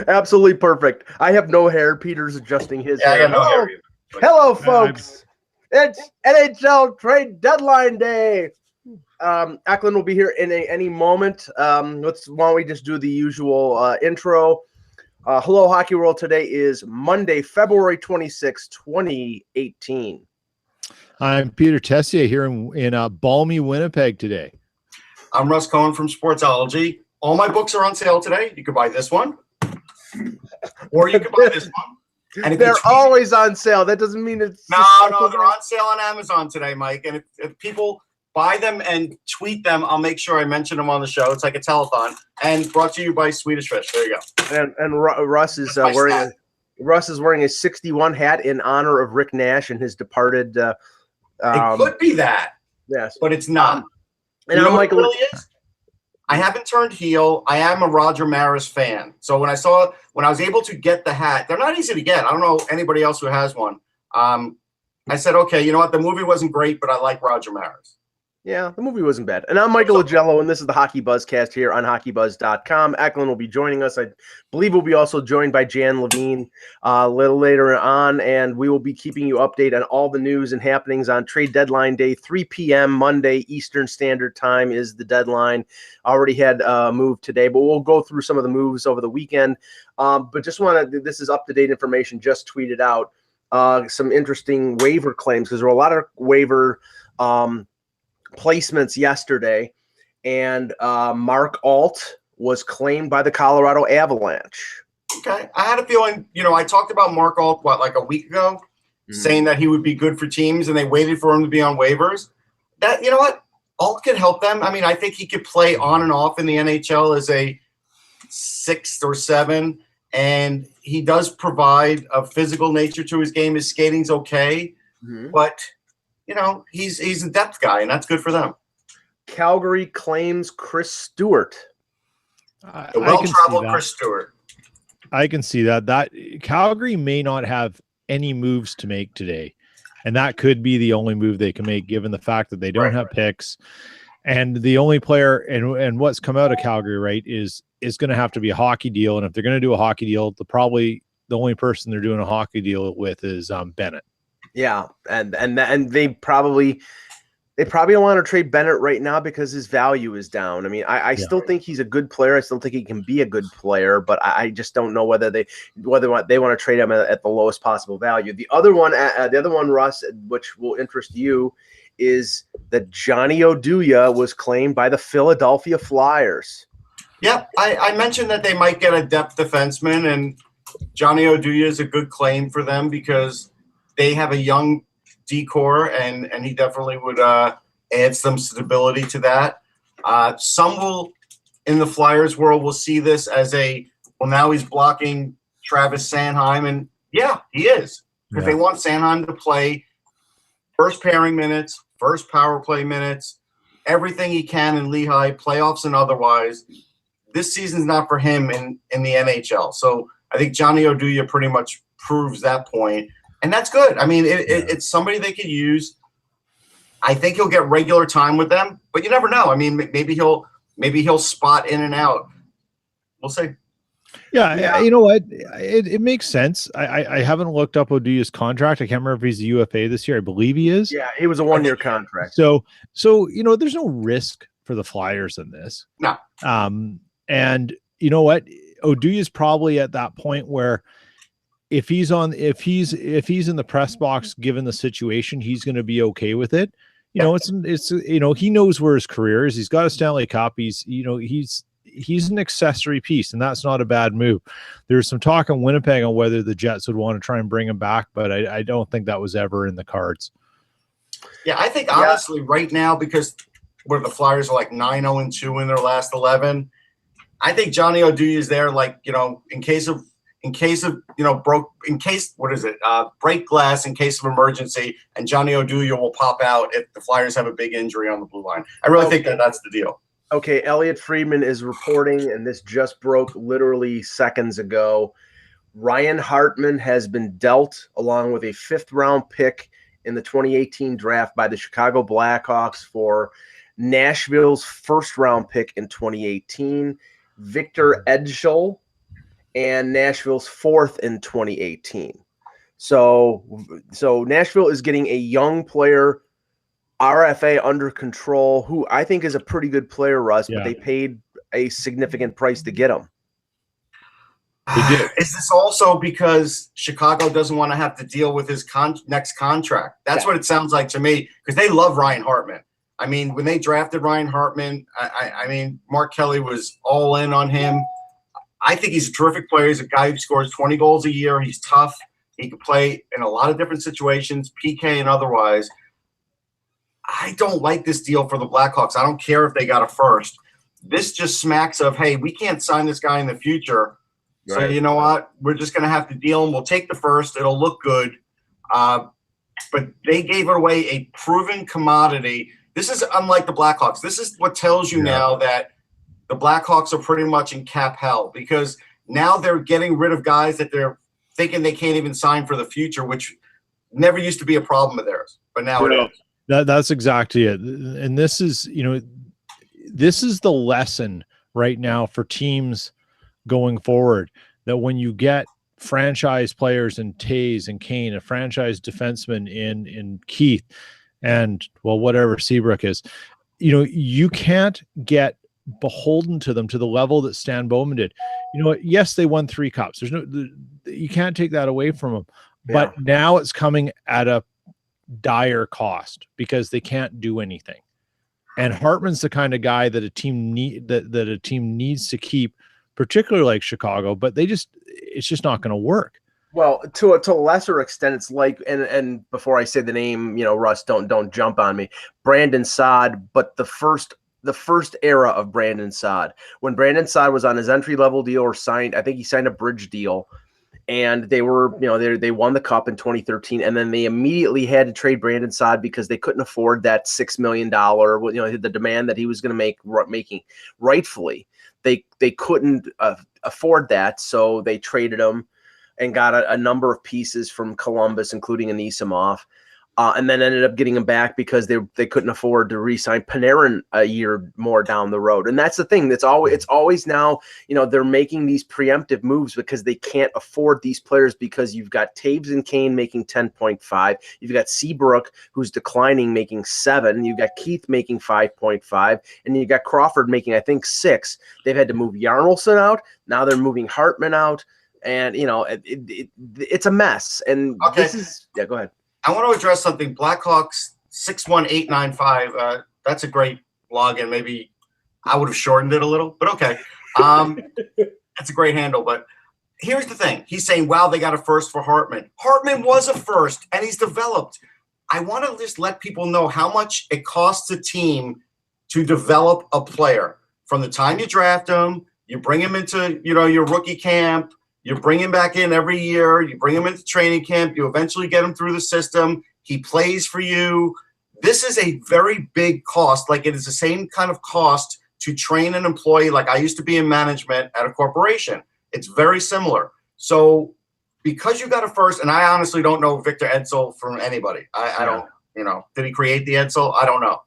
Absolutely perfect. I have no hair. Peter's adjusting his hair. I got no hair either. Hello, folks. It's NHL trade deadline day. Eklund will be here in any moment. Why don't we just do the usual intro? Hello, Hockey World. Today is Monday, February 26, 2018. I'm Peter Tessier here in balmy Winnipeg today. I'm Russ Cohen from Sportsology. All my books are on sale today. You can buy this one, or you can buy this one. And they're always on sale. That doesn't mean it's no. They're on sale on Amazon today, Mike. And if people buy them and tweet them, I'll make sure I mention them on the show. It's like a telethon, and brought to you by Swedish Fish. There you go. And Russ is wearing a 61 hat in honor of Rick Nash and his departed. It could be that, yes, but it's not. And you know what it really is? I haven't turned heel. I am a Roger Maris fan. So when I was able to get the hat, they're not easy to get. I don't know anybody else who has one. I said, okay, you know what? The movie wasn't great, but I like Roger Maris. Yeah, the movie wasn't bad. And I'm Michael Agello, and this is the Hockey Buzzcast here on HockeyBuzz.com. Eklund will be joining us. I believe we'll be also joined by Jan Levine a little later on, and we will be keeping you updated on all the news and happenings on trade deadline day. 3 p.m. Monday Eastern Standard Time is the deadline. Already had a move today, but we'll go through some of the moves over the weekend. But just this is up-to-date information, just tweeted out. Some interesting waiver claims, because there were a lot of waiver placements yesterday, and Mark Alt was claimed by the Colorado Avalanche. Okay. I had a feeling, I talked about Mark Alt, like a week ago, saying that he would be good for teams, and they waited for him to be on waivers. That, you know what? Alt could help them. I mean, I think he could play on and off in the NHL as a 6th or 7, and he does provide a physical nature to his game. His skating's okay, but he's a depth guy, and that's good for them. Calgary claims Chris Stewart. The well-traveled Chris Stewart. I can see that. That Calgary may not have any moves to make today, and that could be the only move they can make, given the fact that they don't have picks. And the only player, and what's come out of Calgary, right, is going to have to be a hockey deal. And if they're going to do a hockey deal, the only person they're doing a hockey deal with is Bennett. Yeah, and they probably don't want to trade Bennett right now because his value is down. I mean, I still think he's a good player. I still think he can be a good player, but I just don't know whether they want to trade him at the lowest possible value. The other one, Russ, which will interest you, is that Johnny Oduya was claimed by the Philadelphia Flyers. Yeah, I mentioned that they might get a depth defenseman, and Johnny Oduya is a good claim for them because they have a young decor, and he definitely would add some stability to that. Some will, in the Flyers world, will see this as now he's blocking Travis Sanheim, and yeah, he is. Because they want Sanheim to play first pairing minutes, first power play minutes, everything he can in Lehigh, playoffs and otherwise. This season's not for him in the NHL. So I think Johnny Oduya pretty much proves that point. And that's good. I mean, it's somebody they could use. I think he'll get regular time with them, but you never know. I mean, maybe he'll spot in and out. We'll see. Yeah. You know what? It makes sense. I haven't looked up Oduya's contract. I can't remember if he's a UFA this year. I believe he is. Yeah, he was a 1-year contract. So there's no risk for the Flyers in this. No. And you know what? Oduya's probably at that point where if he's in the press box, given the situation, he's going to be okay with it. It's he knows where his career is. He's got a Stanley Cup. He's an accessory piece, and that's not a bad move. There's some talk in Winnipeg on whether the Jets would want to try and bring him back, but I don't think that was ever in the cards. Yeah, I think honestly right now, because where the Flyers are like 9-0-2 in their last 11, I think Johnny Oduya is there, in case of break glass in case of emergency, and Johnny Oduya will pop out if the Flyers have a big injury on the blue line. I really think that's the deal. Okay, Elliot Friedman is reporting, and this just broke literally seconds ago. Ryan Hartman has been dealt along with a 5th-round pick in the 2018 draft by the Chicago Blackhawks for Nashville's 1st-round pick in 2018. Victor Edgel and Nashville's 4th in 2018. So Nashville is getting a young player, RFA under control, who I think is a pretty good player, Russ, but they paid a significant price to get him. Is this also because Chicago doesn't want to have to deal with his next contract? That's what it sounds like to me, because they love Ryan Hartman. I mean, when they drafted Ryan Hartman, I mean, Mark Kelly was all in on him. I think he's a terrific player. He's a guy who scores 20 goals a year. He's tough. He can play in a lot of different situations, PK and otherwise. I don't like this deal for the Blackhawks. I don't care if they got a first. This just smacks of, hey, we can't sign this guy in the future. So you know what? We're just going to have to deal, and we'll take the first. It'll look good. But they gave it away, a proven commodity. This is unlike the Blackhawks. This is what tells you now that the Blackhawks are pretty much in cap hell, because now they're getting rid of guys that they're thinking they can't even sign for the future, which never used to be a problem of theirs. But now it is. That's exactly it. And this is, this is the lesson right now for teams going forward, that when you get franchise players in Taves and Kane, a franchise defenseman in Keith, and whatever Seabrook is, you can't get beholden to them to the level that Stan Bowman did. Yes, they won 3 cups. You can't take that away from them. But now it's coming at a dire cost because they can't do anything. And Hartman's the kind of guy that a team needs to keep, particularly like Chicago, but it's just not going to work. Well, to a lesser extent, it's like, and before I say the name, Russ, don't jump on me, Brandon Saad, but the first era of Brandon Saad, when Brandon Saad was on his entry-level deal or signed, I think he signed a bridge deal, and they were, they won the cup in 2013, and then they immediately had to trade Brandon Saad because they couldn't afford that $6 million, the demand that he was going to making rightfully. They couldn't afford that, so they traded him and got a number of pieces from Columbus, including Anisimov, and then ended up getting him back because they couldn't afford to re-sign Panarin a year more down the road. And that's the thing. It's always now, they're making these preemptive moves because they can't afford these players, because you've got Taves and Kane making 10.5. You've got Seabrook, who's declining, making 7. You've got Keith making 5.5. And you got Crawford making, I think, 6. They've had to move Jarnolson out. Now they're moving Hartman out. And, it's a mess. And this is – go ahead. I want to address something. Blackhawks 61895. That's a great login. Maybe I would have shortened it a little, but okay. That's a great handle. But here's the thing. He's saying, wow, they got a first for Hartman. Hartman was a first, and he's developed. I want to just let people know how much it costs a team to develop a player. From the time you draft him, you bring him into, your rookie camp, you bring him back in every year. You bring him into training camp. You eventually get him through the system. He plays for you. This is a very big cost. Like, it is the same kind of cost to train an employee. Like, I used to be in management at a corporation. It's very similar. So because you got a first, and I honestly don't know Victor Edsel from anybody. I don't, did he create the Edsel? I don't know.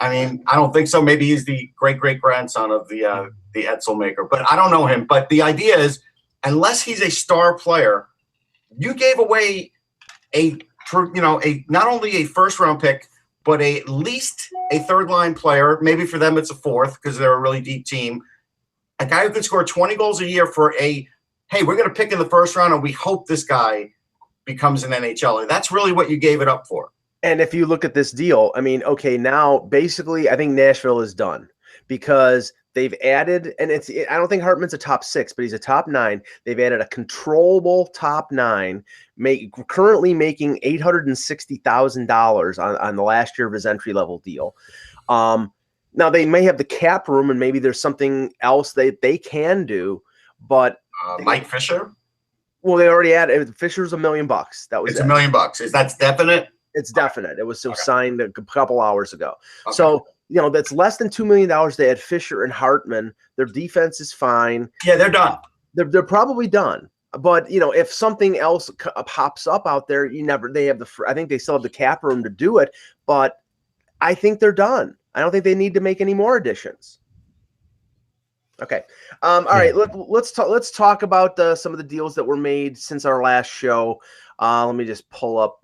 I mean, I don't think so. Maybe he's the great-great-grandson of the Edsel maker. But I don't know him. But the idea is, unless he's a star player, you gave away not only a first-round pick, but at least a third-line player. Maybe for them it's a fourth because they're a really deep team. A guy who could score 20 goals a year for hey, we're going to pick in the first round, and we hope this guy becomes an NHLer. That's really what you gave it up for. And if you look at this deal, I mean, okay, now basically I think Nashville is done because they've added, and I don't think Hartman's a top 6, but he's a top 9. They've added a controllable top 9, currently making $860,000 on the last year of his entry-level deal. Now they may have the cap room, and maybe there's something else they can do, but Mike Fisher. Well, they already added Fisher's $1 million. That was $1 million. Is that definite? It's definite. It was signed a couple hours ago. Okay. So that's less than $2 million. They had Fisher and Hartman. Their defense is fine. Yeah, they're done. They're probably done. But if something else pops up out there, they have I think they still have the cap room to do it. But I think they're done. I don't think they need to make any more additions. Okay. All right. Let's talk about some of the deals that were made since our last show. Let me just pull up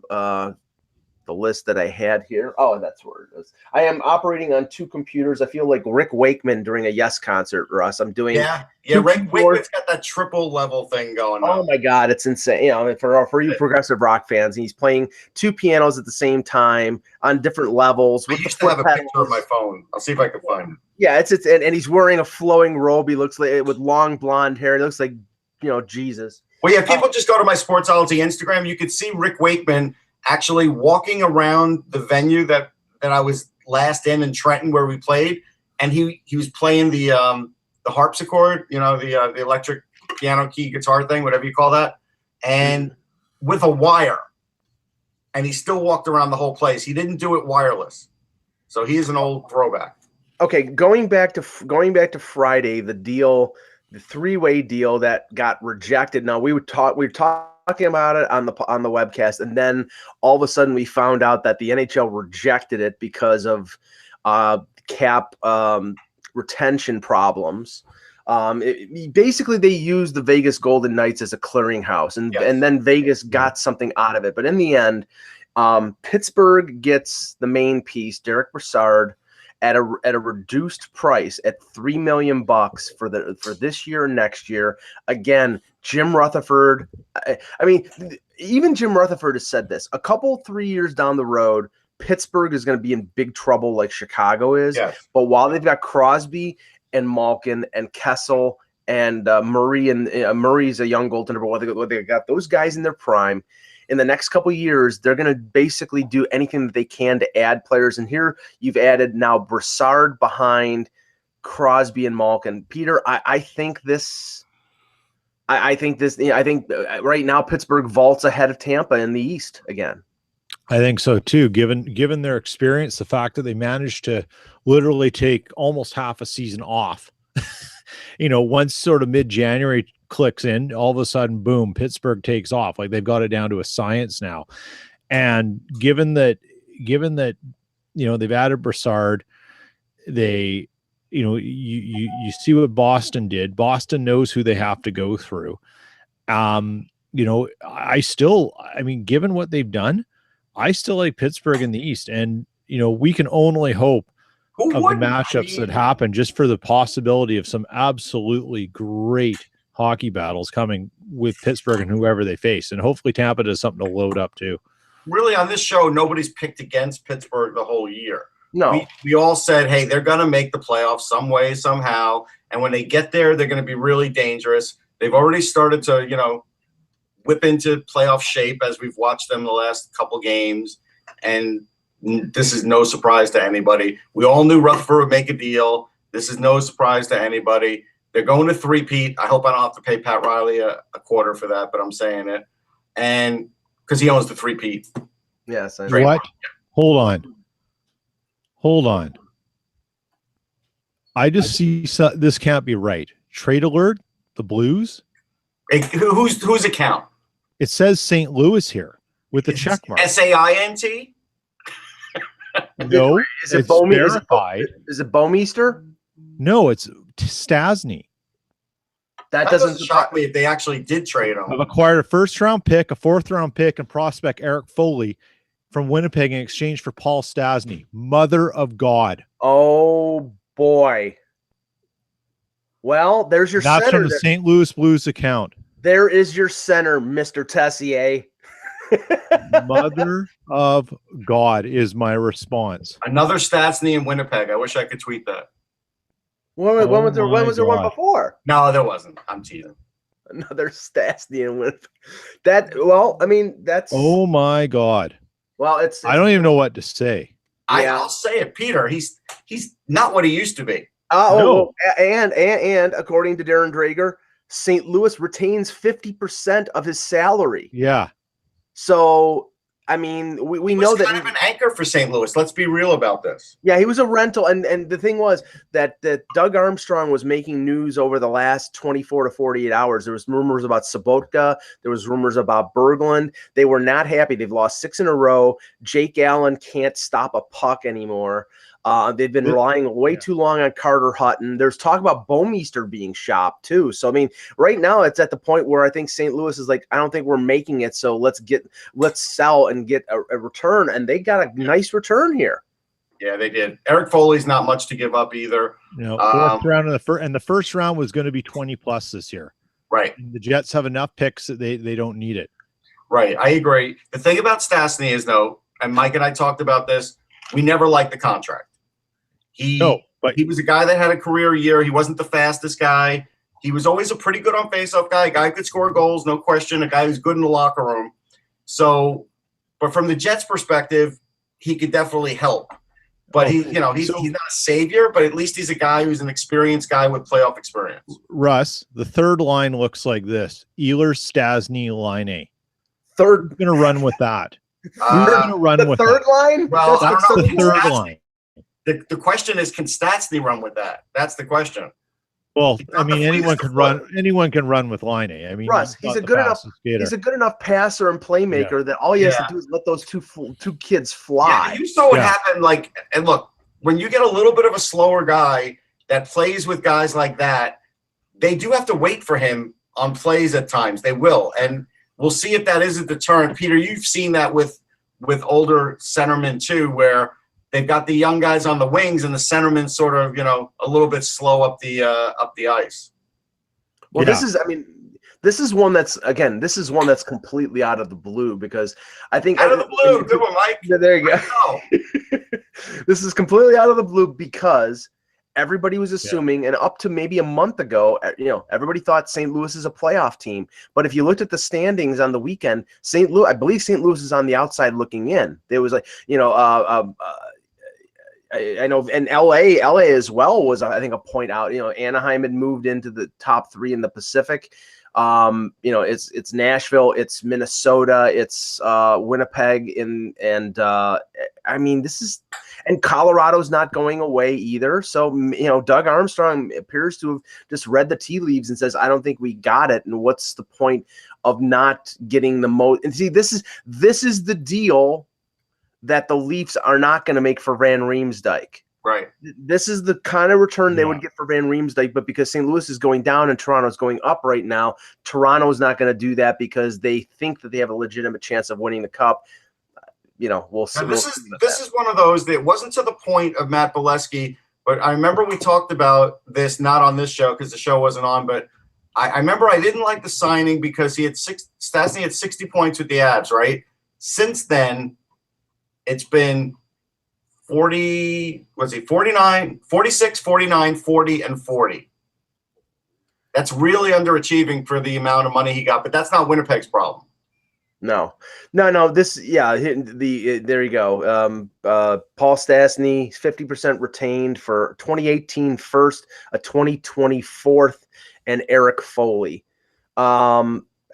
the list that I had here. Oh, that's where it is. I am operating on 2 computers. I feel like Rick Wakeman during a Yes concert, Russ. I'm doing Rick Wakeman's got that triple level thing going on. Oh my God, it's insane. For you progressive rock fans, he's playing 2 pianos at the same time on different levels. I used to have a picture of my phone. I'll see if I can find it. Yeah, and he's wearing a flowing robe. He looks like with long blonde hair. He looks like Jesus. Well, yeah, people just go to my Sportsology Instagram. You could see Rick Wakeman actually walking around the venue that I was last in Trenton where we played, and he was playing the harpsichord, the electric piano key guitar thing, whatever you call that, and with a wire, and he still walked around the whole place. He didn't do it wireless, so he is an old throwback. Okay, going back to Friday, the 3-way deal that got rejected. Now we were talking about it on the webcast, and then all of a sudden we found out that the NHL rejected it because of cap retention problems. Basically, they used the Vegas Golden Knights as a clearinghouse, and then Vegas got something out of it. But in the end, Pittsburgh gets the main piece, Derek Brassard, at a reduced price at $3 million for this year and next year. Again, Jim Rutherford. I mean, even Jim Rutherford has said this. 3 years down the road, Pittsburgh is going to be in big trouble like Chicago is. Yes. But while they've got Crosby and Malkin and Kessel and Murray, and Murray's a young goaltender, but what they got those guys in their prime. In the next couple of years, they're going to basically do anything that they can to add players. And here you've added now Brassard behind Crosby and Malkin. Peter, I think right now Pittsburgh vaults ahead of Tampa in the East again. I think so too. Given their experience, the fact that they managed to literally take almost half a season off, once sort of mid-January clicks in, all of a sudden, boom, Pittsburgh takes off. Like they've got it down to a science now. And given that, they've added Brassard, you see what Boston did. Boston knows who they have to go through. Given what they've done, I still like Pittsburgh in the East. And, we can only hope of the matchups that happen just for the possibility of some absolutely great hockey battles coming with Pittsburgh and whoever they face. And hopefully Tampa does something to load up too. Really, on this show, nobody's picked against Pittsburgh the whole year. No. We all said, hey, they're going to make the playoffs some way, somehow. And when they get there, they're going to be really dangerous. They've already started to, whip into playoff shape as we've watched them the last couple games. And this is no surprise to anybody. We all knew Rutherford would make a deal. This is no surprise to anybody. They're going to three-peat. I hope I don't have to pay Pat Riley a quarter for that, but I'm saying it. And because he owns the three-peat. Yes. What? Yeah. Hold on. I just see this can't be right. Trade alert, the Blues. Whose account? It says St. Louis here with the check mark. SAINT? No, is it verified. Is it Bowmeister? No, it's Stastny. That doesn't shock me if they actually did trade him. I've acquired a first-round pick, a fourth-round pick, and prospect Eric Foley from Winnipeg in exchange for Paul Stastny. Mother of God. Oh, boy. Well, there's your center. That's from the St. Louis Blues account. There is your center, Mr. Tessier. Mother of God is my response. Another Stastny in Winnipeg. I wish I could tweet that. When was there one before? No, there wasn't. I'm teasing. Another Stastny in Winnipeg. That's. Oh my God. Well, it's I don't even know what to say. I'll say it, Peter. He's not what he used to be. No. And according to Darren Drager, St. Louis retains 50% of his salary. Yeah. So, we know that kind of an anchor for St. Louis. Let's be real about this. Yeah, he was a rental, and the thing was that Doug Armstrong was making news over the last 24 to 48 hours. There was rumors about Sobotka. There was rumors about Berglund. They were not happy. They've lost 6 in a row. Jake Allen can't stop a puck anymore. They've been relying way too long on Carter Hutton. There's talk about Bouwmeester being shopped too. So I mean, right now it's at the point where I think St. Louis is like, I don't think we're making it. So let's sell and get a return, and they got a nice return here. Yeah, they did. Eric Foley's not much to give up either. Fourth round and the first round was going to be 20 plus this year. Right. And the Jets have enough picks that they don't need it. Right. I agree. The thing about Stastny is, though, and Mike and I talked about this, we never liked the contract. But he was a guy that had a career year. He wasn't the fastest guy. He was always a pretty good on faceoff guy. A guy who could score goals, no question. A guy who's good in the locker room. So, but from the Jets' perspective, he could definitely help. But he's not a savior, but at least he's a guy who's an experienced guy with playoff experience. Russ, the third line looks like this: Ehlers, Stastny, Laine. Third, going to run with that. We're going to run with third line. Well, that's the third line. The question is, can Stastny run with that? That's the question. Well, I mean, anyone can run. Anyone can run with Laine. I mean, Russ, he's a good enough passer and playmaker that all he has to do is let those two kids fly. Yeah, you saw what happened. And look, when you get a little bit of a slower guy that plays with guys like that, they do have to wait for him on plays at times. They will, and we'll see if that is a deterrent. Peter, you've seen that with older centermen too, where they've got the young guys on the wings and the centermen sort of, a little bit slow up the ice. Well, this is one that's completely out of the blue, because I think out of the blue. Good one, Mike. Yeah, there you go. This is completely out of the blue because everybody was assuming, and up to maybe a month ago, everybody thought St. Louis is a playoff team. But if you looked at the standings on the weekend, I believe St. Louis is on the outside looking in. There was I know, and LA as well was, I think, a point out. Anaheim had moved into the top 3 in the Pacific. It's Nashville, it's Minnesota, it's Winnipeg, and Colorado's not going away either. So Doug Armstrong appears to have just read the tea leaves and says, I don't think we got it. And what's the point of not getting the most? And see, this is the deal that the Leafs are not going to make for Van Riemsdyk. Right. This is the kind of return they would get for Van Riemsdyk, but because St. Louis is going down and Toronto's going up right now, Toronto's not going to do that because they think that they have a legitimate chance of winning the Cup. We'll see. This is one of those that wasn't to the point of Matt Bolesky, but I remember we talked about this, not on this show because the show wasn't on, but I remember I didn't like the signing because Stastny had 60 points with the Avs, right? Since then, it's been 49, 46, 49, 40, and 40. That's really underachieving for the amount of money he got, but that's not Winnipeg's problem. No. There you go. Paul Stastny, 50% retained for 2018 first, a 2020 fourth, and Eric Foley.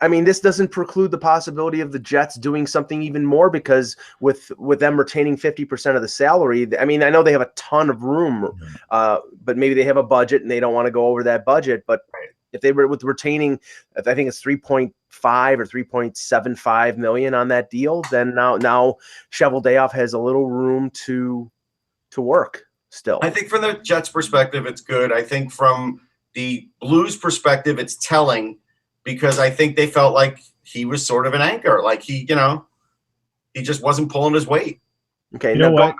This doesn't preclude the possibility of the Jets doing something even more, because with them retaining 50% of the salary, I know they have a ton of room, but maybe they have a budget and they don't want to go over that budget. But if they were with retaining, I think it's 3.5 or 3.75 million on that deal, then now Cheveldayoff has a little room to work still. I think from the Jets' perspective, it's good. I think from the Blues' perspective, it's telling, because I think they felt like he was sort of an anchor. Like he just wasn't pulling his weight. Okay. Go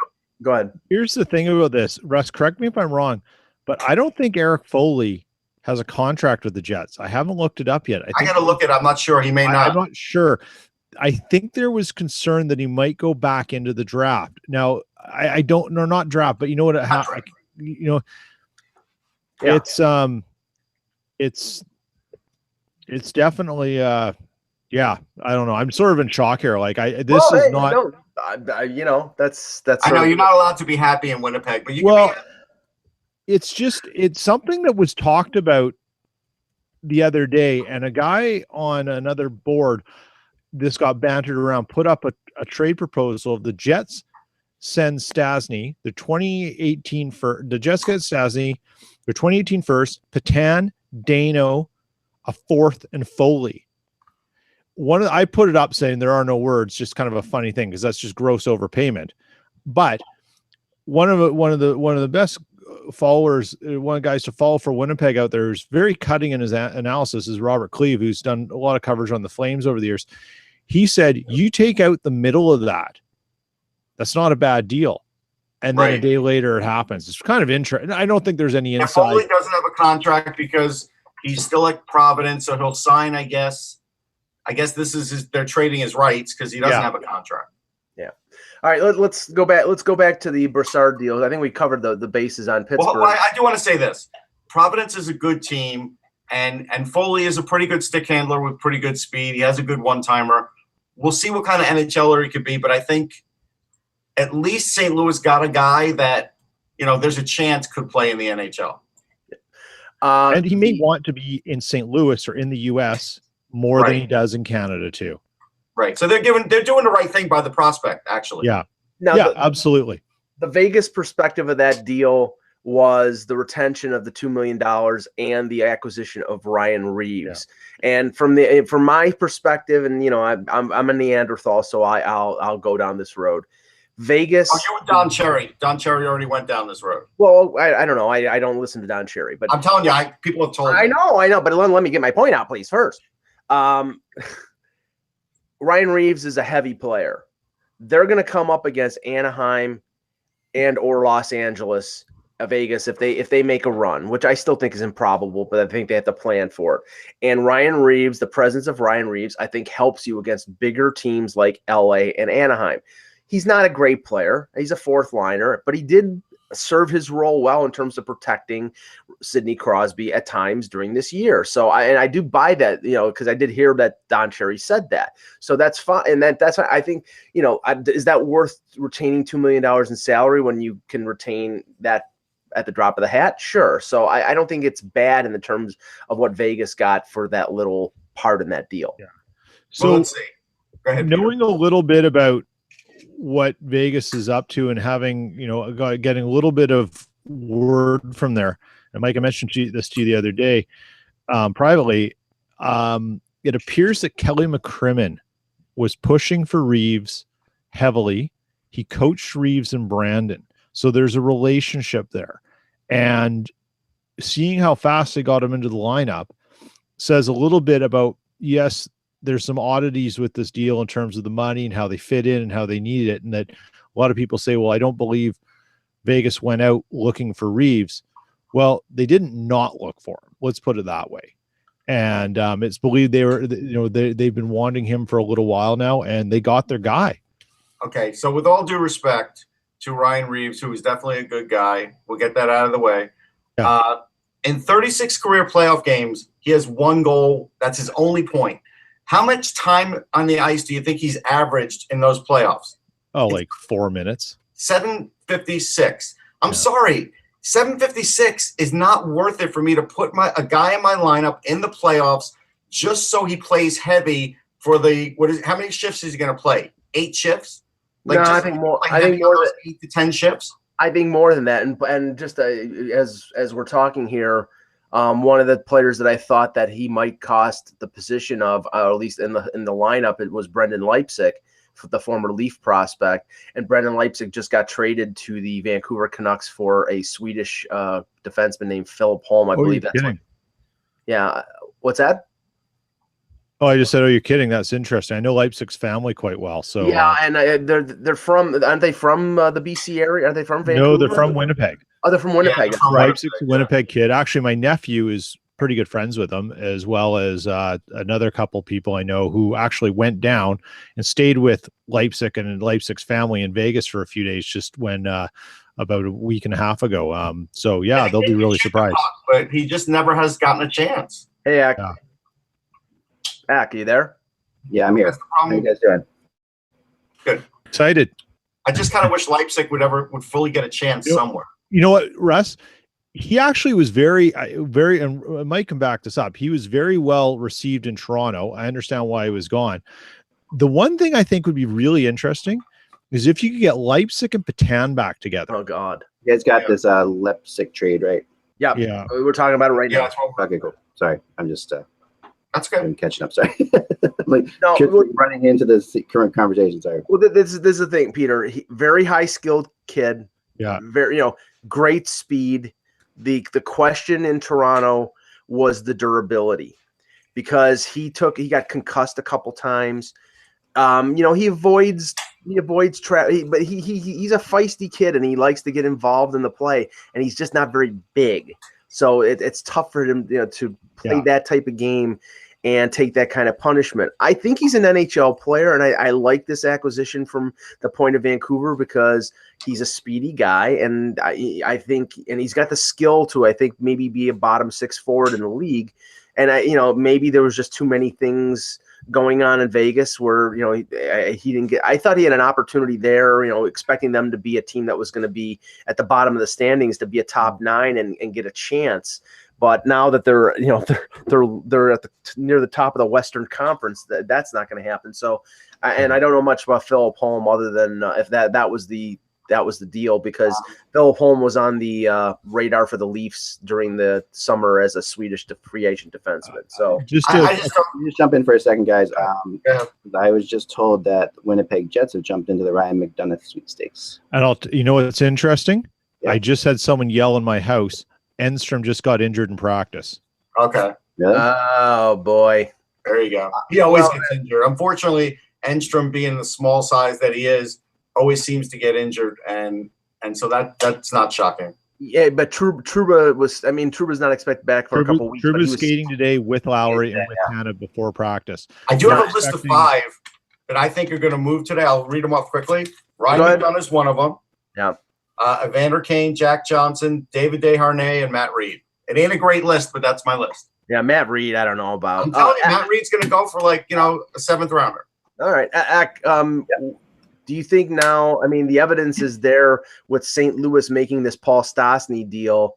ahead. Here's the thing about this, Russ, correct me if I'm wrong, but I don't think Eric Foley has a contract with the Jets. I haven't looked it up yet. I got to look it. I'm not sure. He may not. I'm not sure. I think there was concern that he might go back into the draft. Now, I don't know, not draft, but you know what? It's definitely, I don't know. I'm sort of in shock here. Like I know you're not allowed to be happy in Winnipeg, but it's something that was talked about the other day, and a guy on another board, this got bantered around, put up a trade proposal of the Jets send Stastny, the 2018 first, the Jets get Stastny, their 2018 first, Patan, Dano, a fourth, and Foley. I put it up saying there are no words, just kind of a funny thing because that's just gross overpayment. But one of the best followers, one of the guys to follow for Winnipeg out there, who's very cutting in his analysis, is Robert Cleve, who's done a lot of coverage on the Flames over the years. He said, you take out the middle of that's not a bad deal. And then a day later it happens. It's kind of interesting. I don't think there's any inside. Foley doesn't have a contract because he's still at Providence, so he'll sign, I guess. I guess this is they're trading his rights because he doesn't have a contract. Yeah. All right, let's go back. Let's go back to the Brassard deal. I think we covered the bases on Pittsburgh. Well, I do want to say this. Providence is a good team, and Foley is a pretty good stick handler with pretty good speed. He has a good one-timer. We'll see what kind of NHLer he could be, but I think at least St. Louis got a guy that, there's a chance could play in the NHL. And he may want to be in St. Louis or in the U.S. more than he does in Canada too. Right. So they're doing the right thing by the prospect, actually. Yeah. Now, absolutely. The Vegas perspective of that deal was the retention of the $2 million and the acquisition of Ryan Reaves. Yeah. And from my perspective, and I'm a Neanderthal, so I'll go down this road. Vegas. Oh, you're with Don Cherry. Don Cherry already went down this road. Well, I don't know. I don't listen to Don Cherry, but I'm telling you, people have told me. I know. But let me get my point out, please, first. Ryan Reaves is a heavy player. They're going to come up against Anaheim and or Los Angeles, Vegas, if they make a run, which I still think is improbable, but I think they have to plan for it. And Ryan Reaves, the presence of Ryan Reaves, I think helps you against bigger teams like LA and Anaheim. He's not a great player. He's a fourth liner, but he did serve his role well in terms of protecting Sidney Crosby at times during this year. So I do buy that, because I did hear that Don Cherry said that. So that's fine. And that's why I think, is that worth retaining $2 million in salary when you can retain that at the drop of the hat? Sure. So I don't think it's bad in the terms of what Vegas got for that little part in that deal. Yeah. So let's see. Go ahead, knowing Peter. a little bit about what Vegas is up to and having, getting a little bit of word from there. And Mike, I mentioned this to you the other day, privately. It appears that Kelly McCrimmon was pushing for Reaves heavily. He coached Reaves and Brandon. So there's a relationship there. And seeing how fast they got him into the lineup says a little bit about, yes, there's some oddities with this deal in terms of the money and how they fit in and how they need it. And that a lot of people say, well, I don't believe Vegas went out looking for Reaves. Well, they didn't not look for him. Let's put it that way. And it's believed they've been wanting him for a little while now, and they got their guy. Okay. So with all due respect to Ryan Reaves, who is definitely a good guy, we'll get that out of the way. Yeah. In 36 career playoff games, he has 1 goal. That's his only point. How much time on the ice do you think he's averaged in those playoffs? Oh, like 4 minutes. 756. I'm sorry. 756 is not worth it for me to put a guy in my lineup in the playoffs just so he plays heavy for how many shifts is he going to play? 8 shifts? I think more. I think more than 8 to 10 shifts. I think more than that. And just as we're talking here, one of the players that I thought that he might cost the position of, or at least in the lineup, it was Brendan Leipsic, the former Leaf prospect. And Brendan Leipsic just got traded to the Vancouver Canucks for a Swedish defenseman named Philip Holm. I believe that's kidding. Yeah. What's that? Oh, I just said, oh, you're kidding. That's interesting. I know Leipzig's family quite well. So yeah, and they're from, aren't they from the BC area? Are they from Vancouver? No, they're from Winnipeg. Oh, they're from Winnipeg. Yeah, Leipzig's a Winnipeg kid. Actually, my nephew is pretty good friends with them, as well as another couple people I know who actually went down and stayed with Leipzig and Leipzig's family in Vegas for a few days, just when about a week and a half ago. So yeah, they'll be really surprised. But he just never has gotten a chance. Hey, Ak. Yeah. Ak, you there? Yeah, I'm here. How you guys doing? Good. Excited. I just kind of wish Leipzig would fully get a chance somewhere. You know what, Russ? He actually was very, and Mike can back this up. He was very well received in Toronto. I understand why he was gone. The one thing I think would be really interesting is if you could get Leipzig and Patan back together. Oh God, you guys got this Leipzig trade, right? Yeah, yeah. We're talking about it right now. Okay, cool. Sorry, I'm just that's good. I'm catching up. Sorry, running into this current conversation. Sorry. Well, this is the thing, Peter. Very high skilled kid. very, great speed. The question in Toronto was the durability, because he got concussed a couple times. He avoids but he's a feisty kid, and he likes to get involved in the play, and he's just not very big. So it's tough for him, to play that type of game and take that kind of punishment. I think he's an NHL player, and I like this acquisition from the point of Vancouver, because he's a speedy guy, and I think, and he's got the skill to, I think, maybe be a bottom six forward in the league. And maybe there was just too many things going on in Vegas where, he didn't get, I thought he had an opportunity there, expecting them to be a team that was going to be at the bottom of the standings, to be a top 9 and get a chance. But now that they're at near the top of the Western Conference, that's not going to happen. So, and I don't know much about Philip Holm other than if that was the deal, because Philip Holm was on the radar for the Leafs during the summer as a Swedish free agent defenseman. So just jump in for a second, guys. I was just told that Winnipeg Jets have jumped into the Ryan McDonagh sweepstakes. And you know what's interesting? Yeah. I just had someone yell in my house, Enstrom just got injured in practice. Okay. Really? Oh boy. There you go. He always gets injured. Unfortunately, Enstrom, being the small size that he is, always seems to get injured, and so that's not shocking. Yeah, but Truba's not expected back for a couple weeks. Truba's skating today with Lowry and with Hannah before practice. I do have a list of 5 that I think are going to move today. I'll read them off quickly. Ryan McDonagh is one of them. Yeah. Evander Kane, Jack Johnson, David Desharnais, and Matt Reed. It ain't a great list, but that's my list. Yeah, Matt Reed, I don't know about. I'm telling you, Matt Reed's going to go for a 7th rounder. All right. Do you think now, the evidence is there with St. Louis making this Paul Stastny deal,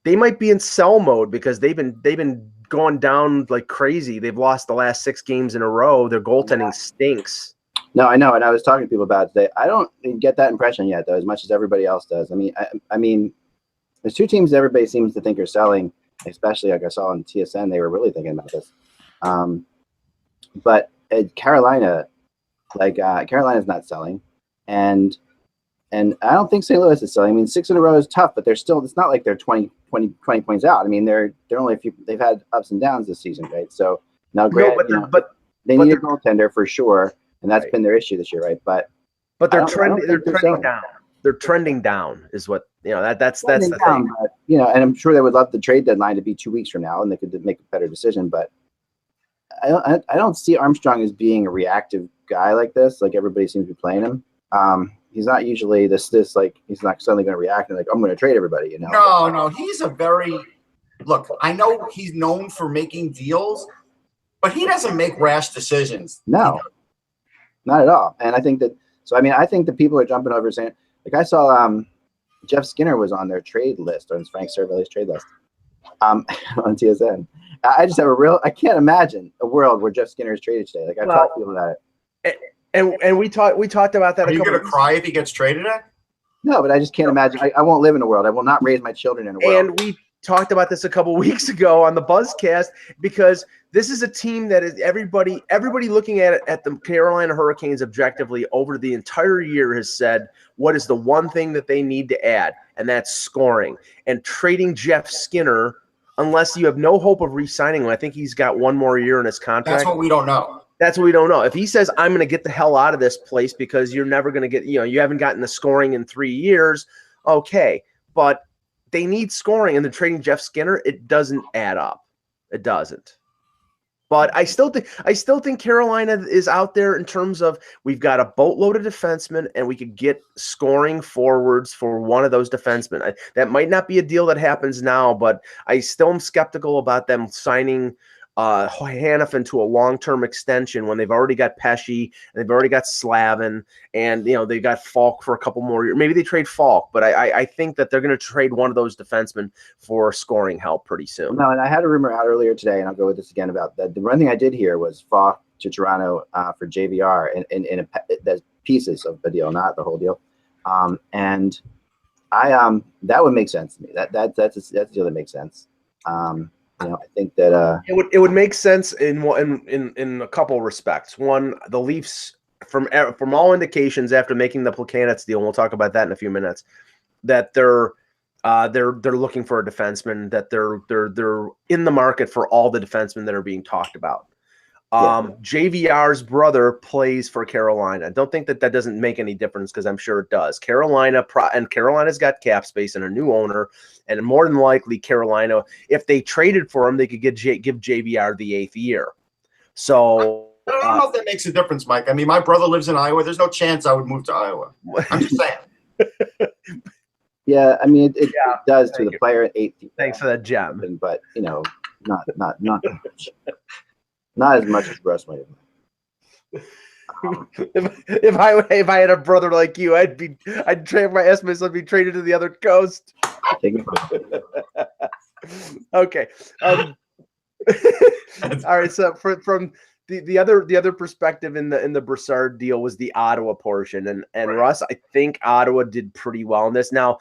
they might be in sell mode, because they've been going down like crazy. They've lost the last 6 games in a row. Their goaltending stinks. No, I know, and I was talking to people about it today. I don't get that impression yet, though, as much as everybody else does. I mean, there's 2 teams that everybody seems to think are selling, especially like I saw on TSN. They were really thinking about this. But Carolina, Carolina's not selling, and I don't think St. Louis is selling. 6 in a row is tough, but it's not like they're 20 points out. They're only they've had ups and downs this season, right? So now, but they need a goaltender for sure. And that's been their issue this year, right? But they're trending down. They're trending down, is what that's the thing. But, and I'm sure they would love the trade deadline to be 2 weeks from now, and they could make a better decision. But I don't see Armstrong as being a reactive guy like this. Like everybody seems to be playing him. He's not usually this he's not suddenly going to react and I'm going to trade everybody. No, he's a very look. I know he's known for making deals, but he doesn't make rash decisions. No. Not at all. And I think that I think that people are jumping over saying, I saw Jeff Skinner was on their trade list, on Frank Cervelli's trade list on TSN. I just have I can't imagine a world where Jeff Skinner is traded today. I talked to people about it. And we talked about that. Are you going to cry if he gets traded at? No, but I just can't imagine. I won't live in a world. I will not raise my children in a world. And we talked about this a couple weeks ago on the Buzzcast, because this is a team that is everybody looking at the Carolina Hurricanes objectively over the entire year has said, what is the one thing that they need to add? And that's scoring. And trading Jeff Skinner, unless you have no hope of re-signing him, I think he's got 1 more year in his contract. That's what we don't know. That's what we don't know. If he says, I'm going to get the hell out of this place because you're never going to get, you haven't gotten the scoring in 3 years, okay. But they need scoring, and they're trading Jeff Skinner. It doesn't add up. It doesn't. But I still think Carolina is out there in terms of we've got a boatload of defensemen, and we could get scoring forwards for one of those defensemen. That might not be a deal that happens now, but I still am skeptical about them signing Hanifin to a long-term extension when they've already got Pesci and they've already got Slavin, and they got Falk for a couple more years. Maybe they trade Falk, but I think that they're going to trade one of those defensemen for scoring help pretty soon. No, and I had a rumor out earlier today, and I'll go with this again about that. The one thing I did hear was Falk to Toronto for JVR in the pieces of the deal, not the whole deal. And I that would make sense to me. That's a deal that makes sense. I think that it would make sense in a couple respects. One, the Leafs, from all indications, after making the Plekanec deal, and we'll talk about that in a few minutes, that they're looking for a defenseman, that they're in the market for all the defensemen that are being talked about. JVR's brother plays for Carolina. Don't think that doesn't make any difference, because I'm sure it does. Carolina's got cap space and a new owner, and more than likely Carolina, if they traded for him, they could give JVR the 8th year. So I don't know if that makes a difference, Mike. I mean, my brother lives in Iowa. There's no chance I would move to Iowa. I'm just saying. Yeah, I mean, it does to the player at 8th. Thanks for that gem. But not much. Not as much as Russ might have. If I had a brother like you, I'd ask myself to be traded to the other coast. Okay. All right. So from the other perspective in the Brassard deal was the Ottawa portion, and right. Russ, I think Ottawa did pretty well in this. Now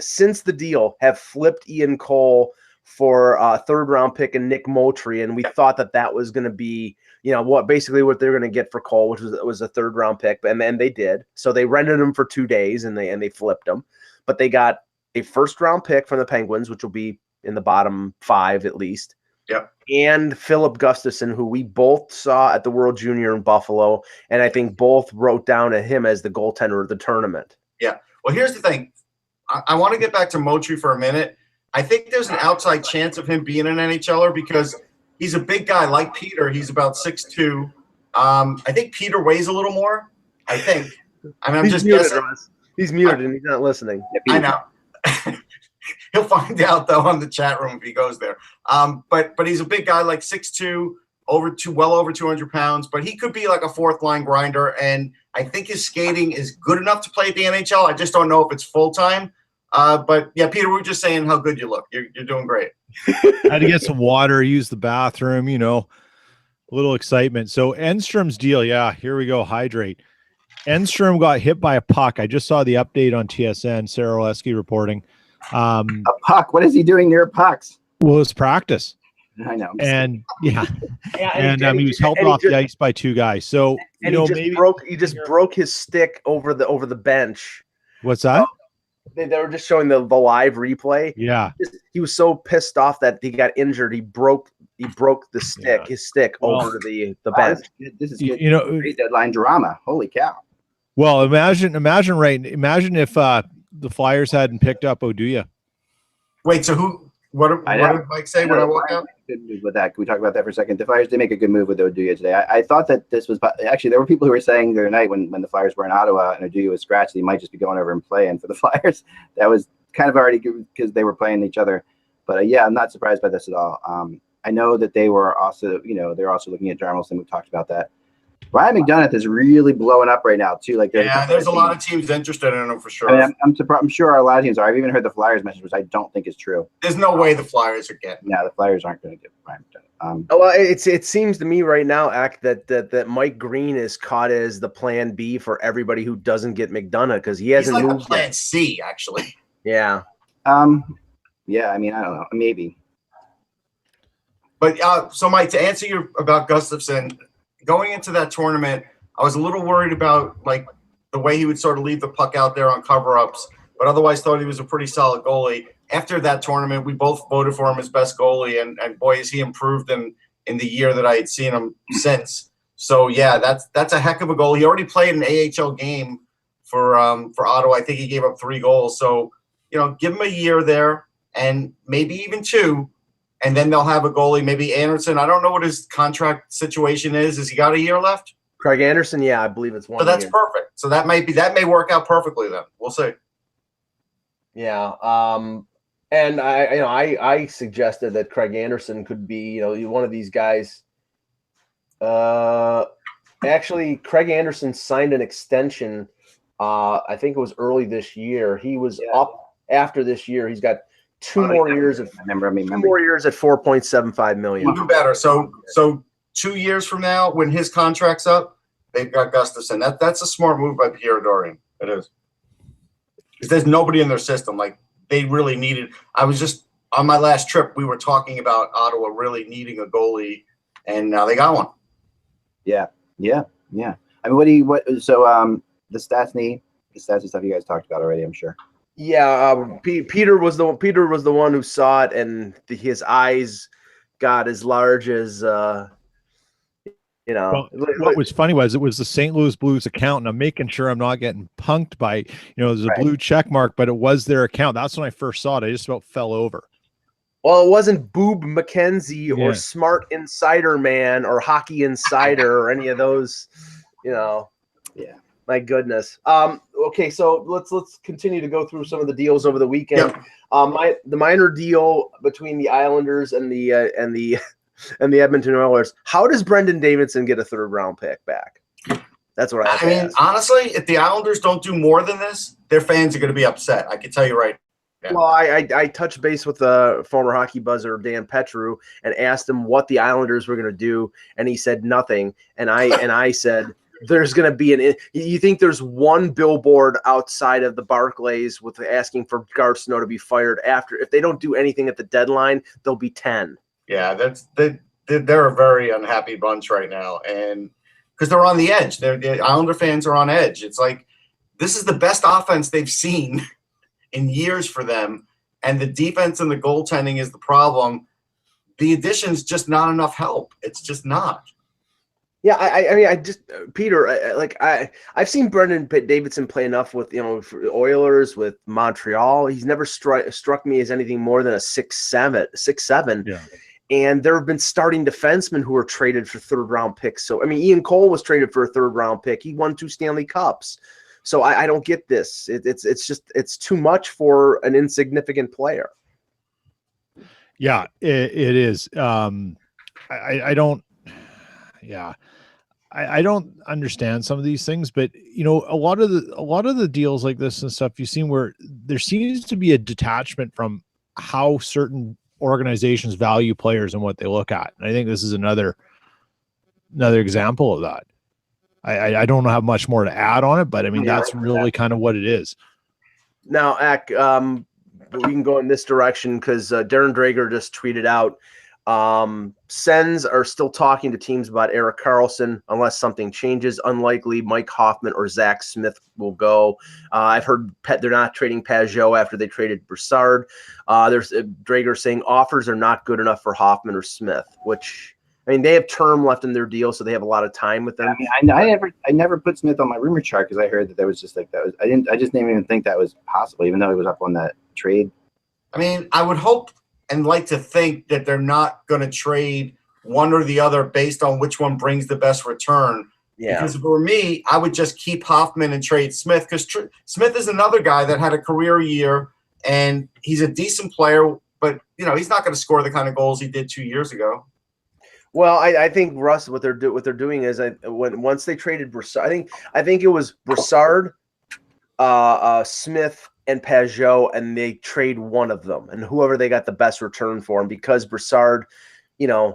since the deal have flipped Ian Cole for a 3rd round pick and Nick Moultrie, and we thought that was going to be, what they're going to get for Cole, which was a 3rd round pick, and then they did. So they rented him for 2 days and they flipped him, but they got a 1st round pick from the Penguins, which will be in the bottom 5 at least. Yep. And Philip Gustafson, who we both saw at the World Junior in Buffalo, and I think both wrote down to him as the goaltender of the tournament. Yeah. Well, here's the thing. I want to get back to Moultrie for a minute. I think there's an outside chance of him being an NHLer because he's a big guy like Peter. He's about 6'2". I think Peter weighs a little more. I think. I mean, I'm just guessing. He's muted and he's not listening. I know. He'll find out though on the chat room if he goes there. But he's a big guy, like 6'2", well over 200 pounds. But he could be like a 4th line grinder, and I think his skating is good enough to play at the NHL. I just don't know if it's full time. But yeah, Peter, we're just saying how good you look. You're doing great. I had to get some water, use the bathroom, a little excitement. So Enstrom's deal, here we go. Hydrate. Enstrom got hit by a puck. I just saw the update on TSN. Sarah Oleski reporting. A puck? What is he doing near pucks? Well, it's practice. I know. And he was helped off the ice by 2 guys. So he just broke his stick over the bench. What's that? They were just showing the live replay. Yeah. He was so pissed off that he got injured. He broke the stick, his stick over the bench. This is great deadline drama. Holy cow. Well, imagine if the Flyers hadn't picked up Oduya. Wait, so what did Mike say when I walked out? Good move with that. Can we talk about that for a second? The Flyers did make a good move with Oduya today. I thought that this was actually, there were people who were saying the other night when the Flyers were in Ottawa and Oduya was scratched, he might just be going over and playing for the Flyers. That was kind of already good because they were playing each other. But I'm not surprised by this at all. I know that they were also, they're also looking at Jarmelson. We've talked about that. Ryan McDonagh is really blowing up right now too. Like there's a lot of teams interested in him for sure. I mean, I'm sure a lot of teams are. I've even heard the Flyers message, which I don't think is true. There's no way the Flyers are getting. Yeah, the Flyers aren't going to get Ryan McDonagh. Well, it seems to me right now, that Mike Green is caught as the plan B for everybody who doesn't get McDonagh because he hasn't moved. He's like plan C, actually. Yeah. Yeah. I mean, I don't know. Maybe. But so Mike, to answer you about Gustafson. Going into that tournament, I was a little worried about like the way he would sort of leave the puck out there on cover-ups, but otherwise thought he was a pretty solid goalie. After that tournament, we both voted for him as best goalie, and boy, has he improved in the year that I had seen him since. So yeah, that's a heck of a goal. He already played an AHL game for Ottawa. I think he gave up 3 goals. So give him a year there, and maybe even 2. And then they'll have a goalie, maybe Anderson. I don't know what his contract situation is. Has he got a year left? Craig Anderson, yeah, I believe it's 1 year. So that's perfect. So that may work out perfectly then. We'll see. Yeah. And I suggested that Craig Anderson could be, one of these guys. Actually, Craig Anderson signed an extension. I think it was early this year. He was up after this year. He's got 2 more years at 4.75 million. We'll do better. So 2 years from now, when his contract's up, they've got Gustafson. That's a smart move by Pierre Dorian. It is. Because there's nobody in their system. Like they really needed. I was just on my last trip. We were talking about Ottawa really needing a goalie, and now they got one. Yeah. I mean, so the Stastny stats and stuff you guys talked about already, I'm sure. Yeah, Peter was the one who saw it, and his eyes got as large as Well, what was funny was it was the St. Louis Blues account, and I'm making sure I'm not getting punked by, there's a blue check mark, but it was their account. That's when I first saw it. I just about fell over. Well, it wasn't Boob McKenzie or Smart Insider Man or Hockey Insider or any of those, Yeah. My goodness. Okay, so let's continue to go through some of the deals over the weekend. Yep. The minor deal between the Islanders and the Edmonton Oilers. How does Brendan Davidson get a 3rd round pick back? That's what I mean. Honestly, if the Islanders don't do more than this, their fans are going to be upset. I can tell you right now. Well, I touched base with the former hockey buzzer Dan Petru and asked him what the Islanders were going to do, and he said nothing. And I said, there's going to be you think there's one billboard outside of the Barclays with asking for Garth Snow to be fired after? If they don't do anything at the deadline, there'll be 10. Yeah, they're a very unhappy bunch right now, and because they're on the edge. The Islander fans are on edge. It's like this is the best offense they've seen in years for them, and the defense and the goaltending is the problem. The addition's just not enough help. It's just not. Yeah, I've seen Brendan Davidson play enough with for Oilers, with Montreal. He's never struck me as anything more than a 6'7". Yeah. And there have been starting defensemen who were traded for 3rd round picks. So Ian Cole was traded for a 3rd round pick. He won 2 Stanley Cups. So I don't get this. It's too much for an insignificant player. Yeah, it is. I don't. Yeah. I don't understand some of these things, but a lot of the deals like this and stuff you've seen where there seems to be a detachment from how certain organizations value players and what they look at. And I think this is another example of that. I don't have much more to add on it, but that's really kind of what it is. Now, Ak, we can go in this direction because Darren Drager just tweeted out, Sens are still talking to teams about Erik Karlsson unless something changes. Unlikely Mike Hoffman or Zach Smith will go. I've heard they're not trading Pajot after they traded Broussard. There's Drager saying offers are not good enough for Hoffman or Smith, which they have term left in their deal, so they have a lot of time with them. I never put Smith on my rumor chart because I heard that there was just I just didn't even think that was possible, even though he was up on that trade. I would hope and like to think that they're not going to trade one or the other based on which one brings the best return. Yeah. Because for me, I would just keep Hoffman and trade Smith because Smith is another guy that had a career year and he's a decent player, but he's not going to score the kind of goals he did 2 years ago. Well, I think Russ, what they're doing is once they traded Broussard, I think it was Broussard, Smith, and Pajot, and they trade one of them, and whoever they got the best return for him, because Broussard,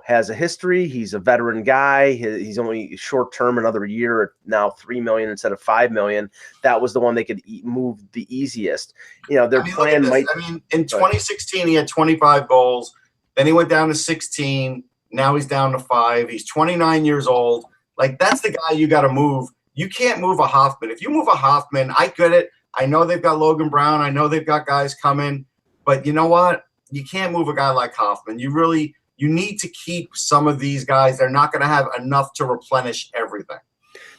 has a history. He's a veteran guy. He's only short term, another year, now $3 million instead of $5 million. That was the one they could move the easiest. Their plan might. In 2016, he had 25 goals. Then he went down to 16. Now he's down to 5. He's 29 years old. That's the guy you got to move. You can't move a Hoffman. If you move a Hoffman, I get it. I know they've got Logan Brown. I know they've got guys coming. But you know what? You can't move a guy like Hoffman. You need to keep some of these guys. They're not going to have enough to replenish everything.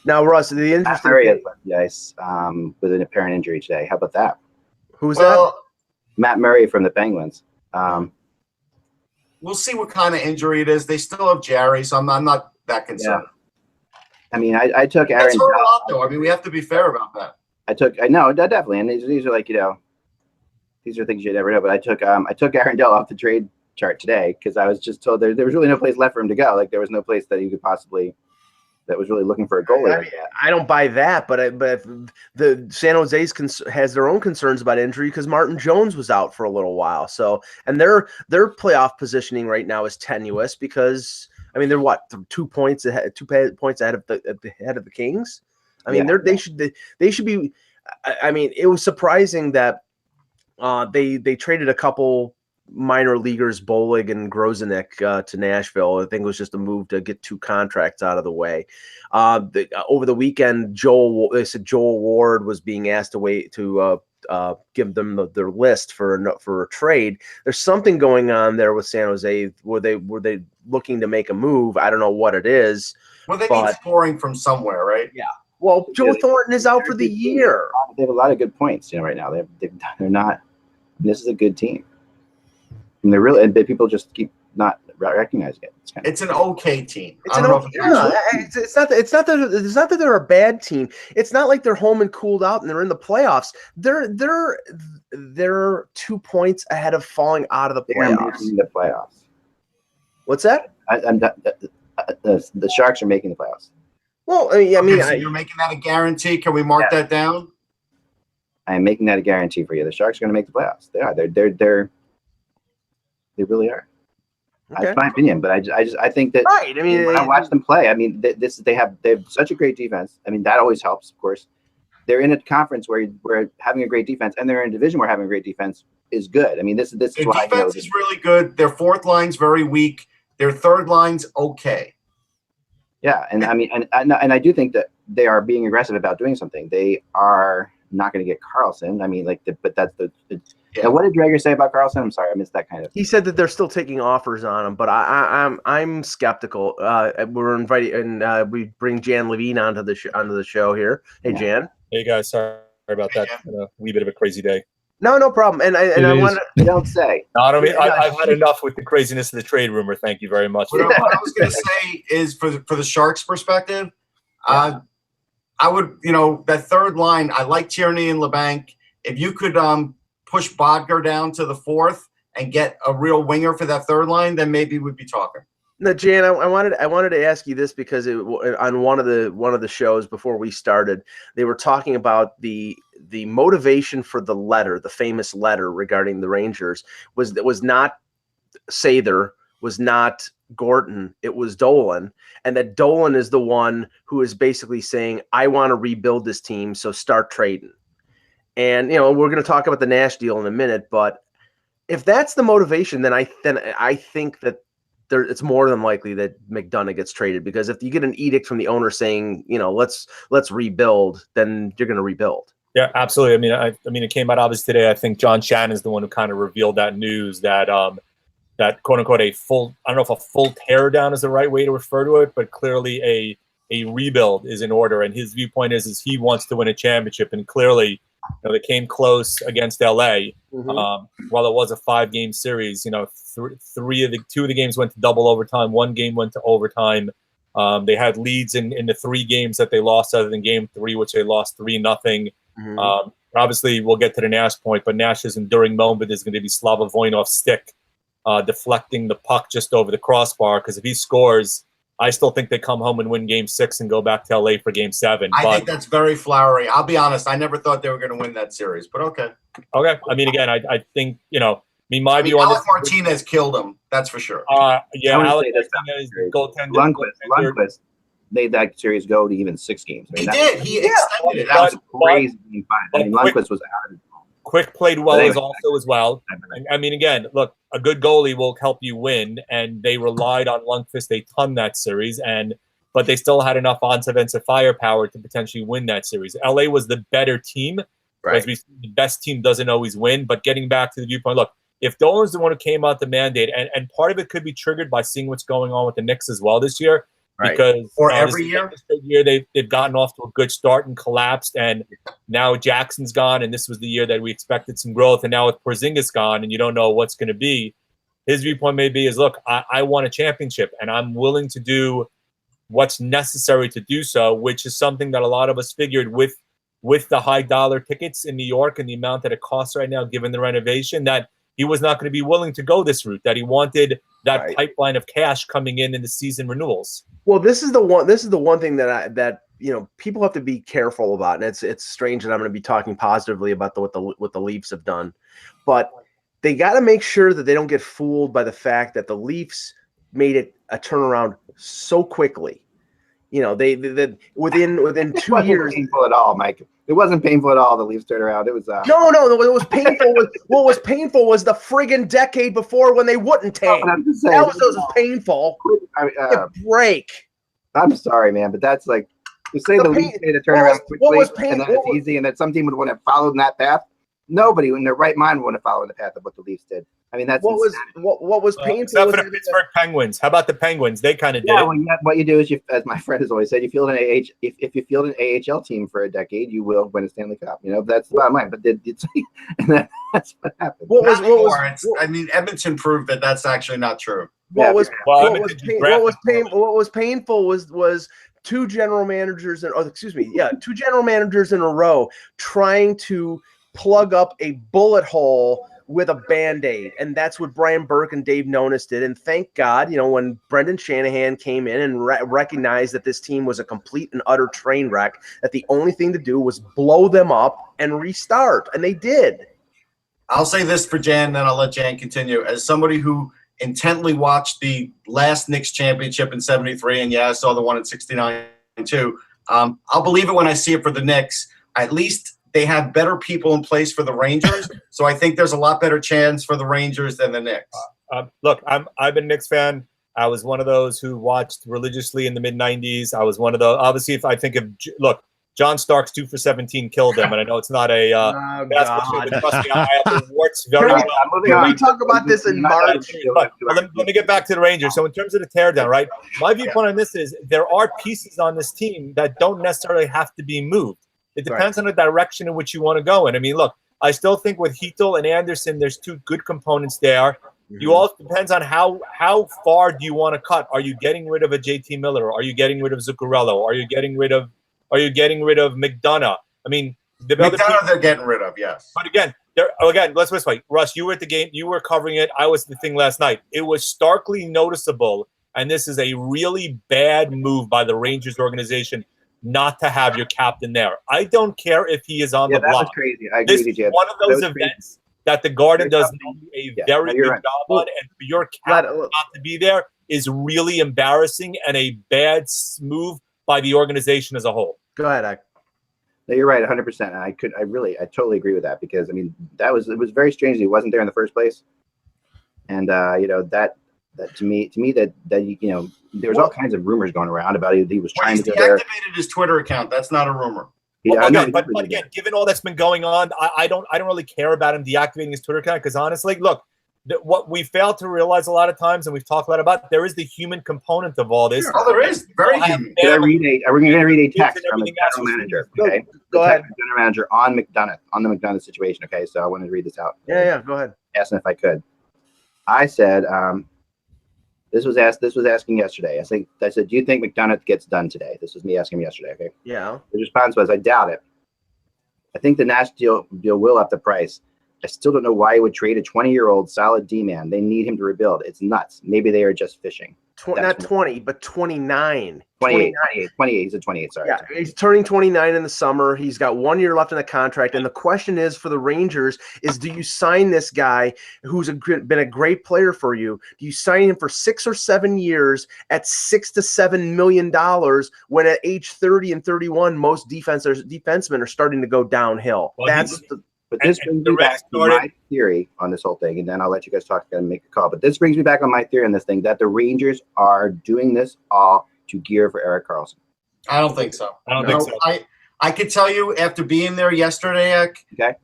Now, Russ, the interesting thing left the ice with an apparent injury today. How about that? Who's that? Matt Murray from the Penguins. We'll see what kind of injury it is. They still have Jerry, so I'm not that concerned. Yeah. I took Aaron. That's hurt a lot, though. We have to be fair about that. I know definitely, and these are these are things you never know. But I took Aaron Dell off the trade chart today because I was just told there was really no place left for him to go. There was no place that you could possibly that was really looking for a goalie. I don't buy that, but the San Jose's has their own concerns about injury because Martin Jones was out for a little while. So, and their playoff positioning right now is tenuous because they're 2 points ahead, 2 points ahead of the Kings. They should be. It was surprising that they traded a couple minor leaguers Bolig and Grozenic to Nashville. I think it was just a move to get 2 contracts out of the way. Over the weekend, they said Joel Ward was being asked to wait to give them their list for a trade. There's something going on there with San Jose. Were they looking to make a move? I don't know what it is. Well, they need scoring from somewhere, right? Yeah. Well, Joe Thornton is out for the year. They have a lot of good points, right now. They're not. This is a good team, and they're really. And people just keep not recognizing it. It's an okay team. It's not that they're a bad team. It's not like they're home and cooled out and they're in the playoffs. They're 2 points ahead of falling out of the playoffs. The playoffs. What's that? The Sharks are making the playoffs. Well, so you're making that a guarantee. Can we mark that down? I am making that a guarantee for you. The Sharks are going to make the playoffs. They are. They really are. Okay. That's my opinion, but I think that right. When I watch them play, they have such a great defense. That always helps, of course. They're in a conference where having a great defense, and they're in a division where having a great defense is good. This is why defense is really good. Their fourth line's very weak. Their third line's okay. Yeah, and I do think that they are being aggressive about doing something. They are not going to get Karlsson. But that's Now, what did Drager say about Karlsson? I'm sorry, I missed that kind of. He said that they're still taking offers on him, but I'm skeptical. We're inviting, and we bring Jan Levine onto the show here. Hey, Jan. Hey guys, sorry about that. A wee bit of a crazy day. No problem. And I want to don't say. No, I've had enough with the craziness of the trade rumor. Thank you very much. What I was going to say is for the Sharks' perspective, I would, that third line. I like Tierney and LeBanc. If you could push Bodger down to the fourth and get a real winger for that third line, then maybe we'd be talking. Now, Jan, I wanted to ask you this because on one of the shows before we started, they were talking about the motivation for the famous letter regarding the Rangers was not Sather, was not Gorton, it was Dolan, and that Dolan is the one who is basically saying, I want to rebuild this team, so start trading. And we're going to talk about the Nash deal in a minute, but if that's the motivation, then I think that it's more than likely that McDonagh gets traded, because if you get an edict from the owner saying, let's rebuild, then you're going to rebuild. Yeah, absolutely. It came out obviously today. I think John Shannon is the one who kind of revealed that news that that quote unquote I don't know if a full tear down is the right way to refer to it, but clearly a rebuild is in order. And his viewpoint is he wants to win a championship, and clearly they came close against LA. Mm-hmm. While it was a 5-game series, two of the games went to double overtime. One game went to overtime. They had leads in the 3 games that they lost, other than game 3, which they lost 3-0. Mm-hmm. Obviously, we'll get to the Nash point, but Nash's enduring moment is going to be Slava Voinov's stick deflecting the puck just over the crossbar. Because if he scores, I still think they come home and win Game 6 and go back to LA for Game 7. I think that's very flowery. I'll be honest. I never thought they were going to win that series, but okay. Okay. Again, I think, my view on Alec this. Martinez killed him. That's for sure. Alec Martinez, goaltender. Lundqvist made that series go to even 6 games. He did. He extended it. That was crazy. Lundqvist was out of it. Quick played well as well. Again, look, a good goalie will help you win, and they relied on Lundqvist a ton that series, but they still had enough offensive firepower to potentially win that series. LA was the better team. Right. As the best team doesn't always win, but getting back to the viewpoint, look, if Dolan's the one who came out the mandate, and part of it could be triggered by seeing what's going on with the Knicks as well this year, right. Because every year they've gotten off to a good start and collapsed, and now Jackson's gone, and this was the year that we expected some growth, and now with Porzingis gone, and you don't know what's going to be. His viewpoint maybe is, look, I want a championship, and I'm willing to do what's necessary to do so, which is something that a lot of us figured with the high dollar tickets in New York and the amount that it costs right now, given the renovation, that he was not going to be willing to go this route, that he wanted that pipeline of cash coming in the season renewals. Well, this is the one thing that people have to be careful about, and it's strange that I'm going to be talking positively about what the Leafs have done, but they got to make sure that they don't get fooled by the fact that the Leafs made it a turnaround so quickly. they within It 2 wasn't years. painful at all, Mike. It wasn't painful at all. The Leafs turned around. It was No. What was painful was was the friggin' decade before when they wouldn't tank. I'm just saying, That was painful. Break. I'm sorry, man, but that's like to say the Leafs made a turnaround quickly and then it's easy, and that some team would want to follow in that path. Nobody in their right mind would want to follow in the path of what the Leafs did. I mean, that's what was painful. Except for the Pittsburgh Penguins. How about the Penguins? They kind of did. Well, what you do is, as my friend has always said, you field an if you field an AHL team for a decade, you will win a Stanley Cup. That's the bottom line. But that's what happened. I mean, Edmonton proved that that's actually not true. What was painful was two general managers in a row trying to plug up a bullet hole with a Band-Aid, and that's what Brian Burke and Dave Nonis did. And thank God, when Brendan Shanahan came in and recognized that this team was a complete and utter train wreck, that the only thing to do was blow them up and restart, and they did. I'll say this for Jan, then I'll let Jan continue. As somebody who intently watched the last Knicks championship in '73, and I saw the one in '69 too. I'll believe it when I see it for the Knicks. At least they have better people in place for the Rangers, so I think there's a lot better chance for the Rangers than the Knicks. Look, I've been a Knicks fan. I was one of those who watched religiously in the mid '90s. I was one of those. Obviously, if I think of John Starks 2 for 17 killed them, and I know it's not a basketball show, but trust me, I have the warts very well. Can we talk about this in March? Let me get back to the Rangers. So in terms of the teardown, right? My viewpoint on this is there are pieces on this team that don't necessarily have to be moved. It depends on the direction in which you want to go. And I mean, look, I still think with Heatle and Anderson, there's two good components there. You all depends on how far do you want to cut. Are you getting rid of a JT Miller? Are you getting rid of Zuccarello? Are you getting rid of McDonagh? I mean, McDonagh they're getting rid of, yes. But again, let's this way. Russ, you were at the game. You were covering it. I was at the thing last night. It was starkly noticeable, and this is a really bad move by the Rangers organization not to have your captain there. I don't care if he is on the block. That was crazy. I agree with you. One of those events that the Garden does a very good job on, and for your captain not to be there is really embarrassing and a bad move by the organization as a whole. Go ahead, Ak. No, you're right, 100%. I totally agree with that, because I mean it was very strange that he wasn't there in the first place, and that to me that there was all kinds of rumors going around about he was trying to go there. He deactivated his Twitter account. That's not a rumor. But again, given all that's been going on, I don't really care about him deactivating his Twitter account, because honestly, look, what we fail to realize a lot of times, and we've talked a lot about, there is the human component of all this. Sure. Oh, there is. Very human. We're going to read a text from the general manager. Okay. Go ahead. General manager on McDonagh, on the McDonagh situation. Okay. So I wanted to read this out. Yeah. Go ahead. Asking if I could. I said, this was asking yesterday. I said, do you think McDonagh gets done today? This was me asking him yesterday. Okay. Yeah. The response was, I doubt it. I think the Nash deal will up the price. I still don't know why he would trade a 20-year-old solid D-man. They need him to rebuild. It's nuts. Maybe they are just fishing. Not 20, but 29. 28. He's a 28. Sorry. Yeah, he's turning 29 in the summer. He's got 1 year left in the contract. And the question is for the Rangers is, do you sign this guy who's been a great player for you? Do you sign him for 6 or 7 years at $6 to $7 million when at age 30 and 31, most defensemen are starting to go downhill? Well, But this brings me back to my theory on this whole thing, and then I'll let you guys talk and make a call. But this brings me back on my theory on this thing, that the Rangers are doing this all to gear for Erik Karlsson. I don't think so. I don't think so. I could tell you after being there yesterday,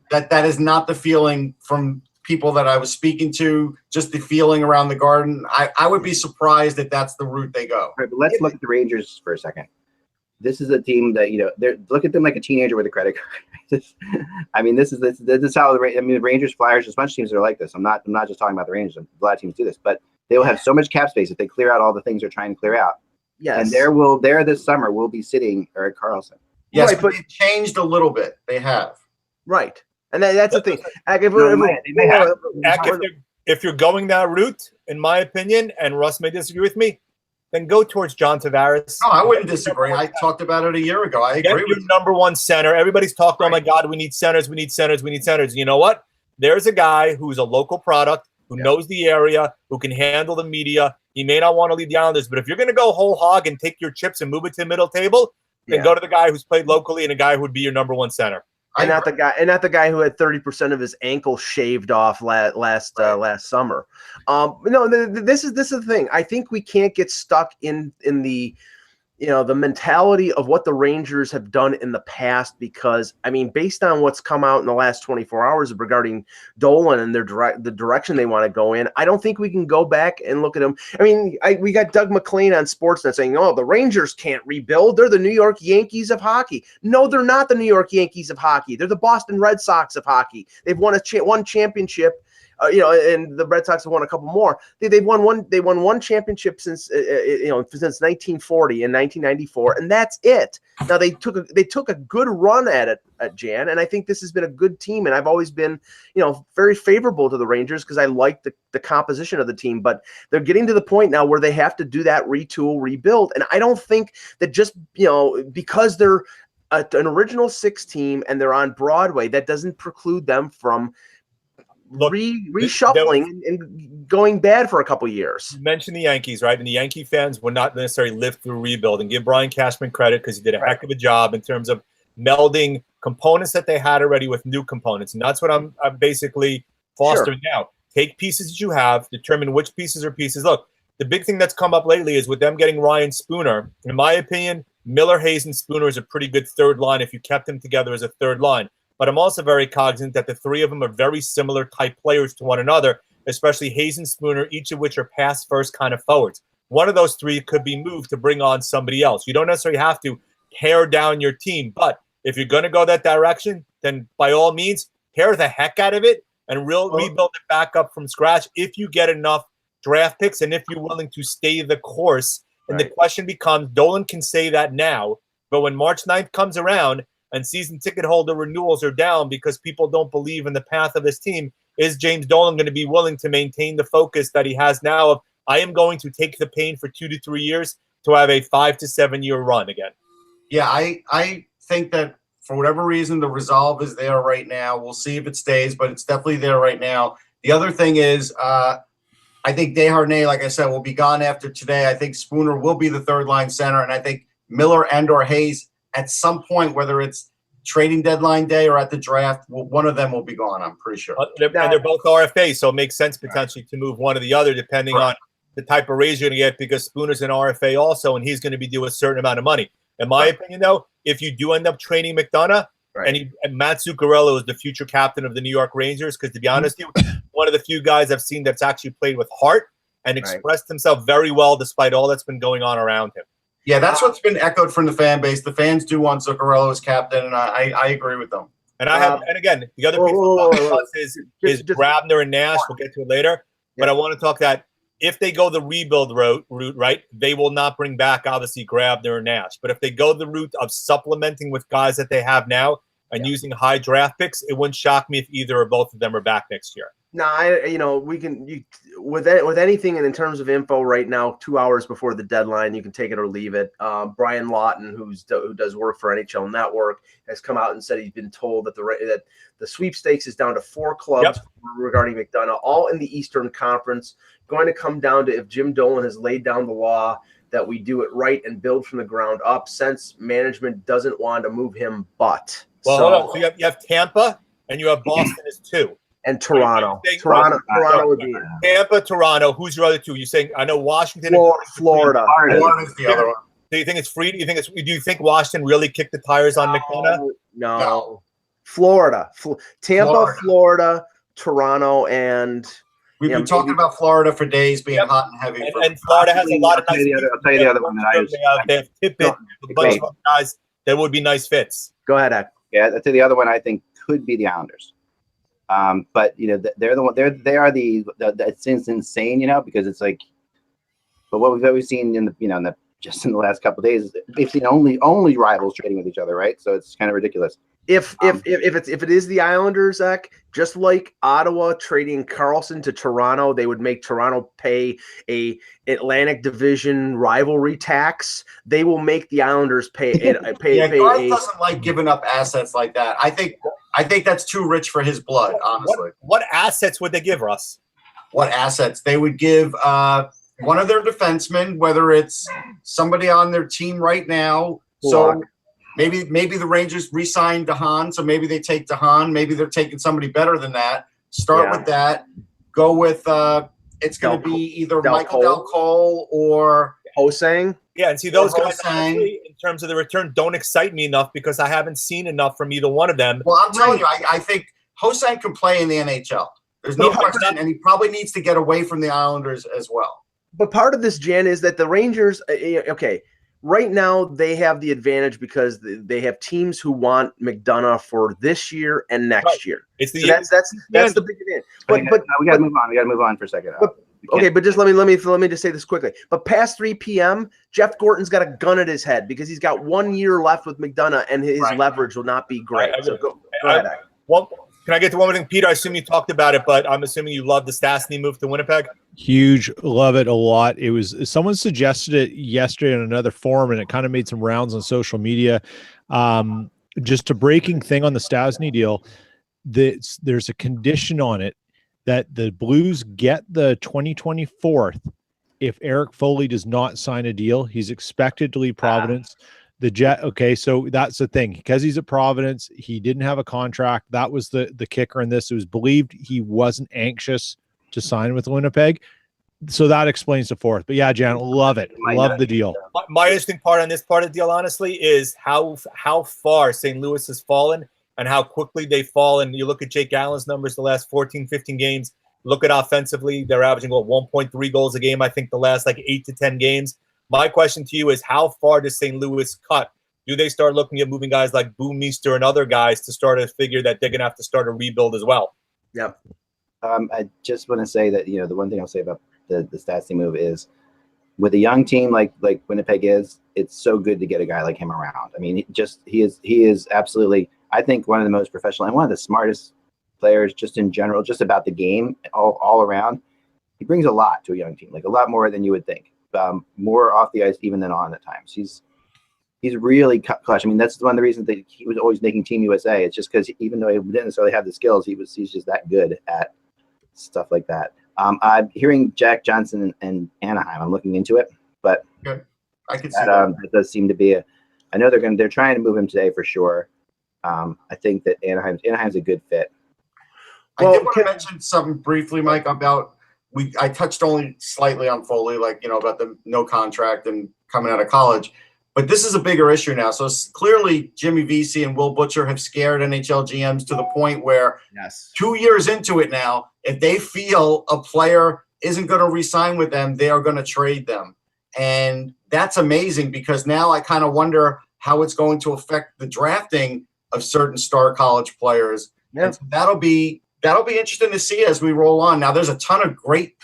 that is not the feeling from people that I was speaking to, just the feeling around the Garden. I would be surprised if that's the route they go. Right, but let's look at the Rangers for a second. This is a team that, look at them like a teenager with a credit card. I mean, this is how the Rangers, Flyers, there's a bunch of teams that are like this. I'm not just talking about the Rangers. A lot of teams do this, but they will have so much cap space if they clear out all the things they're trying to clear out. Yes. And there this summer will be sitting Erik Karlsson. Yes, right, but they've changed a little bit. They have. Right. And that's the thing. If you're going that route, in my opinion, and Russ may disagree with me, then go towards John Tavares. No, I wouldn't disagree. I talked about it a year ago. I agree with you. Number one center. Everybody's talking, oh my God, we need centers, we need centers, we need centers. You know what? There's a guy who's a local product who knows the area, who can handle the media. He may not want to lead the Islanders, but if you're going to go whole hog and take your chips and move it to the middle table, then go to the guy who's played locally and a guy who would be your number one center. And not the guy who had 30% of his ankle shaved off last summer. This is the thing. I think we can't get stuck in the the mentality of what the Rangers have done in the past, because I mean, based on what's come out in the last 24 hours regarding Dolan and the direction they want to go in, I don't think we can go back and look at them. I mean, we got Doug McLean on Sportsnet saying, "Oh, the Rangers can't rebuild. They're the New York Yankees of hockey." No, they're not the New York Yankees of hockey. They're the Boston Red Sox of hockey. They've won one championship. And the Red Sox have won a couple more. They won one championship since 1940 and 1994, and that's it. Now they took a good run at it, Jan, and I think this has been a good team. And I've always been very favorable to the Rangers because I like the composition of the team. But they're getting to the point now where they have to do that retool, rebuild, and I don't think that just because they're an original six team and they're on Broadway, that doesn't preclude them from reshuffling and going bad for a couple years. You mentioned the Yankees, right? And the Yankee fans would not necessarily live through rebuild, and give Brian Cashman credit because he did a heck of a job in terms of melding components that they had already with new components. And that's what I'm basically fostering now. Take pieces that you have, determine which pieces are pieces. Look, the big thing that's come up lately is with them getting Ryan Spooner. In my opinion, Miller, Hayes, and Spooner is a pretty good third line if you kept them together as a third line. But I'm also very cognizant that the three of them are very similar type players to one another, especially Hayes and Spooner, each of which are pass-first kind of forwards. One of those three could be moved to bring on somebody else. You don't necessarily have to tear down your team, but if you're going to go that direction, then by all means, tear the heck out of it and rebuild it back up from scratch if you get enough draft picks and if you're willing to stay the course. And the question becomes, Dolan can say that now, but when March 9th comes around, and season ticket holder renewals are down because people don't believe in the path of this team, is James Dolan going to be willing to maintain the focus that he has now of, I am going to take the pain for 2 to 3 years to have a 5 to 7 year run again? Yeah, I think that for whatever reason, the resolve is there right now. We'll see if it stays, but it's definitely there right now. The other thing is, I think Desharnais, like I said, will be gone after today. I think Spooner will be the third line center, and I think Miller and or Hayes at some point, whether it's trading deadline day or at the draft, one of them will be gone, I'm pretty sure. And they're both RFAs, so it makes sense potentially to move one or the other depending on the type of raise you're going to get, because Spooner's an RFA also, and he's going to be due a certain amount of money. In my opinion, though, if you do end up trading McDonagh, and Matt Zuccarello is the future captain of the New York Rangers, because to be honest with you, one of the few guys I've seen that's actually played with heart and expressed himself very well despite all that's been going on around him. Yeah, that's what's been echoed from the fan base. The fans do want Zuccarello as captain, and I agree with them. And I have, and again, the other piece is Grabner and Nash. We'll get to it later. But I want to talk that if they go the rebuild route, right, they will not bring back, obviously, Grabner and Nash. But if they go the route of supplementing with guys that they have now and using high draft picks, it wouldn't shock me if either or both of them are back next year. No, we can with anything in terms of info right now, 2 hours before the deadline, you can take it or leave it. Brian Lawton, who does work for NHL Network, has come out and said he's been told that the sweepstakes is down to 4 clubs regarding McDonagh, all in the Eastern Conference. Going to come down to if Jim Dolan has laid down the law that we do it right and build from the ground up, since management doesn't want to move him. But hold on. So you have Tampa and you have Boston as 2. And Toronto. Toronto would be Tampa, Toronto. Who's your other 2? You're saying, I know Washington. Florida. Florida's the other one. Do you think it's free? Do you think Washington really kicked the tires on McDonagh? No. Florida. Tampa, Florida, Toronto, and we've been talking about Florida for days being hot and heavy. And Florida has a lot of nice. I'll tell you the other one that they have Tippett, a bunch of guys that would be nice fits. Go ahead, Ek. Yeah, I'll tell you the other one I think could be the Islanders. But they're the one. They are the it's insane, because it's like. But what we've always seen in the just in the last couple of days, we've seen only rivals trading with each other, right? So it's kind of ridiculous. If it is the Islanders, Zach, just like Ottawa trading Karlsson to Toronto, they would make Toronto pay a Atlantic Division rivalry tax. They will make the Islanders pay. Garth doesn't like giving up assets like that. I think that's too rich for his blood, honestly. What assets would they give us? what assets. They would give one of their defensemen, whether it's somebody on their team right now. So maybe the Rangers re-sign DeHaan, so maybe they take DeHaan. Maybe they're taking somebody better than that. Start with that. Go with it's going to be either Michael Del Cole or Ho-Sang. Yeah, and see, those guys, honestly, in terms of the return, don't excite me enough because I haven't seen enough from either one of them. Well, I'm telling you, I think Ho-Sang can play in the NHL. There's no question, and he probably needs to get away from the Islanders as well. But part of this, Jan, is that the Rangers, right now they have the advantage because they have teams who want McDonagh for this year and next year. It's the that's the big advantage. But we got to move on. We got to move on for a second. But just let me just say this quickly. But past 3 p.m., Jeff Gorton's got a gun at his head because he's got 1 year left with McDonagh, and his leverage will not be great. So go ahead. Well, can I get to one more thing, Peter? I assume you talked about it, but I'm assuming you love the Stastny move to Winnipeg. Huge, love it a lot. It was someone suggested it yesterday on another forum, and it kind of made some rounds on social media. Just a breaking thing on the Stastny deal. There's a condition on it that the Blues get the 2024 if Eric Foley does not sign a deal. He's expected to leave Providence. The Jet, okay, so that's the thing. Because he's at Providence, he didn't have a contract. That was the kicker in this. It was believed he wasn't anxious to sign with Winnipeg. So that explains the 4th. But yeah, Jan, love it. Love the deal. My interesting part on this part of the deal, honestly, is how far St. Louis has fallen and how quickly they fall. And you look at Jake Allen's numbers the last 14, 15 games. Look at offensively. They're averaging, 1.3 goals a game, I think, the last 8 to 10 games. My question to you is, how far does St. Louis cut? Do they start looking at moving guys like Boomeister and other guys to start to figure that they're going to have to start a rebuild as well? Yeah. I just want to say that, the one thing I'll say about the Stastny move is, with a young team like Winnipeg is, it's so good to get a guy like him around. I mean, he is absolutely, I think, one of the most professional and one of the smartest players just in general, just about the game all around. He brings a lot to a young team, a lot more than you would think. More off the ice even than on at times. He's really clutch. I mean, that's one of the reasons that he was always making Team USA. It's just because even though he didn't necessarily have the skills, he's just that good at stuff like that. I'm hearing Jack Johnson and Anaheim. I'm looking into it, but I can see that. It does seem to be I know they're trying to move him today for sure. I think that Anaheim's a good fit. I did want to mention something briefly, Mike, about I touched only slightly on Foley, about the no contract and coming out of college. But this is a bigger issue now. So clearly Jimmy Vesey and Will Butcher have scared NHL GMs to the point where 2 years into it now, if they feel a player isn't going to re-sign with them, they are going to trade them. And that's amazing because now I kind of wonder how it's going to affect the drafting of certain star college players. Yeah. And so that'll be interesting to see as we roll on. Now, there's a ton of great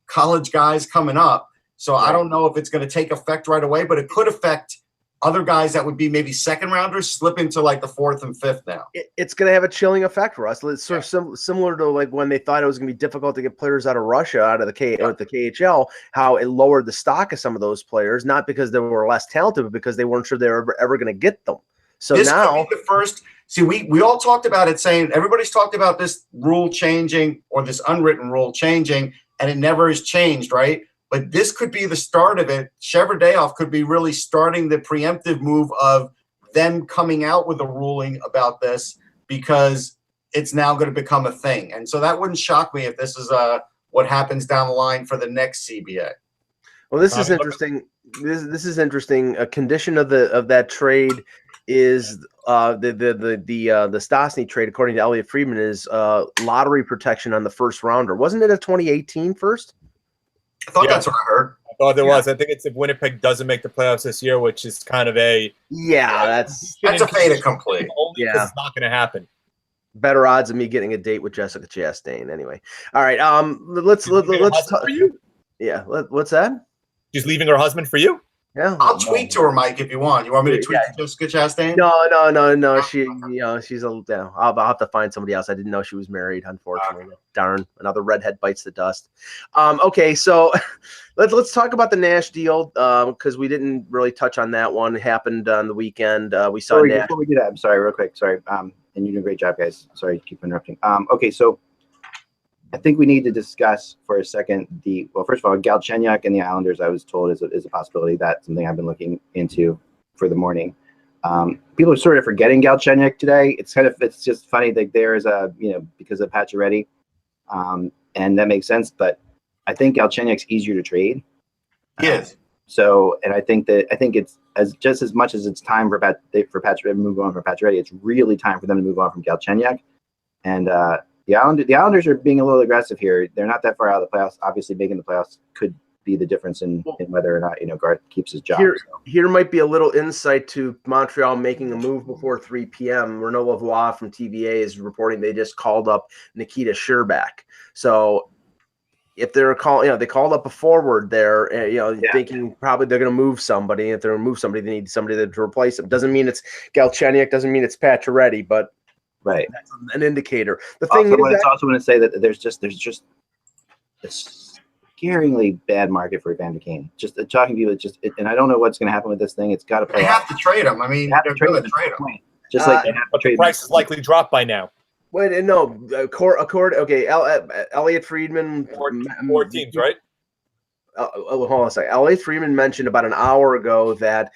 college guys coming up. So I don't know if it's going to take effect right away, but it could affect other guys that would be maybe second rounders slip into the 4th and 5th now. It's going to have a chilling effect for us. It's sort of similar to when they thought it was going to be difficult to get players out of Russia, out of the KHL, how it lowered the stock of some of those players, not because they were less talented, but because they weren't sure they were ever going to get them. So this now could be the first. See, we all talked about it, saying everybody's talked about this rule changing or this unwritten rule changing, and it never has changed, right? But this could be the start of it. Cheverdayoff could be really starting the preemptive move of them coming out with a ruling about this because it's now going to become a thing. And so that wouldn't shock me if this is what happens down the line for the next CBA. Well, this is interesting. This is interesting. A condition of that trade is the Stastny trade, according to Elliot Friedman, is lottery protection on the first rounder. Wasn't it a 2018 first? I thought that's what I heard. I thought there was. I think it's if Winnipeg doesn't make the playoffs this year, which is kind of a that's a fait accompli. It's not going to happen. Better odds of me getting a date with Jessica Chastain. Anyway, all right. Let's talk. Yeah, what's that? She's leaving her husband for you? Yeah, I'll tweet to her, Mike, if you want. You want me to tweet to Jessica Chastain? No. She, she's I'll have to find somebody else. I didn't know she was married. Unfortunately, darn, another redhead bites the dust. Okay, so let's talk about the Nash deal because we didn't really touch on that one. It happened on the weekend. We saw Nash. Before we do that, I'm sorry, real quick. Sorry. And you're doing a great job, guys. Sorry to keep interrupting. Okay, so I think we need to discuss for a second first of all, Galchenyuk and the Islanders, I was told is a possibility. That's something I've been looking into for the morning. People are sort of forgetting Galchenyuk today. It's just funny that there is because of Pacioretty, and that makes sense. But I think Galchenyuk's easier to trade. Yes. So, and I think it's just as much as it's time for Pacioretty to move on from Pacioretty, it's really time for them to move on from Galchenyuk. And the Islanders are being a little aggressive here. They're not that far out of the playoffs. Obviously, making the playoffs could be the difference in whether or not Garth keeps his job. Here might be a little insight to Montreal making a move before 3 p.m. Renaud Lavoie from TVA is reporting they just called up Nikita Scherbak. So if they're they called up a forward there, thinking probably they're going to move somebody. If they're going to move somebody, they need somebody to replace him. Doesn't mean it's Galchenyuk, doesn't mean it's Pacioretty, but right, that's an indicator. The thing is, it's also going to say that there's just a scaringly bad market for Evander Kane. Just talking to you, and I don't know what's going to happen with this thing. It's got to play. They have to trade him. I mean, they're going to trade him. Just like they have to trade. The price is likely dropped by now. Wait, no. Elliot Friedman. 4 teams, right? Hold on a second. Elliot Friedman mentioned about an hour ago that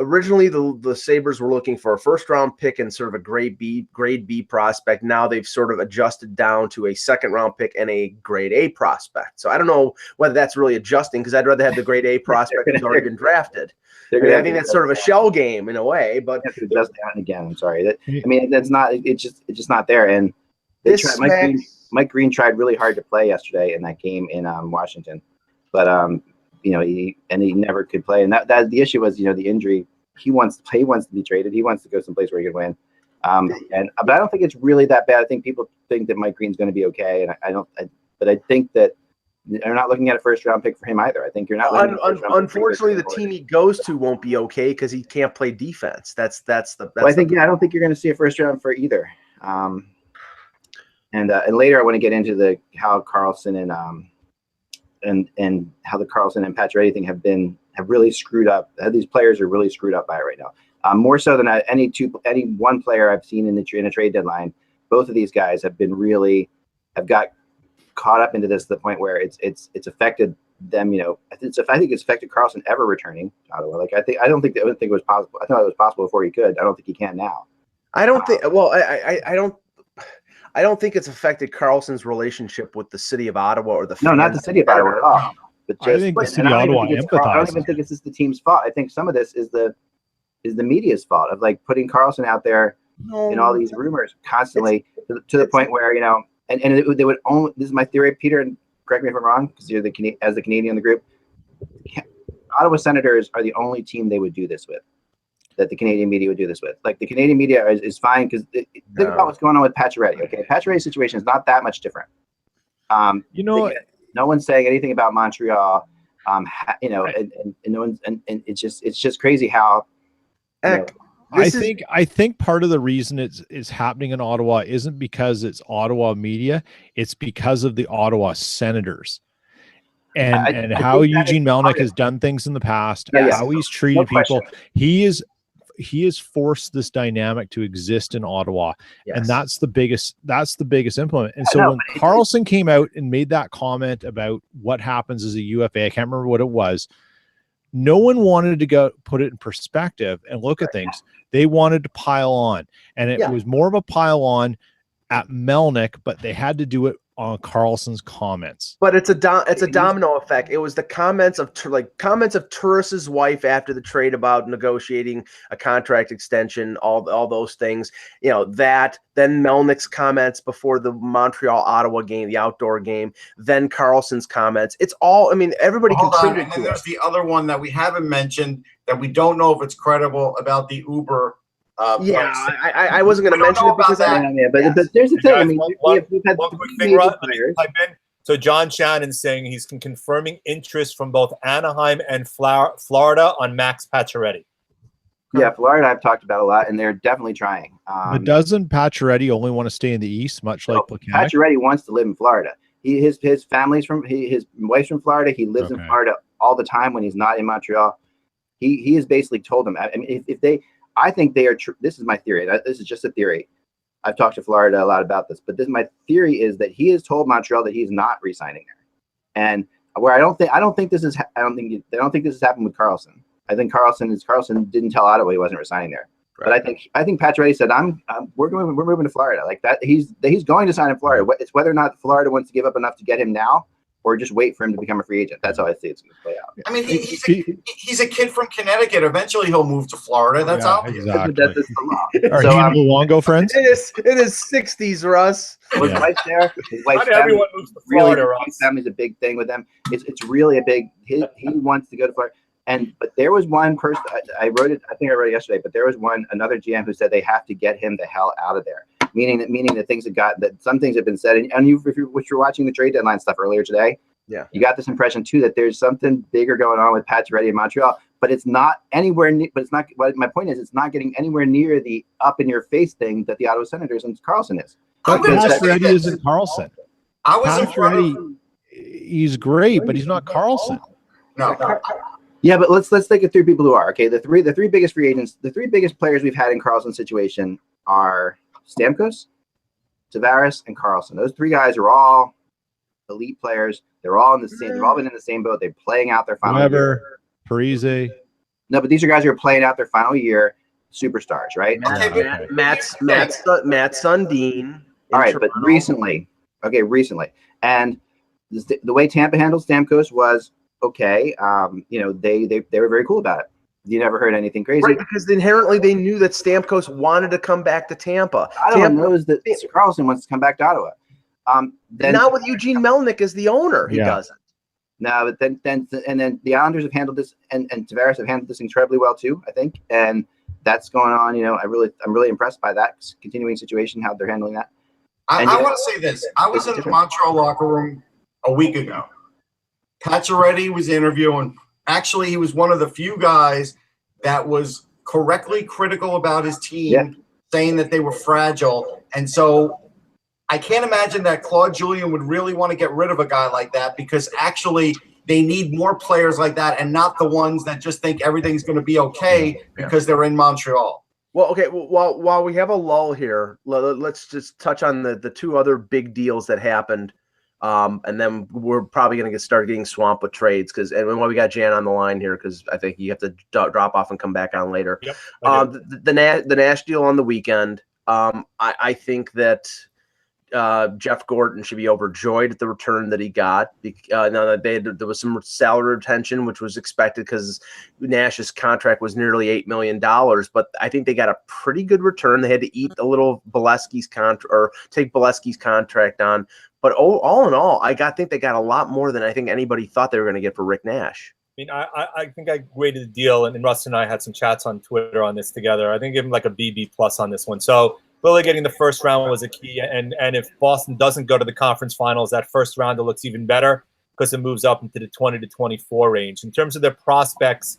originally the Sabres were looking for a first-round pick and sort of a grade B prospect. Now they've sort of adjusted down to a second-round pick and a grade A prospect. So I don't know whether that's really adjusting, because I'd rather have the grade A prospect who's already been drafted. I think that's sort of a shell game in a way, but adjust that again. I'm sorry. That's not. It's just not there. And Mike Green tried really hard to play yesterday in that game in Washington, but he never could play. And that the issue was the injury. He wants to play. He wants to be traded. He wants to go someplace where he could win. But I don't think it's really that bad. I think people think that Mike Green's going to be okay, and I don't. But I think that they're not looking at a first-round pick for him either. I think you're not. Unfortunately, the team he goes to won't be okay because he can't play defense. That's I don't think you're going to see a first-round for either. And later I want to get into how Karlsson and how the Karlsson and Pacioretty thing have really screwed up. These players are really screwed up by it right now. More so than any one player I've seen in a trade deadline. Both of these guys have got caught up into this to the point where it's affected them. I think it's affected Karlsson ever returning to Ottawa. Like I don't think it was possible. I thought it was possible before he could. I don't think he can now. I don't think. Well, I don't think it's affected Karlsson's relationship with the city of Ottawa or the fans. No, not the city of Ottawa at all. But I think the city of Ottawa empathizes. I don't even think it's the team's fault. I think some of this is the media's fault of putting Karlsson out there in all these rumors constantly to the point where and they would only. This is my theory, Peter, and correct me if I'm wrong, because you're as the Canadian in the group. Ottawa Senators are the only team they would do this with. That the Canadian media would do this with. The Canadian media is fine because think about what's going on with Pacioretty. Okay, Pacioretty's situation is not that much different. No one's saying anything about Montreal. And no one's and it's just crazy how. I think part of the reason it's happening in Ottawa isn't because it's Ottawa media. It's because of the Ottawa Senators. And how Eugene Melnyk has done things in the past, how he's treated people. He has forced this dynamic to exist in Ottawa, and that's the biggest implement. And so when Karlsson came out and made that comment about what happens as a UFA, I can't remember what it was. No one wanted to go put it in perspective and look at things. They wanted to pile on, and it was more of a pile on at Melnyk, but they had to do it on Karlsson's comments. But it's a domino effect. It was the comments of Turris's wife after the trade about negotiating a contract extension, all those things. That then Melnyk's comments before the Montreal-Ottawa game, the outdoor game, then Karlsson's comments. It's all. I mean, everybody contributed. And then there's the other one that we haven't mentioned that we don't know if it's credible about the Uber. I wasn't going to mention it because but there's the thing. I mean, we've had one quick thing, Rod. So John Shannon's saying he's confirming interest from both Anaheim and Florida on Max Pacioretty. Yeah, Florida I've talked about a lot, and they're definitely trying. But doesn't Pacioretty only want to stay in the East, much like Plekanec? Pacioretty wants to live in Florida. His family's his wife's from Florida. He lives in Florida all the time when he's not in Montreal. He has basically told them. I mean, if they. I think they are. This is my theory. This is just a theory. I've talked to Florida a lot about this, but my theory is that he has told Montreal that he's not re-signing there. And where I don't think this has happened with Karlsson. I think Karlsson didn't tell Ottawa he wasn't resigning there. Right. But I think Pacioretty said, we're moving to Florida. Like that, he's going to sign in Florida. It's whether or not Florida wants to give up enough to get him now, or just wait for him to become a free agent. That's how I see it's going to play out. I mean, he's a kid from Connecticut. Eventually, he'll move to Florida. That's obvious. Exactly. That's the law. Are you Luongo friends? It is 60s, Russ. His wife's there. His wife's Not everyone moves to Florida. Really, his family's a big thing with them. It's really a big. He wants to go to Florida. But there was one person, I wrote it, I think I wrote it yesterday, but there was another GM who said they have to get him the hell out of there. Meaning that some things have been said. And if you're watching the trade deadline stuff earlier today, you got this impression too that there's something bigger going on with Pacioretty in Montreal, but it's not anywhere near, my point is it's not getting anywhere near the up in your face thing that the Ottawa Senators and Karlsson is. But Pacioretty isn't Karlsson. Pacioretty, he's great, but he's not Karlsson. No. Yeah, but let's take it through people who are. Okay, the three biggest free agents, the three biggest players we've had in Karlsson's situation are Stamkos, Tavares, and Karlsson. Those three guys are all elite players. They're all in the same. They've all been in the same boat. They're playing out their final year. Parise. No, but these are guys who are playing out their final year, superstars, right? Matt Sundin. All right, but recently, and the way Tampa handled Stamkos was. Okay, they were very cool about it. You never heard anything crazy, right? Because inherently they knew that Stamkos wanted to come back to Tampa. Ottawa knows that Karlsson wants to come back to Ottawa. Now with Eugene Melnyk as the owner, he doesn't. No, but then the Islanders have handled this, and Tavares have handled this incredibly well too, I think, and that's going on. I'm really impressed by that continuing situation, how they're handling that. I want to say this: I was in the Montreal locker room a week ago. Pacioretty was interviewing. Actually, he was one of the few guys that was correctly critical about his team, saying that they were fragile. And so I can't imagine that Claude Julien would really want to get rid of a guy like that, because actually they need more players like that and not the ones that just think everything's going to be okay because they're in Montreal. Well, okay. Well, while we have a lull here, let's just touch on the two other big deals that happened. And then we're probably going to start getting swamped with trades and while we got Jan on the line here, because I think you have to drop off and come back on later. Yep, the Nash deal on the weekend. I think that Jeff Gordon should be overjoyed at the return that he got. Now that there was some salary retention, which was expected because Nash's contract was nearly $8 million. But I think they got a pretty good return. They had to eat a little Bolesky's contract or take Bolesky's contract on. But all in all, I think they got a lot more than I think anybody thought they were going to get for Rick Nash. I mean, I think I graded the deal, and Russ and I had some chats on Twitter on this together. I think give him like a BB+ on this one. So really getting the first round was a key, and if Boston doesn't go to the conference finals, that first round looks even better because it moves up into the 20 to 24 range. In terms of their prospects,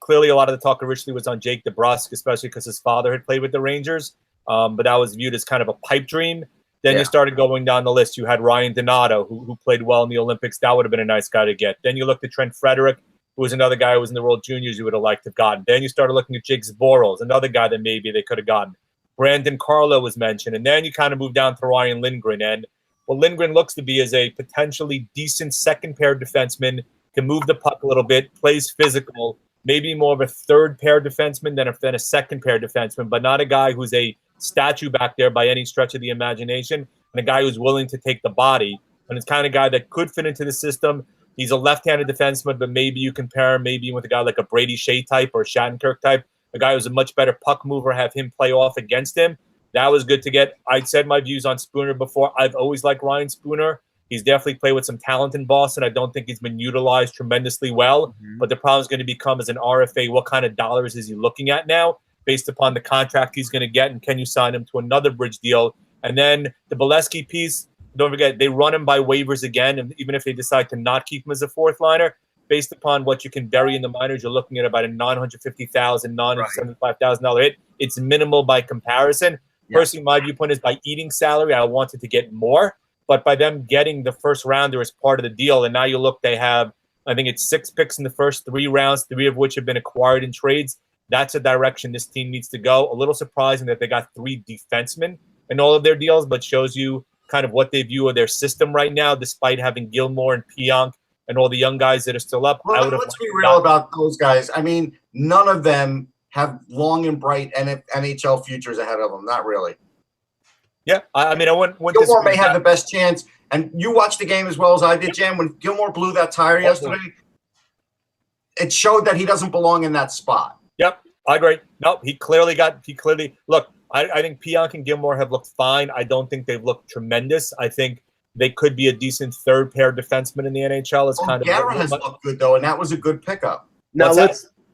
clearly a lot of the talk originally was on Jake DeBrusk, especially because his father had played with the Rangers, but that was viewed as kind of a pipe dream. Then you started going down the list. You had Ryan Donato, who played well in the Olympics. That would have been a nice guy to get. Then you looked at Trent Frederick, who was another guy who was in the World Juniors you would have liked to have gotten. Then you started looking at Jake Zboril, another guy that maybe they could have gotten. Brandon Carlo was mentioned. And then you kind of moved down to Ryan Lindgren. And what Lindgren looks to be is a potentially decent second-pair defenseman, can move the puck a little bit, plays physical, maybe more of a third-pair defenseman than a second-pair defenseman, but not a guy who's a statue back there by any stretch of the imagination, and a guy who's willing to take the body, and it's kind of guy that could fit into the system. He's a left-handed defenseman, but maybe you compare him maybe with a guy like a Brady Shea type or a Shattenkirk type, a guy who's a much better puck mover, have him play off against him. That was good to get. I said my views on Spooner before. I've always liked Ryan Spooner. He's definitely played with some talent in Boston. I don't think he's been utilized tremendously well, but the problem is going to become as an RFA, what kind of dollars is he looking at now based upon the contract he's going to get, and can you sign him to another bridge deal? And then the Bolesky piece, don't forget, they run him by waivers again, and even if they decide to not keep him as a fourth liner, based upon what you can bury in the minors, you're looking at about a $950,000, $975,000 hit. It's minimal by comparison. Yeah. Personally, my viewpoint is by eating salary, I wanted to get more. But by them getting the first rounder as part of the deal, and now you look, they have, I think it's 6 picks in the first 3 rounds, 3 of which have been acquired in trades. that's a direction this team needs to go. A little surprising that they got 3 defensemen in all of their deals, but shows you kind of what they view of their system right now, despite having Gilmore and Pionk and all the young guys that are still up. Well, let's be real about those guys. I mean, none of them have long and bright NHL futures ahead of them. Not really. Yeah, I mean, I wouldn't Gilmore may have the best chance. And you watched the game as well as I did, Jan. When Gilmore blew that tire yesterday, it showed that he doesn't belong in that spot. Yep, I agree. No, he clearly look. I think Pionk and Gilmore have looked fine. I don't think they've looked tremendous. I think they could be a decent third pair defenseman in the NHL. It's kind of O'Gara has looked good though, and that was a good pickup. Now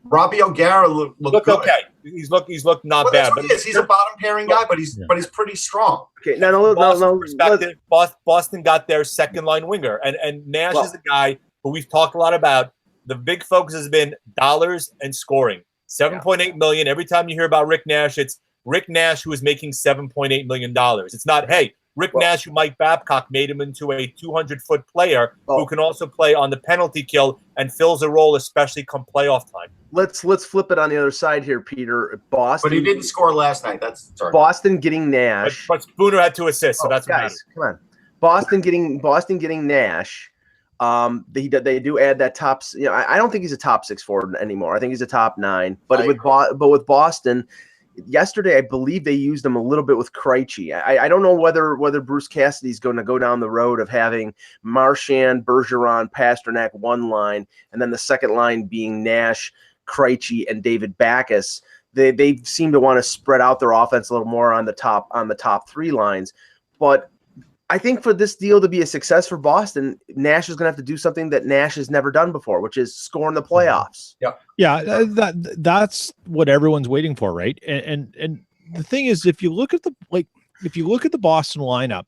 Robbie O'Gara looked good. Okay. He's looked not bad. But he's a bottom pairing guy, but he's pretty strong. Okay, no. Perspective, Boston got their second line winger, and Nash is a guy who we've talked a lot about. The big focus has been dollars and scoring. $7.8 million. Every time you hear about Rick Nash, it's Rick Nash who is making $7.8 million. It's not, hey, Rick Nash, who Mike Babcock made him into a 200-foot player who can also play on the penalty kill and fills a role, especially come playoff time. Let's flip it on the other side here, Peter. Boston, but he didn't score last night. Boston getting Nash, but Spooner had 2 assists, so that's what matters. Come on, Boston getting Nash. They do add that top. I don't think he's a top 6 forward anymore. I think he's a top 9. But with Boston. Yesterday, I believe they used him a little bit with Krejci. I don't know whether Bruce Cassidy's going to go down the road of having Marchand, Bergeron, Pasternak one line, and then the second line being Nash, Krejci, and David Backes. They seem to want to spread out their offense a little more on the top 3 lines. But I think for this deal to be a success for Boston, Nash is going to have to do something that Nash has never done before, which is score in the playoffs. Yeah, that's what everyone's waiting for, right? And the thing is, if you look at the Boston lineup,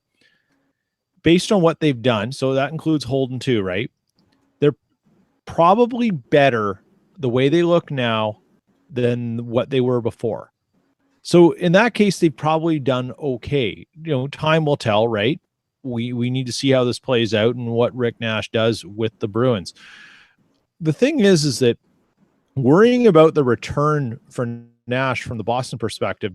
based on what they've done, so that includes Holden too, right? They're probably better the way they look now than what they were before. So in that case, they've probably done okay. Time will tell, right? We need to see how this plays out and what Rick Nash does with the Bruins. The thing is that worrying about the return for Nash from the Boston perspective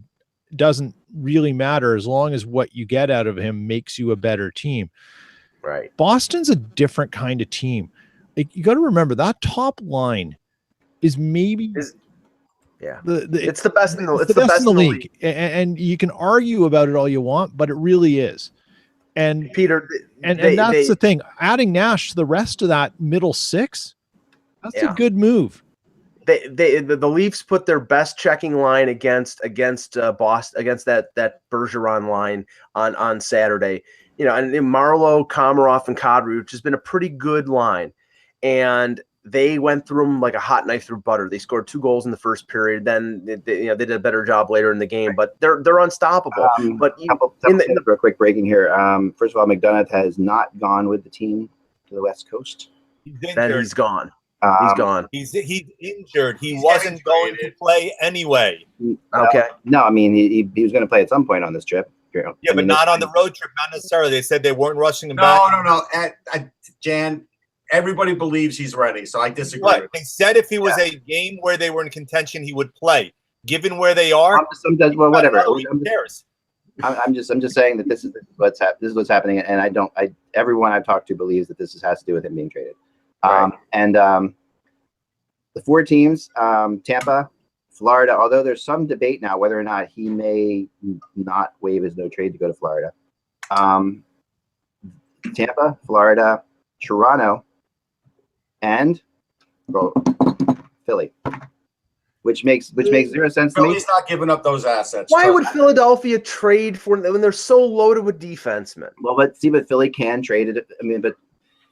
doesn't really matter as long as what you get out of him makes you a better team. Right. Boston's a different kind of team. You got to remember that top line is maybe it's the best in the league. And you can argue about it all you want, but it really is. And Peter, that's the thing. Adding Nash to the rest of that middle 6, that's a good move. The Leafs put their best checking line against Boston, against that Bergeron line on Saturday. And Marleau, Komarov, and Kadri, which has been a pretty good line, and they went through them like a hot knife through butter. They scored 2 goals in the first period. Then they did a better job later in the game, but they're unstoppable. But real quick breaking here. First of all, McDonagh has not gone with the team to the West Coast. He's gone. He's gone. He's injured. He wasn't going to play anyway. Okay. No, I mean he was going to play at some point on this trip. Yeah, but not on the road trip. Not necessarily. They said they weren't rushing him back. No. Jan. Everybody believes he's ready, so I disagree. What? They said if he was a game where they were in contention, he would play. Given where they are, whatever. Who cares? I'm just saying that this is what's happening, and everyone I've talked to believes that this has to do with him being traded. Right. The 4 teams, Tampa, Florida. Although there's some debate now whether or not he may not waive his no trade to go to Florida. Tampa, Florida, Toronto. And Philly, which makes 0 sense to me. Philly's not giving up those assets. Why would Philadelphia trade for them when they're so loaded with defensemen? Well, but Philly can trade it. I mean, but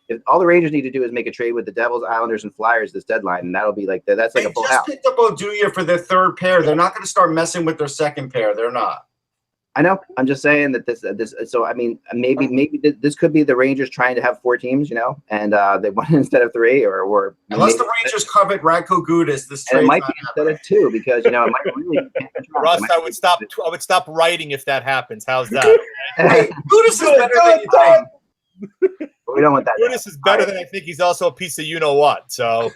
if all the Rangers need to do is make a trade with the Devils, Islanders, and Flyers this deadline, and that'll be that's like a full house. They just picked up Oduya for their 3rd pair. They're not going to start messing with their 2nd pair. They're not. I know. I'm just saying that this. So I mean, maybe this could be the Rangers trying to have 4 teams, and they won instead of 3, or unless the Rangers covered Radko Gudas, this trade might be instead of 2 because it might really. Russ, I would stop writing if that happens. How's that? Hey, Gudas is better than you think. We don't want that. Gudas is better than I think. He's also a piece of you know what. So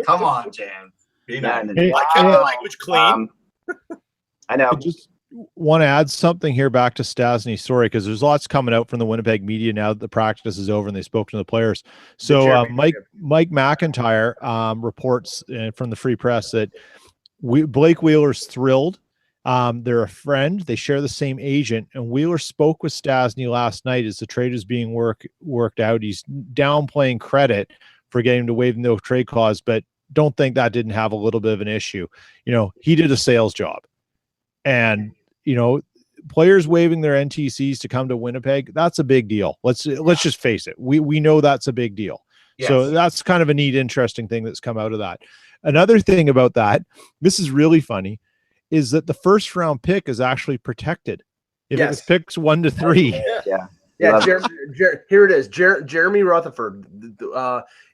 come on, Jan. Peanut. Hey, I kept the language clean. I know. I just want to add something here back to Stastny. Sorry, because there's lots coming out from the Winnipeg media now that the practice is over and they spoke to the players. So Mike McIntyre reports from the Free Press that Blake Wheeler's thrilled. They're a friend. They share the same agent. And Wheeler spoke with Stastny last night as the trade is being worked out. He's downplaying credit for getting to waive no trade clause, but don't think that didn't have a little bit of an issue. He did a sales job. And players waiving their NTCs to come to Winnipeg, that's a big deal. Let's just face it. We know that's a big deal. Yes. So that's kind of a neat, interesting thing that's come out of that. Another thing about that, this is really funny, is that the first round pick is actually protected. If it was picks 1 to 3. Yeah. Here it is. Jeremy Rutherford.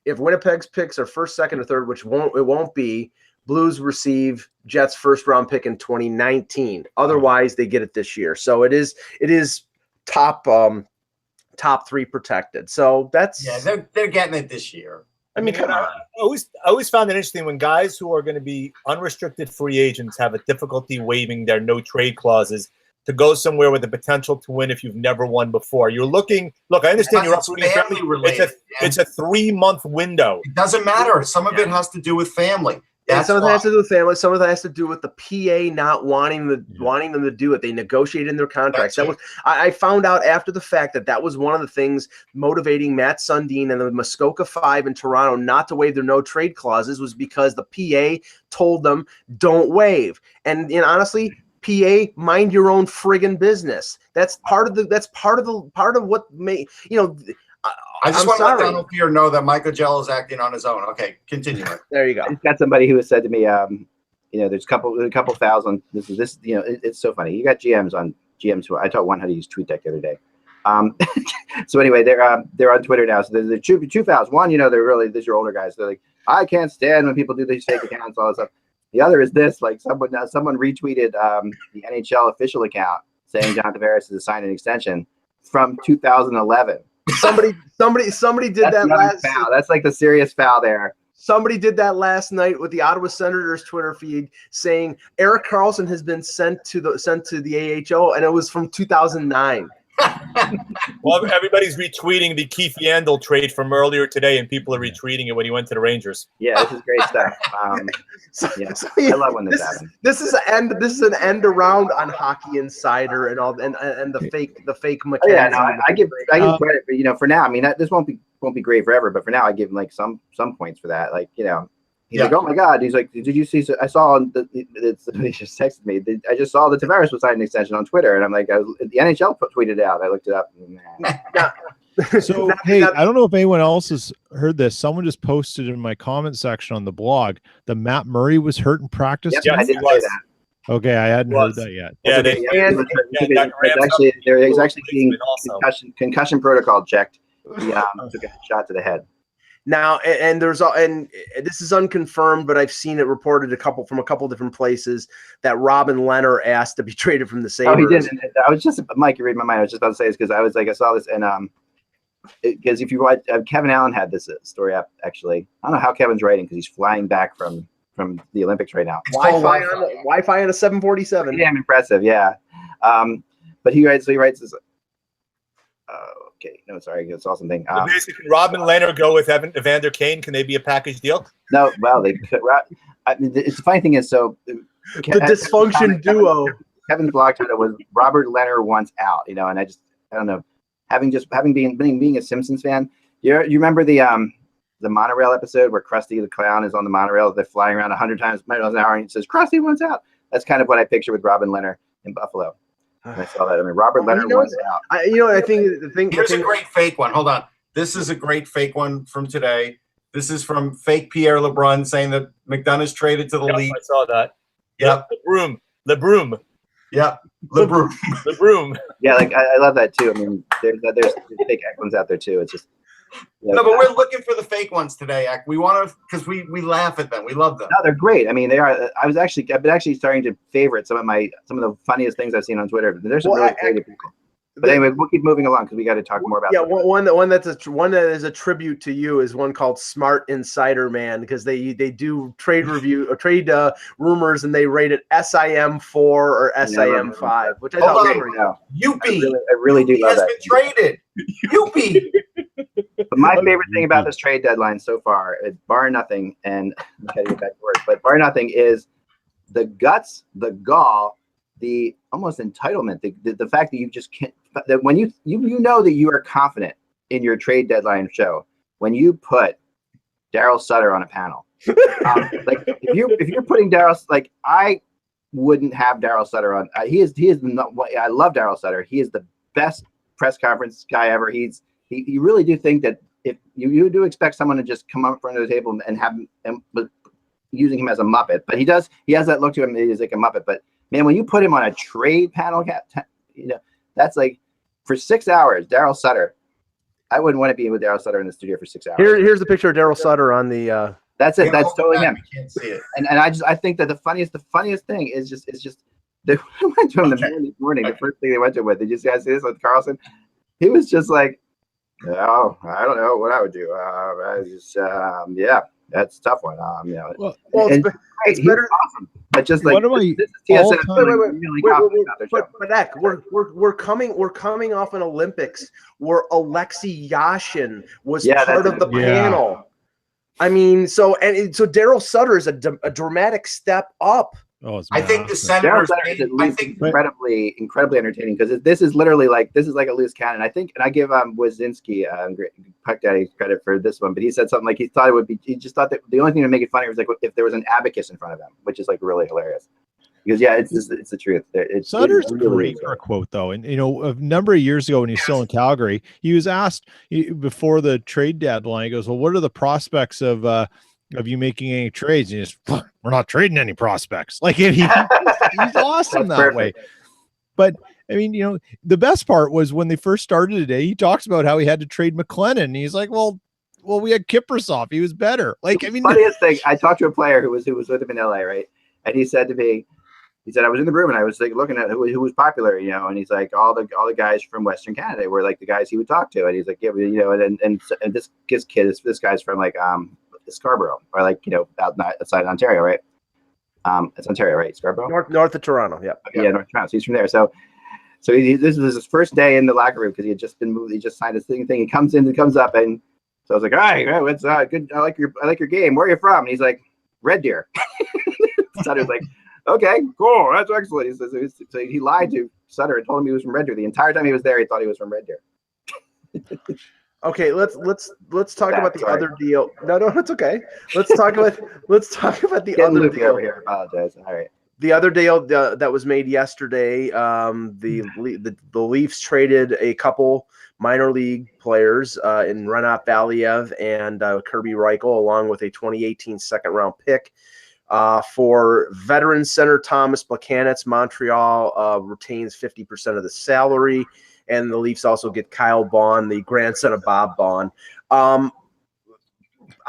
If Winnipeg's picks are first, second, or third, which it won't be, Blues receive Jets' first round pick in 2019. Otherwise, they get it this year. So it is top 3 protected. So that's they're getting it this year. I mean, come on. I always found it interesting when guys who are going to be unrestricted free agents have a difficulty waiving their no trade clauses to go somewhere with the potential to win if you've never won before. You're looking. Look, I understand you're family related. It's a 3-month window. It doesn't matter. Some of it has to do with family. Some of that has to do with family. Some of that has to do with the PA not wanting them to do it. They negotiated in their contracts. I found out after the fact that was one of the things motivating Matt Sundin and the Muskoka 5 in Toronto not to waive their no trade clauses was because the PA told them don't waive. And honestly, PA, mind your own friggin' business. That's part of what made I just want to let Donald Pierre know that Michael Jello is acting on his own. Okay, continue. There you go. I just got somebody who has said to me, there's a couple fouls on this. It's so funny. You got GMs who I taught one how to use TweetDeck the other day. So anyway, they're on Twitter now. So there's two fouls. One, these are older guys. They're like, I can't stand when people do these fake accounts, all this stuff. The other is this, like someone retweeted the NHL official account saying John Tavares has signed an extension from 2011. Somebody did that last foul. That's like the serious foul there. Somebody did that last night with the Ottawa Senators Twitter feed saying Erik Karlsson has been sent to the AHL, and it was from 2009. Well, everybody's retweeting the Keith Yandel trade from earlier today, and people are retweeting it when he went to the Rangers. Yeah, this is great stuff. I love when this happens. This is an end around on Hockey Insider and all, and the fake McKenzie. Yeah, no, I give credit, but for now, I mean, this won't be great forever, but for now, I give him like some points for that. Like, he's like, oh my God, he's like, did you see? I saw he just texted me. I just saw the Tavares was signing an extension on Twitter, and I'm like, the NHL tweeted it out. I looked it up. So hey, I don't know if anyone else has heard this. Someone just posted in my comment section on the blog that Matt Murray was hurt in practice. Yep, I didn't say that. Okay, I hadn't heard that yet. Yeah, they're actually being concussion protocol checked. He took a shot to the head. Now, and this is unconfirmed, but I've seen it reported from a couple different places that Robin Lehner asked to be traded from the Sabres. Oh, he didn't. I was just, Mike, you read my mind. I was just about to say this because I saw this, and because if you watch, Kevin Allen had this story up actually. I don't know how Kevin's writing because he's flying back from the Olympics right now. Wi-Fi on a 747. Pretty damn impressive, yeah. But he writes this. Okay, no, sorry, I saw something. Basically, can Robin Lehner go with Evander Kane? Can they be a package deal? No, well, they could. It's the funny thing is, so the dysfunction duo. Kevin's blog title was Robert Lehner wants out, and I don't know, having being a Simpsons fan, you remember the monorail episode where Krusty the Clown is on the monorail, they're flying around 100 miles an hour, and he says Krusty wants out. That's kind of what I picture with Robin Lehner in Buffalo. I saw that. I mean, Robert Lehner wants out. I think the thing. Here's a great fake one. Hold on. This is a great fake one from today. This is from fake Pierre LeBrun saying that McDonagh's traded to the league. I saw that. Yep. LeBroom. Yep. LeBroom. Yeah, like I love that too. I mean, there's fake ones out there too. It's just. No, but we're looking for the fake ones today, Ak. We want to, because we laugh at them. We love them. No, they're great. I mean, they are. I've been actually starting to favorite some of the funniest things I've seen on Twitter. There's some really creative people. But anyway, we'll keep moving along because we got to talk more about. Yeah, one that is a tribute to you is one called Smart Insider Man, because they do trade rumors, and they rate it SIM4 or SIM5, which I thought was pretty cool. I really do love that. Has been traded. Youppi. But my favorite thing about this trade deadline so far, bar nothing, and I'm getting back to work, but bar nothing is the guts, the gall, the almost entitlement, the fact that you just can't, that when you know that you are confident in your trade deadline show when you put Daryl Sutter on a panel. Like if you're putting Daryl, like I wouldn't have Daryl Sutter on. He is not. I love Daryl Sutter. He is the best press conference guy ever. You really do think that if you do expect someone to just come up in front of the table and have him, but using him as a Muppet, but he has that look to him that he's like a Muppet. But man, when you put him on a trade panel, that's like for 6 hours, Daryl Sutter. I wouldn't want to be with Daryl Sutter in the studio for 6 hours. Here's the picture of Daryl Sutter on the. That's it. That's totally him. You can't see it. And I think that the funniest thing is just they went to him this morning. The first thing they went to him with. Did you guys see this with Karlsson? He was just like, oh, I don't know what I would do. Yeah, that's a tough one. Well, it's better. Awesome. But just like this is TSN. But Eck, we're coming off an Olympics where Alexei Yashin was part of the panel. I mean, so Daryl Sutter is a dramatic step up. Oh, it's I think the Senators. Incredibly entertaining, because this is literally like a loose cannon. I think, and I give Wazinski, Puck Daddy, credit for this one, but he said something like he thought it would be. He just thought that the only thing to make it funny was like if there was an abacus in front of him, which is like really hilarious. Because it's the truth. Sutter's great for a quote though, and a number of years ago when he's still in Calgary, he was asked before the trade deadline. He goes, "Well, what are the prospects of you making any trades?" And he's, "We're not trading any prospects." Like he's awesome that way. But I mean, the best part was when they first started today. He talks about how he had to trade McLennan. And he's like, "Well, we had Kiprusoff. He was better." Like, I mean, funniest thing. I talked to a player who was with him in LA, right? And he said to me. He said, I was in the room and I was like looking at who was popular, and he's like, all the guys from Western Canada were like the guys he would talk to. And he's like, yeah, and this guy's from like Scarborough, or like, outside Ontario, right? It's Ontario, right? Scarborough? North of Toronto, yeah. Yeah, North Toronto. So he's from there. So this was his first day in the locker room because he had just been moved. He just signed his thing. He comes up, and so I was like, all right, what's good? I like your game. Where are you from? And he's like, Red Deer. Sutter's like, okay, cool. That's excellent. He says, so he lied to Sutter and told him he was from Red Deer. The entire time he was there, he thought he was from Red Deer. Okay, let's talk about the other deal. No, it's okay. Let's talk about the other deal. Over here. I apologize. All right. The other deal that was made yesterday, the Leafs traded a couple minor league players in Renat Valiev and Kirby Reichel, along with a 2018 second-round pick. For veteran center Thomas Plekanec, Montreal retains 50% of the salary, and the Leafs also get Kyle Baun, the grandson of Bob Baun.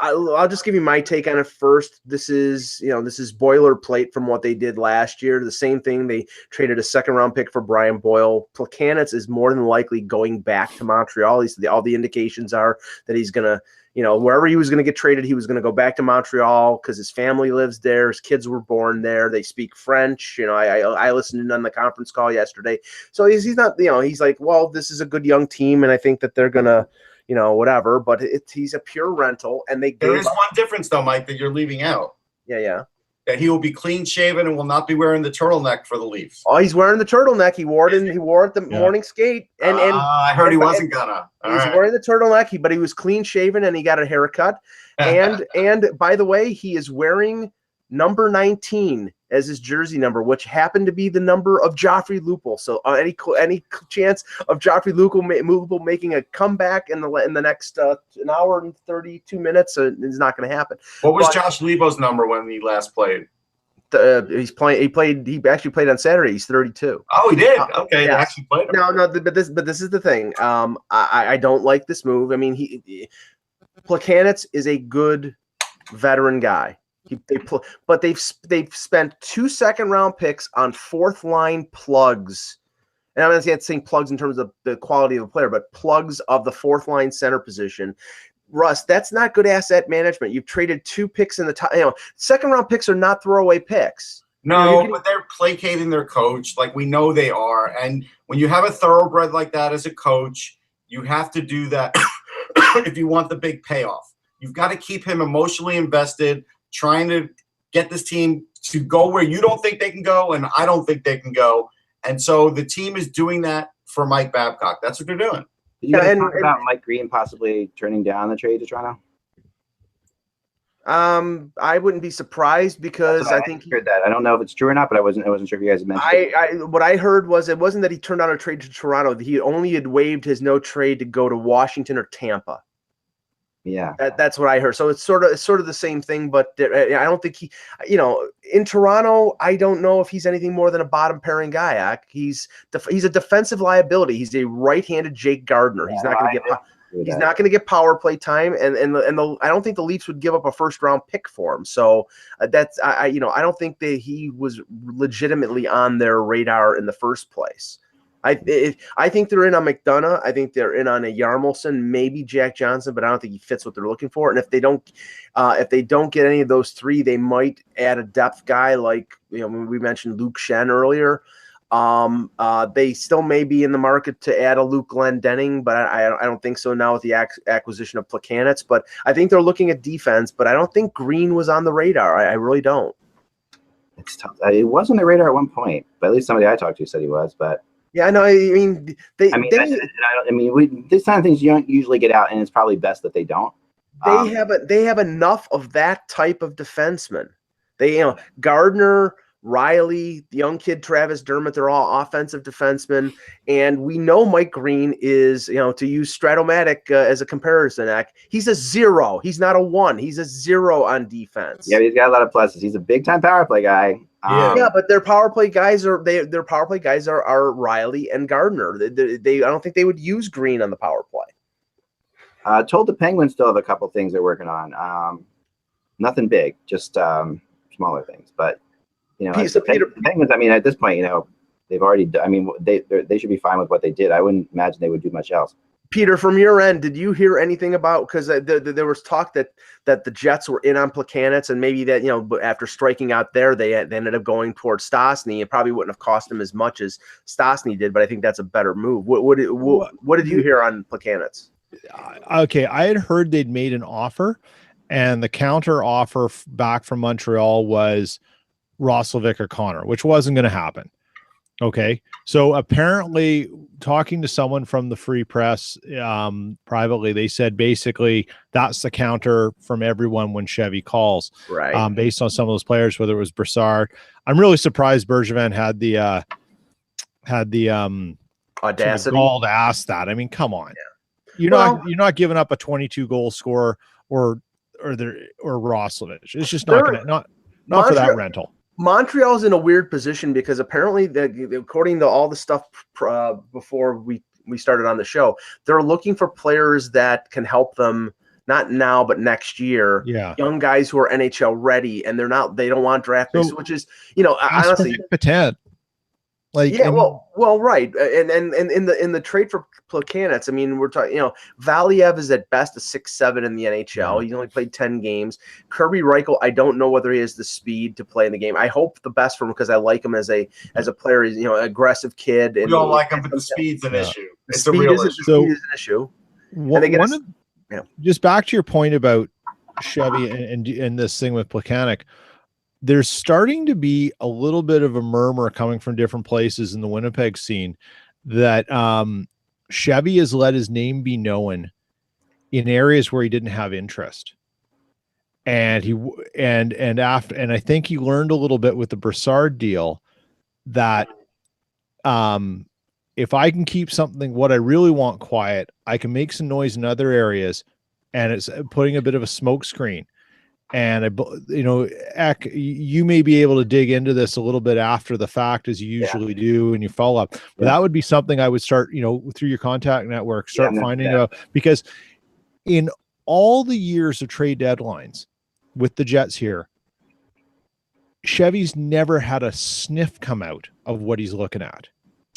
I'll just give you my take on it first. This is boilerplate from what they did last year. The same thing. They traded a second-round pick for Brian Boyle. Plekanec is more than likely going back to Montreal. All the indications are that he's going to, wherever he was going to get traded, he was going to go back to Montreal because his family lives there. His kids were born there. They speak French. I listened in on the conference call yesterday. So he's not, he's like, well, this is a good young team, and I think that they're going to, whatever. But he's a pure rental, and there is one difference, though, Mike, that you're leaving out. Yeah. That he will be clean shaven and will not be wearing the turtleneck for the Leafs. Oh, he's wearing the turtleneck. He wore it at the morning skate. And I heard he wasn't gonna. He's wearing the turtleneck, but he was clean shaven and he got a haircut. And by the way, he is wearing number 19 as his jersey number, which happened to be the number of Joffrey Lupul. So any chance of Joffrey Lupul making a comeback in the next an hour and 32 minutes is not going to happen. What was Josh Lebo's number when he last played? He actually played on Saturday. He's 32. Oh, he did. Okay, he actually played. No, but this is the thing. I don't like this move. I mean, Plekanec is a good veteran guy. But they've spent 2 second-round picks on fourth-line plugs, and I'm not saying plugs in terms of the quality of the player, but plugs of the fourth line center position. Russ, that's not good asset management. You've traded 2 picks in the top. Second round picks are not throwaway picks. No, but they're placating their coach. Like, we know they are. And when you have a thoroughbred like that as a coach, you have to do that if you want the big payoff. You've got to keep him emotionally invested, trying to get this team to go where you don't think they can go, and I don't think they can go. And so the team is doing that for Mike Babcock. That's what they're doing. Did you guys talk about Mike Green possibly turning down the trade to Toronto? I wouldn't be surprised because I think heard that. I don't know if it's true or not, but I wasn't sure if you guys had mentioned what I heard was it wasn't that he turned down a trade to Toronto. He only had waived his no trade to go to Washington or Tampa. Yeah, that's what I heard. So it's sort of the same thing, but I don't think he, in Toronto, I don't know if he's anything more than a bottom pairing guy. He's a defensive liability. He's a right-handed Jake Gardner. He's not going to get. He's not going to get power play time, and I don't think the Leafs would give up a first round pick for him. So that's I don't think that he was legitimately on their radar in the first place. I think they're in on McDonagh. I think they're in on a Yarmulson, maybe Jack Johnson, but I don't think he fits what they're looking for. And if they don't get any of those 3, they might add a depth guy like when we mentioned Luke Shen earlier. They still may be in the market to add a Luke Glendening, but I don't think so now with the acquisition of Plekanec. But I think they're looking at defense, but I don't think Green was on the radar. I really don't. It's tough. It was on the radar at one point, but at least somebody I talked to said he was. But yeah, no, I mean, these kind of things you don't usually get out, and it's probably best that they don't. They have enough of that type of defenseman. Gardner, Riley, the young kid Travis Dermott, they're all offensive defensemen, and we know Mike Green is, to use Stratomatic as a comparison, he's a 0. He's not a 1. He's a 0 on defense. Yeah, he's got a lot of pluses. He's a big time power play guy. Yeah, but their power play guys are Riley and Gardner. I don't think they would use Green on the power play. Told the Penguins still have a couple things they're working on. Nothing big, just smaller things, but. The Penguins, at this point, they've already. They should be fine with what they did. I wouldn't imagine they would do much else. Peter, from your end, did you hear anything about? Because there was talk that the Jets were in on Plekanec, and maybe that after striking out there, they ended up going towards Stastny. It probably wouldn't have cost them as much as Stastny did, but I think that's a better move. What did you hear on Plekanec? Okay, I had heard they'd made an offer, and the counter offer back from Montreal was Roslovic or Connor, which wasn't going to happen. Okay. So apparently talking to someone from the Free Press privately, they said basically that's the counter from everyone when Chevy calls, right? Based on some of those players, whether it was Brassard. I'm really surprised Bergevin had the audacity to ask that. I mean, come on. Yeah. You're not giving up a 22 goal scorer or Roslovic. It's just not for that rental. Montreal's in a weird position because apparently, according to all the stuff before we started on the show, they're looking for players that can help them not now but next year. Yeah, young guys who are NHL ready, and they don't want draft picks, which is honestly Patent. Right, and in the trade for Plekanec, we're talking, Valiev is at best a 6'7" in the NHL. He's only played 10 games. Kirby Reichel, I don't know whether he has the speed to play in the game. I hope the best for him because I like him as a player. He's an aggressive kid. We don't like him, but the speed's an issue. It's a real real issue. Speed is an issue. Just back to your point about Chevy and this thing with Plekanec. There's starting to be a little bit of a murmur coming from different places in the Winnipeg scene that Chevy has let his name be known in areas where he didn't have interest. And I think he learned a little bit with the Brassard deal that if I can keep what I really want quiet, I can make some noise in other areas, and it's putting a bit of a smoke screen. And Eck, you may be able to dig into this a little bit after the fact, as you usually do, and you follow up. But that would be something I would start, through your contact network, finding out, because in all the years of trade deadlines with the Jets here, Chevy's never had a sniff come out of what he's looking at.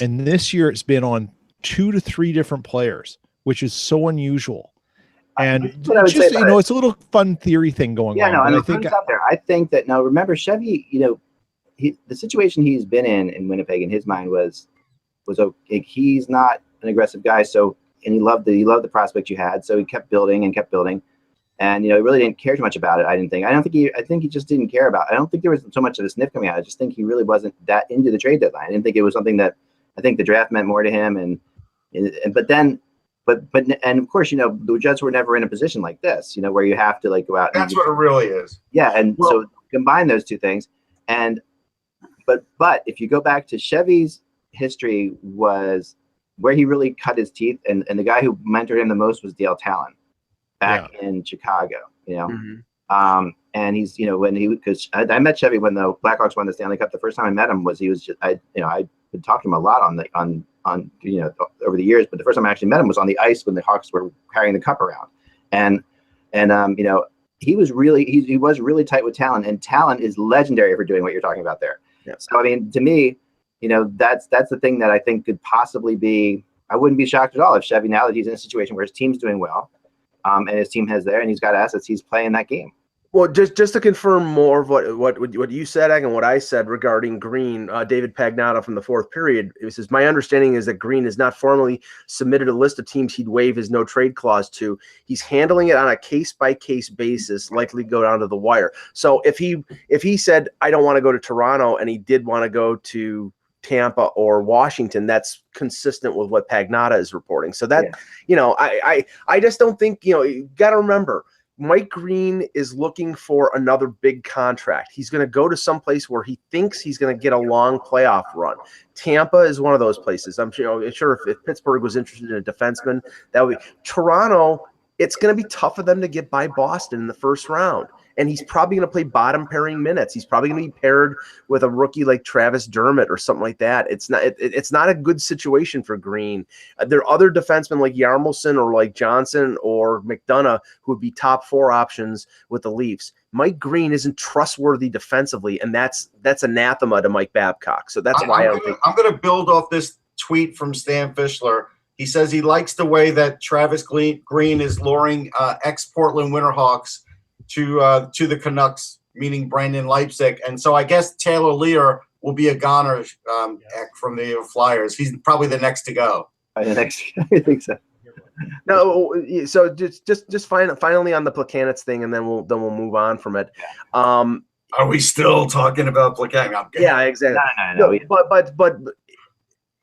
And this year it's been on 2 to 3 different players, which is so unusual. And just, it's a little fun theory thing going on. Yeah, no, but I think out there. I think that now remember Chevy, the situation he's been in Winnipeg in his mind was he's not an aggressive guy. So, and he loved the prospect you had. So he kept building. And, he really didn't care too much about it. I think he just didn't care about it. I don't think there was so much of a sniff coming out. I just think he really wasn't that into the trade deadline. I didn't think it was something that I think the draft meant more to him. But of course, the Jets were never in a position like this, where you have to go out. That's what it really is. Yeah. And so combine those two things. But if you go back to Chevy's history was where he really cut his teeth. And the guy who mentored him the most was Dale Talon back in Chicago, Mm-hmm. And he's, because I met Chevy when the Blackhawks won the Stanley Cup. The first time I met him I'd been talking to him a lot on over the years, but the first time I actually met him was on the ice when the Hawks were carrying the cup around. And he was really tight with Talon, and Talon is legendary for doing what you're talking about there. Yeah. So, I mean, to me, that's the thing that I think could possibly be, I wouldn't be shocked at all if Chevy, now that he's in a situation where his team's doing well, and his team has there, and he's got assets, he's playing that game. Well, just to confirm more of what you said, Ag, and what I said regarding Green, David Pagnotta from the fourth period, it says, my understanding is that Green has not formally submitted a list of teams he'd waive his no trade clause to. He's handling it on a case-by-case basis, likely go down to the wire. So if he said, I don't want to go to Toronto, and he did want to go to Tampa or Washington, that's consistent with what Pagnotta is reporting. So that, I just don't think, you got to remember, Mike Green is looking for another big contract. He's going to go to some place where he thinks he's going to get a long playoff run. Tampa is one of those places. I'm sure if Pittsburgh was interested in a defenseman, that would be. Toronto, it's going to be tough for them to get by Boston in the first round. And he's probably going to play bottom pairing minutes. He's probably going to be paired with a rookie like Travis Dermott or something like that. It's not a good situation for Green. There are other defensemen like Yarmulson or like Johnson or McDonagh who would be top 4 options with the Leafs. Mike Green isn't trustworthy defensively, and that's anathema to Mike Babcock. So that's why I'm going to build off this tweet from Stan Fischler. He says he likes the way that Travis Green is luring ex-Portland Winterhawks to the Canucks, meaning Brandon Leipzig. And so I guess Taylor Lear will be a goner from the Flyers. He's probably the next to go. I think so. No, so just finally on the Plekanec thing, and then we'll move on from it. Are we still talking about Plekanec? Yeah, exactly. No. But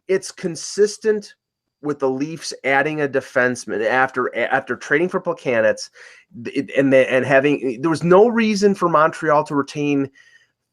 it's consistent with the Leafs adding a defenseman after trading for Plekanec, and having, there was no reason for Montreal to retain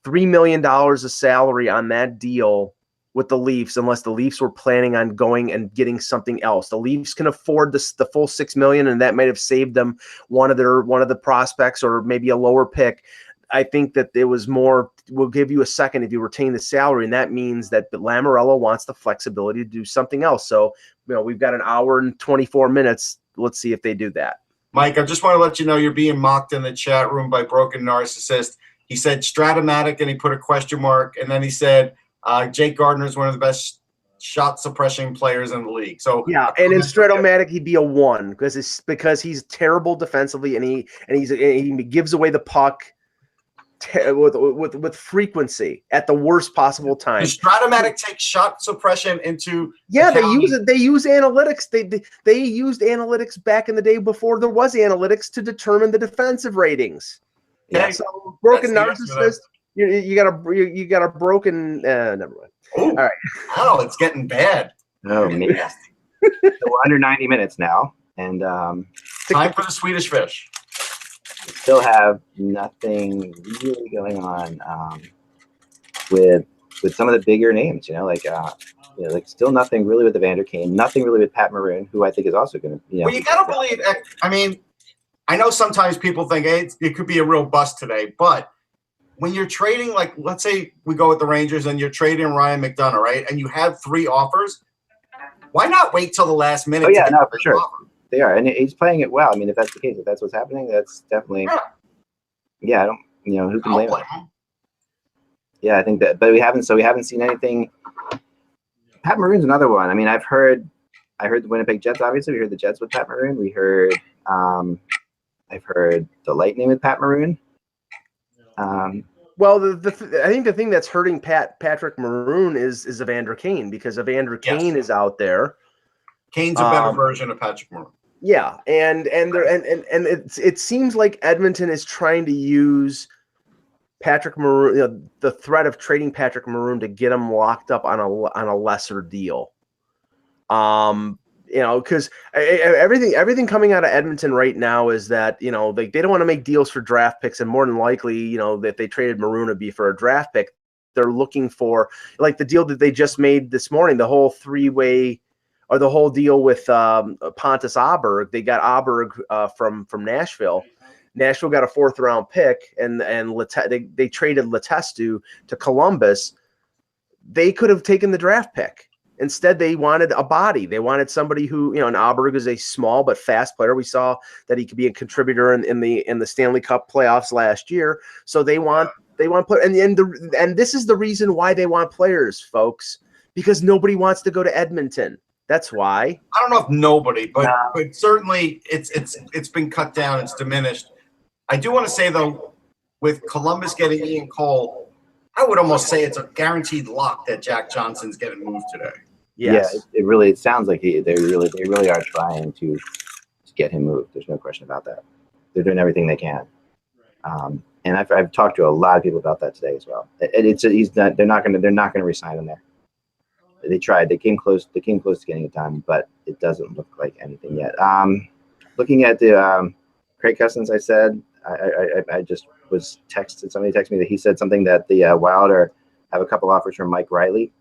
$3 million of salary on that deal with the Leafs unless the Leafs were planning on going and getting something else. The Leafs can afford the full $6 million, and that might have saved them one of the prospects or maybe a lower pick. I think that it was more, we'll give you a second if you retain the salary, and that means that Lamoriello wants the flexibility to do something else. So, we've got an hour and 24 minutes. Let's see if they do that. Mike, I just want to let you know you're being mocked in the chat room by Broken Narcissist. He said Stratomatic, and he put a question mark, and then he said Jake Gardiner is one of the best shot suppression players in the league. So yeah, and in Stratomatic he'd be a 1 because he's terrible defensively, and he gives away the puck with frequency at the worst possible time. Does Stratomatic take shot suppression into? Yeah, they use it. They use analytics. They used analytics back in the day before there was analytics to determine the defensive ratings. Yeah, so Broken Narcissist. You got a broken. Never mind. Ooh, all right. Oh, it's getting bad. Oh man. So we're under 90 minutes now, and time for the Swedish Fish. We still have nothing really going on with some of the bigger names, like still nothing really with the Vander Kane, nothing really with Pat Maroon, who I think is also going to, Well, you got to believe. I mean, I know sometimes people think, hey, it could be a real bust today, but when you're trading, like, let's say we go with the Rangers and you're trading Ryan McDonagh, right? And you have 3 offers. Why not wait till the last minute? Oh yeah, no, for sure. They are, and he's playing it well. I mean, if that's the case, if that's what's happening, that's definitely. Yeah, I don't. Who can blame him? Yeah, I think that, but we haven't seen anything Pat Maroon's another one. I mean, I heard the Winnipeg Jets. Obviously, we heard the Jets with Pat Maroon. We heard, I've heard the Lightning with Pat Maroon. Well, I think the thing that's hurting Patrick Maroon is Evander Kane, because Evander Kane is out there. Kane's a better version of Patrick Maroon. Yeah, and it seems like Edmonton is trying to use Patrick Maroon, the threat of trading Patrick Maroon to get him locked up on a lesser deal. Because everything coming out of Edmonton right now is that, they don't want to make deals for draft picks, and more than likely, that they traded Maroon would be for a draft pick. They're looking for, like, the deal that they just made this morning, the whole three-way, or the whole deal with Pontus Aberg. They got Aberg from Nashville. Nashville got a 4th-round pick, and they traded Letestu to Columbus. They could have taken the draft pick. Instead, they wanted a body. They wanted somebody who, and Aberg is a small but fast player. We saw that he could be a contributor in the Stanley Cup playoffs last year. So they want players, and this is the reason why they want players, folks, because nobody wants to go to Edmonton. That's why. I don't know if nobody, but certainly it's been cut down. It's diminished. I do want to say, though, with Columbus getting Ian Cole, I would almost say it's a guaranteed lock that Jack Johnson's getting moved today. Yes. Yeah, it sounds like they really are trying to get him moved. There's no question about that. They're doing everything they can. And I've talked to a lot of people about that today as well. They're not going to resign him there. They tried. They came close to getting it done, but it doesn't look like anything yet. Looking at the Craig Cousins, I said I just was texted. Somebody texted me that he said something that the Wild have a couple offers from Mike Riley,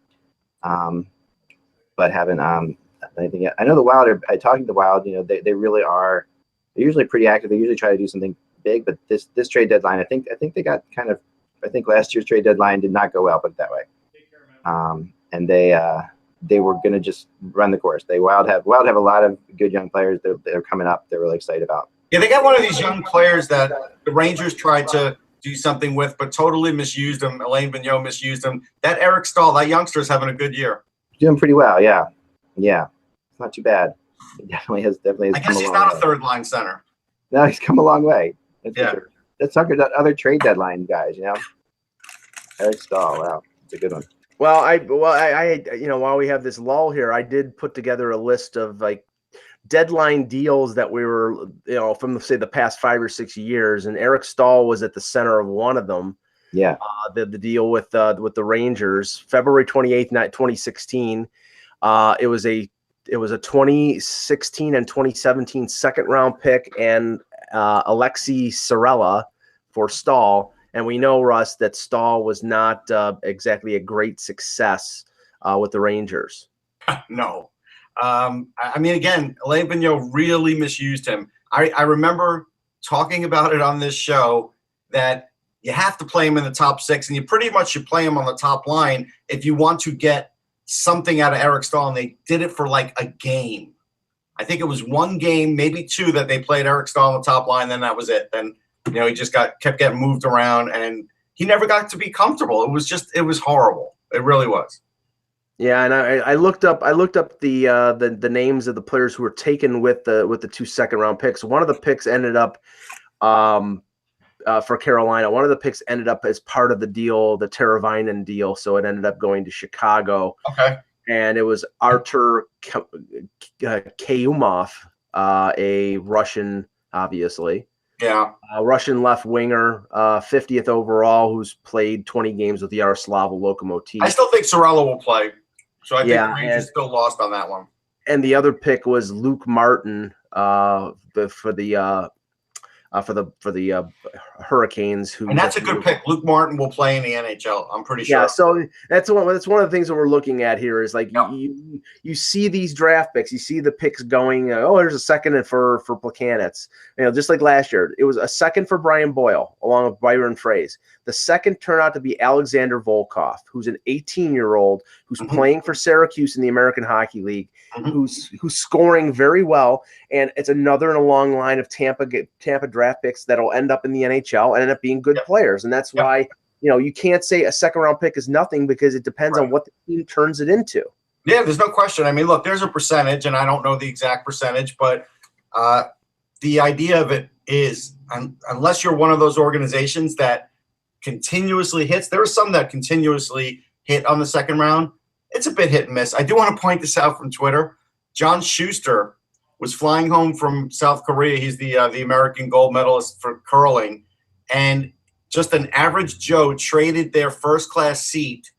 but haven't anything yet. I know the Wild are. Talking to the Wild, they really are. They're usually pretty active. They usually try to do something big, but this trade deadline, I think they got kind of. I think last year's trade deadline did not go well, put it that way. And they were going to just run the course. Wild have a lot of good young players that are coming up. They're really excited about. Yeah, they got one of these young players that the Rangers tried to do something with, but totally misused him. Alain Vigneault misused him. That Eric Stahl, that youngster, is having a good year. Doing pretty well, yeah. It's not too bad. He definitely has. I guess he's not a third-line center. No, he's come a long way. That's yeah. For sure. Let's talk about other trade deadline guys. Eric Stahl. Wow, it's a good one. Well, I while we have this lull here, I did put together a list of like deadline deals that we were, from say the past 5 or 6 years, and Eric Stahl was at the center of one of them. Yeah. The deal with the Rangers, February 28th, 2016. It was a 2016 and 2017 second-round pick and Alexei Sorella for Stahl. And we know, Russ, that Stahl was not exactly a great success with the Rangers. No. I mean, again, Alain Vigneault really misused him. I remember talking about it on this show that you have to play him in the top 6, and you pretty much should play him on the top line if you want to get something out of Eric Stahl, and they did it for like a game. I think it was one game, maybe 2, that they played Eric Stahl on the top line, then that was it. Then he just kept getting moved around, and he never got to be comfortable. It was horrible. It really was. Yeah, and I looked up the names of the players who were taken with the 2 second-round picks. One of the picks ended up for Carolina. One of the picks ended up as part of the deal, the Teravainen deal, so it ended up going to Chicago. Okay. And it was Artur Kayumov, a Russian, obviously. Yeah. Russian left winger, 50th overall, who's played 20 games with the Yaroslavl Lokomotiv. I still think Sorella will play, so I think the Rangers still lost on that one. And the other pick was Luke Martin for the Hurricanes. And that's a good pick. Luke Martin will play in the NHL. I'm pretty sure. Yeah, so that's one of the things that we're looking at here is like you see these draft picks, you see the picks going. There's a second for Plekanec. Just like last year, it was a second for Brian Boyle along with Byron Frazee. The second turned out to be Alexander Volkov, who's an 18-year-old who's playing for Syracuse in the American Hockey League, who's scoring very well, and it's another in a long line of Tampa draft picks that'll end up in the NHL and end up being good players. And that's why you can't say a second-round pick is nothing, because it depends on what the team turns it into. Yeah, there's no question. I mean, look, there's a percentage, and I don't know the exact percentage, but the idea of it is, unless you're one of those organizations that continuously hits, there are some that continuously hit on the second round. It's a bit hit and miss. I do want to point this out from Twitter. John Schuster was flying home from South Korea. He's the American gold medalist for curling, and just an average Joe traded their first class seat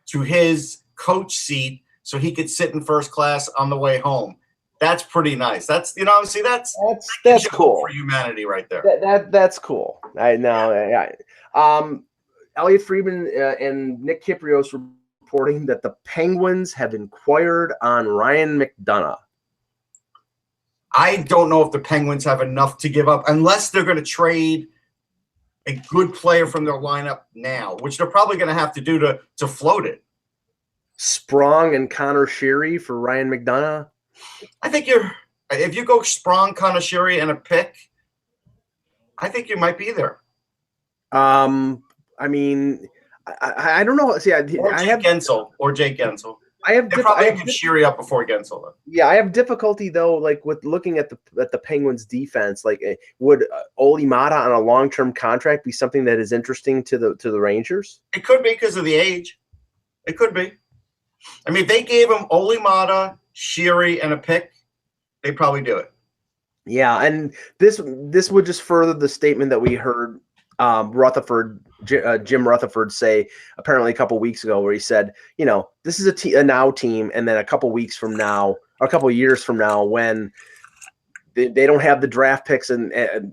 to his coach seat so he could sit in first class on the way home. That's pretty nice. That's that's cool for humanity right there. That's cool. I know. Yeah. Elliot Friedman and Nick Kypreos reporting that the Penguins have inquired on Ryan McDonagh. I don't know if the Penguins have enough to give up unless they're going to trade a good player from their lineup now, which they're probably going to have to do to float it. Sprong and Connor Sheary for Ryan McDonagh. I think if you go Sprong, Connor Sheary, and a pick, I think you might be there. I mean, I don't know. See, I have Gensel or Jake Gensel. They probably give Sheary up before Gensel, though. Yeah, I have difficulty though, like with looking at the Penguins' defense. Like, would Olli Maatta on a long-term contract be something that is interesting to the Rangers? It could be because of the age. It could be. I mean, if they gave him Olli Maatta, Sheary, and a pick, they'd probably do it. Yeah, and this would just further the statement that we heard Jim Rutherford say apparently a couple weeks ago, where he said, this is a now team, and then a couple weeks from now, or a couple years from now, when they don't have the draft picks and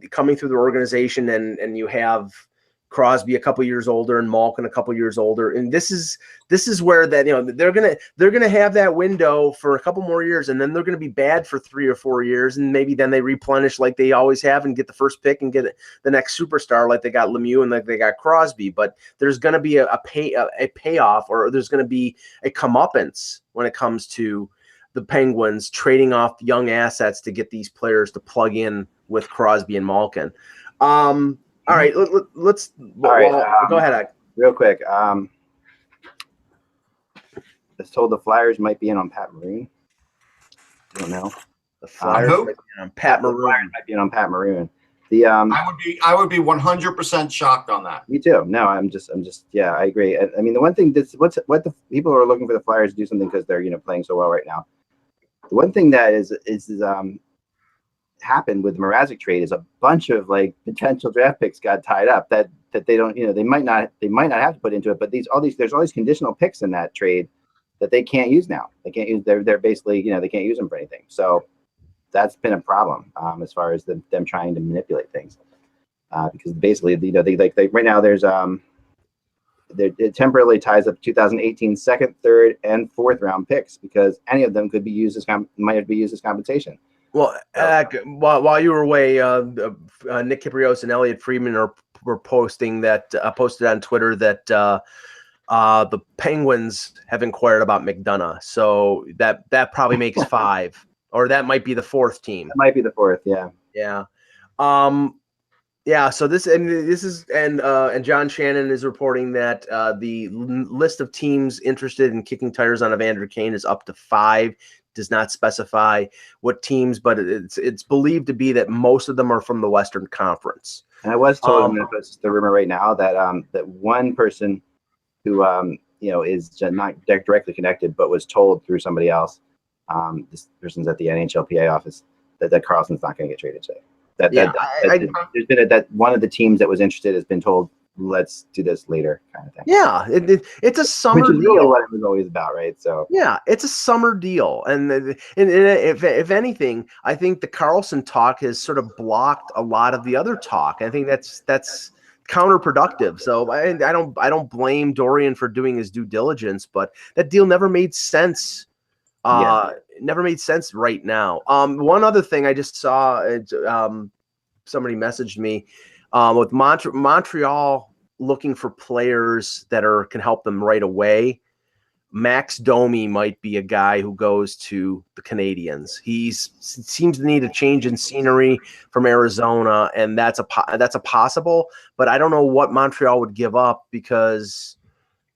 coming through the organization, and you have Crosby a couple years older and Malkin a couple years older, and this is where that they're gonna have that window for a couple more years, and then they're gonna be bad for 3 or 4 years, and maybe then they replenish like they always have and get the first pick and get the next superstar like they got Lemieux and like they got Crosby. But there's gonna be a payoff, or there's gonna be a comeuppance when it comes to the Penguins trading off young assets to get these players to plug in with Crosby and Malkin. All right, let's go ahead. Real quick. It's told the Flyers might be in on Pat Maroon. I don't know. The Flyers might be on Pat Maroon. Might be in on Pat Maroon. I would be 100% shocked on that. Me too. No, I'm just. Yeah, I agree. I mean, the one thing that's what the people are looking for the Flyers to do something because they're playing so well right now. The one thing that is happened with the Mrazek trade is a bunch of like potential draft picks got tied up that they don't, they might not have to put into it, but there's all these conditional picks in that trade that they can't use now. They can't use. They're basically, they can't use them for anything. So that's been a problem as far as them trying to manipulate things because basically, they right now there's it temporarily ties up 2018 second, third, and fourth round picks because any of them could be used as might be used as compensation. Well, while you were away, Nick Kypreos and Elliot Friedman were posting that posted on Twitter that the Penguins have inquired about McDonagh, so that probably makes 5, or that might be the 4th team. That might be the 4th, yeah. Yeah. Yeah, so this is John Shannon is reporting that the list of teams interested in kicking tires on Evander Kane is up to 5. Does not specify what teams, but it's believed to be that most of them are from the Western Conference. And I was told, it's the rumor right now, that that one person who is not directly connected, but was told through somebody else, this person's at the NHLPA office, that Karlsson's not going to get traded today. There's been that one of the teams that was interested has been told, let's do this later, kind of thing. Yeah, it's a summer which is deal. Really what it was always about, right? So yeah, it's a summer deal, and if anything, I think the Karlsson talk has sort of blocked a lot of the other talk. I think that's counterproductive. So I don't blame Dorian for doing his due diligence, but that deal never made sense. Never made sense right now. One other thing I just saw, somebody messaged me. With Montreal looking for players that can help them right away, Max Domi might be a guy who goes to the Canadiens. He seems to need a change in scenery from Arizona, and that's a possible. But I don't know what Montreal would give up because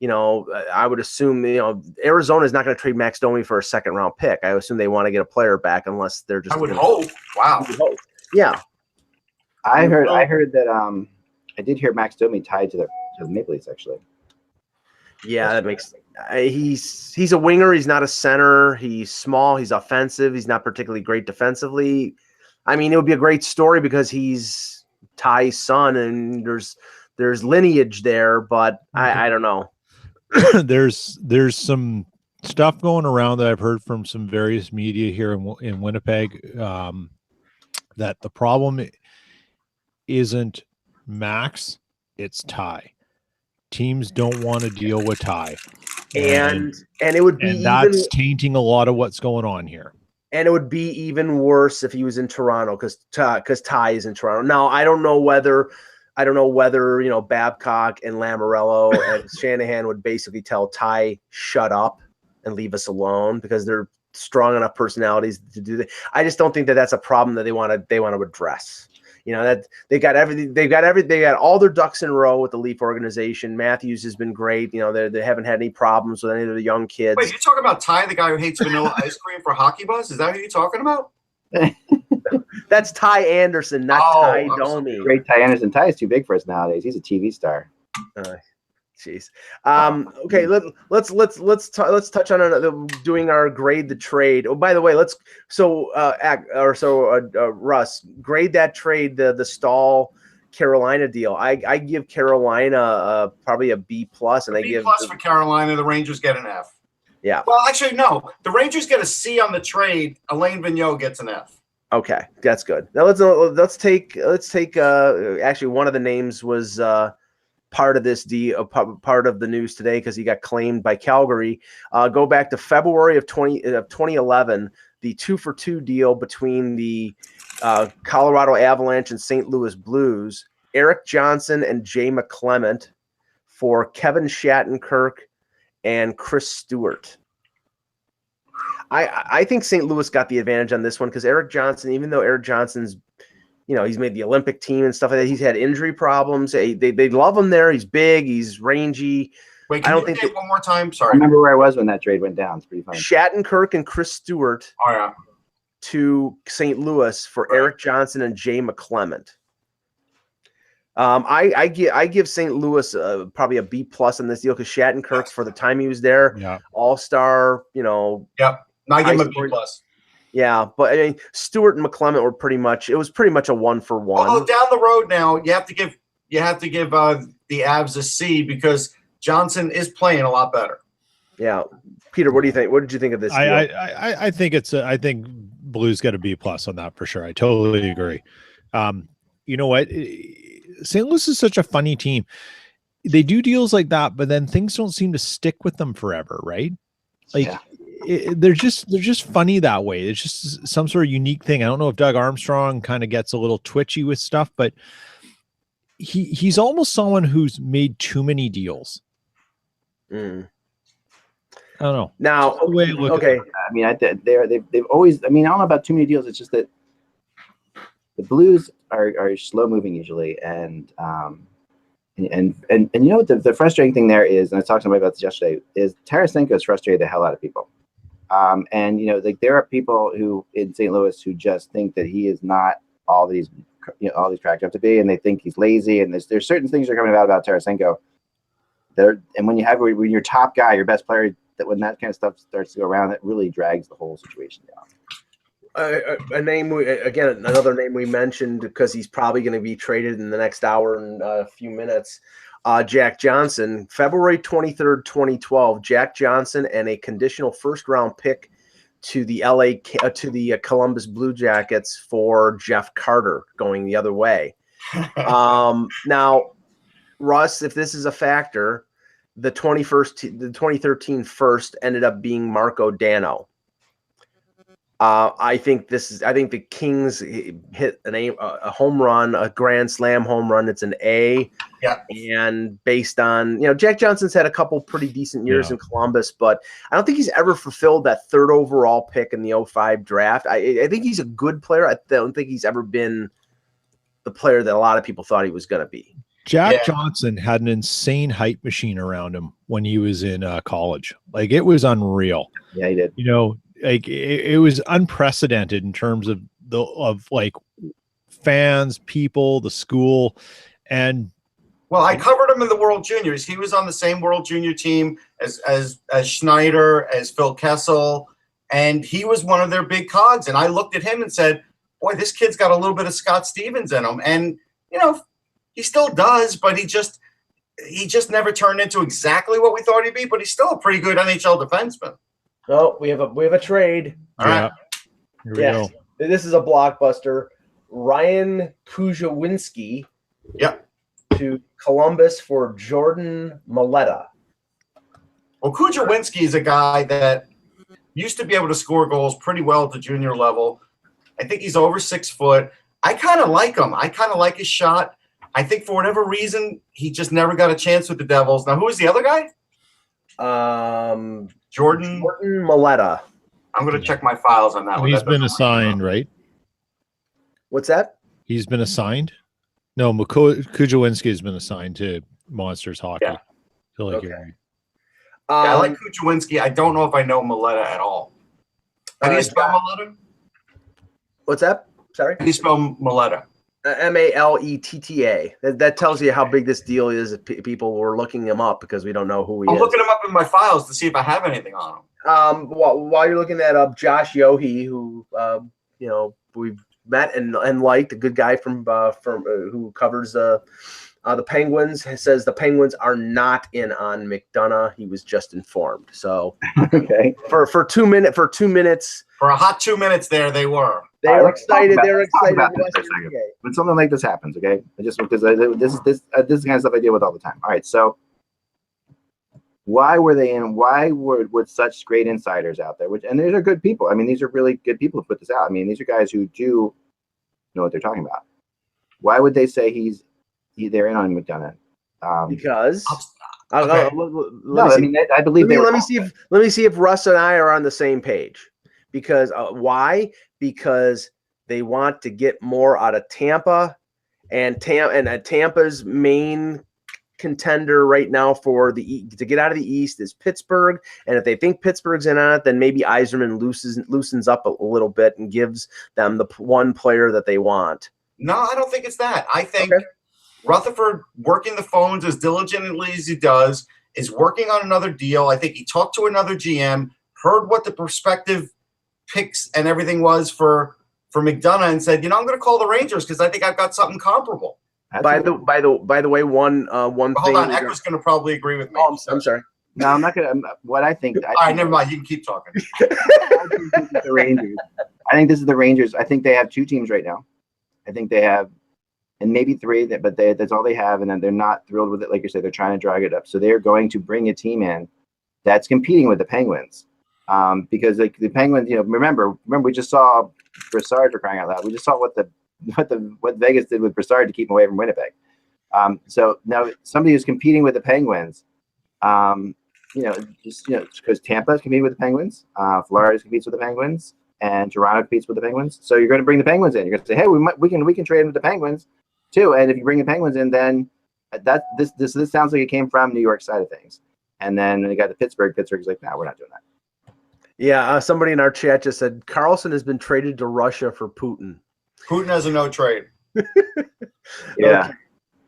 I would assume, Arizona is not going to trade Max Domi for a second round pick. I assume they want to get a player back unless they're just. I would hope. Wow. Yeah. I heard that. I did hear Max Domi tied to the Maple Leafs actually. Yeah, that makes. He's a winger. He's not a center. He's small. He's offensive. He's not particularly great defensively. I mean, it would be a great story because he's Ty's son, and there's lineage there. But I don't know. There's some stuff going around that I've heard from some various media here in Winnipeg that the problem isn't Max, it's Ty. Teams don't want to deal with Ty, and it would be that's tainting a lot of what's going on here. And it would be even worse if he was in Toronto because Ty is in Toronto. Now I don't know whether Babcock and Lamoriello and Shanahan would basically tell Ty shut up and leave us alone because they're strong enough personalities to do that. I just don't think that that's a problem that they want to address. That they got all their ducks in a row with the Leaf organization. Matthews has been great. They haven't had any problems with any of the young kids. Wait, you're talking about Ty, the guy who hates vanilla ice cream for Hockey Buzz? Is that who you're talking about? That's Ty Anderson, not Ty Domi. Great Ty Anderson. Ty is too big for us nowadays. He's a TV star. Jeez. Okay. Let's touch on doing our grade the trade. Oh, by the way, Russ, grade that trade, the Stahl Carolina deal. I give Carolina probably a B+, and I give B+ for Carolina. The Rangers get an F. Yeah. Well, actually, no. The Rangers get a C on the trade. Alain Vigneault gets an F. Okay, that's good. Now let's take actually one of the names was part of this part of the news today because he got claimed by Calgary. Go back to February of 2011, the 2-for-2 deal between the Colorado Avalanche and St. Louis Blues. Erik Johnson and Jay McClement for Kevin Shattenkirk and Chris Stewart. I think St. Louis got the advantage on this one because Erik Johnson, even though Erik Johnson's, he's made the Olympic team and stuff like that, he's had injury problems. They love him there. He's big. He's rangy. Wait, can you say it one more time? Sorry. I remember where I was when that trade went down. It's pretty funny. Shattenkirk and Chris Stewart to St. Louis for Erik Johnson and Jay McClement. I give St. Louis probably a B+ on this deal because Shattenkirk, for the time he was there, all-star, Yep. No, I give him a B+. Yeah, but I mean, Stewart and McClement were pretty much a 1-for-1. Although down the road now, you have to give the Avs a C because Johnson is playing a lot better. Yeah, Peter, what do you think? What did you think of this deal? I think I think Blues got a B+ on that for sure. I totally agree. You know what? St. Louis is such a funny team. They do deals like that, but then things don't seem to stick with them forever, right? They're just funny that way. It's just some sort of unique thing. I don't know if Doug Armstrong kind of gets a little twitchy with stuff, but he's almost someone who's made too many deals. I don't know. Now, okay. I mean, they've always. I mean, I don't know about too many deals. It's just that the Blues are slow moving usually, and the frustrating thing there is, and I talked to somebody about this yesterday, is Tarasenko has frustrated the hell out of people. There are people who in St. Louis who just think that he is not all these cracked up to be, and they think he's lazy. And there's certain things that are coming about Tarasenko. And when your top guy, your best player, that when that kind of stuff starts to go around, it really drags the whole situation down. Another name we mentioned because he's probably going to be traded in the next hour and a few minutes. Jack Johnson, February 23rd, 2012. Jack Johnson and a conditional first-round pick to the Columbus Blue Jackets for Jeff Carter, going the other way. Now, Russ, if this is a factor, the 2013 first ended up being Marco Dano. I think the Kings hit a home run, a grand slam home run. It's an A. Yeah. And based on, Jack Johnson's had a couple pretty decent years in Columbus, but I don't think he's ever fulfilled that third overall pick in the 2005 draft. I think he's a good player. I don't think he's ever been the player that a lot of people thought he was going to be. Jack Johnson had an insane hype machine around him when he was in college. Like, it was unreal. Yeah, he did. You know, like it was unprecedented in terms of like fans, people, the school, and well, I covered him in the World Juniors. He was on the same World Junior team as Schneider, as Phil Kessel, and he was one of their big cogs. And I looked at him and said, "Boy, this kid's got a little bit of Scott Stevens in him." And he still does, but he just never turned into exactly what we thought he'd be. But he's still a pretty good NHL defenseman. Oh, we have a trade. All right. Here we go. This is a blockbuster. Ryan Kujawinski. Yep. To Columbus for Jordan Maleta. Well, Kujawinski is a guy that used to be able to score goals pretty well at the junior level. I think he's over 6 foot. I kind of like him. I kind of like his shot. I think for whatever reason, he just never got a chance with the Devils. Now, who is the other guy? Jordan Maleta. I'm going to check my files on that one. He's been assigned, right? What's that? He's been assigned? No, Kujawinski has been assigned to Monsters Hockey. Yeah. Okay. I like Kujawinski. I don't know if I know Maleta at all. How do you spell Maleta? What's that? Sorry? How do you spell Maleta? Maletta. That tells you how big this deal is. People were looking him up because we don't know who he is. I'm looking him up in my files to see if I have anything on him. While you're looking that up, Josh Yohe, who we've met and liked, a good guy from who covers the Penguins, says the Penguins are not in on McDonagh. He was just informed. So Okay. for 2 minutes. For a hot 2 minutes there, they were. They're excited. Let's talk about this for a second. When something like this happens, okay? This is the kind of stuff I deal with all the time. All right, so why were they in? Why were with such great insiders out there? And these are good people. I mean, these are really good people who put this out. I mean, these are guys who do know what they're talking about. Why would they say they're in on McDonagh? Because Okay. I believe they were. let me see if Russ and I are on the same page. Because why? Because they want to get more out of Tampa, and Tampa's main contender right now to get out of the East is Pittsburgh. And if they think Pittsburgh's in on it, then maybe Yzerman loosens up a little bit and gives them the one player that they want. No, I don't think it's that. I think Rutherford, working the phones as diligently as he does, is working on another deal. I think he talked to another GM, heard what the prospective picks and everything was for McDonagh, and said, I'm going to call the Rangers because I think I've got something comparable. By the way, oneHold thing. on, Eckler's going to probably agree with me. Oh, I'm sorry. No, I'm not going to. What I think. All right, never mind. You can keep talking. I think this is the Rangers. I think this is the Rangers. I think they have 2 teams right now. I think they have, and maybe 3, but that's all they have, and then they're not thrilled with it. Like you said, they're trying to drag it up. So they're going to bring a team in that's competing with the Penguins. Because like the Penguins, remember we just saw Brassard, for crying out loud. We just saw what Vegas did with Brassard to keep him away from Winnipeg. So now somebody who's competing with the Penguins, because Tampa is competing with the Penguins, Florida competes with the Penguins, and Toronto competes with the Penguins. So you're going to bring the Penguins in. You're going to say, hey, we can trade with the Penguins too. And if you bring the Penguins in, then this sounds like it came from New York side of things. And then when you got to Pittsburgh, Pittsburgh's like, no, we're not doing that. Yeah, somebody in our chat just said Karlsson has been traded to Russia for Putin. Putin has a no trade. Yeah. Okay.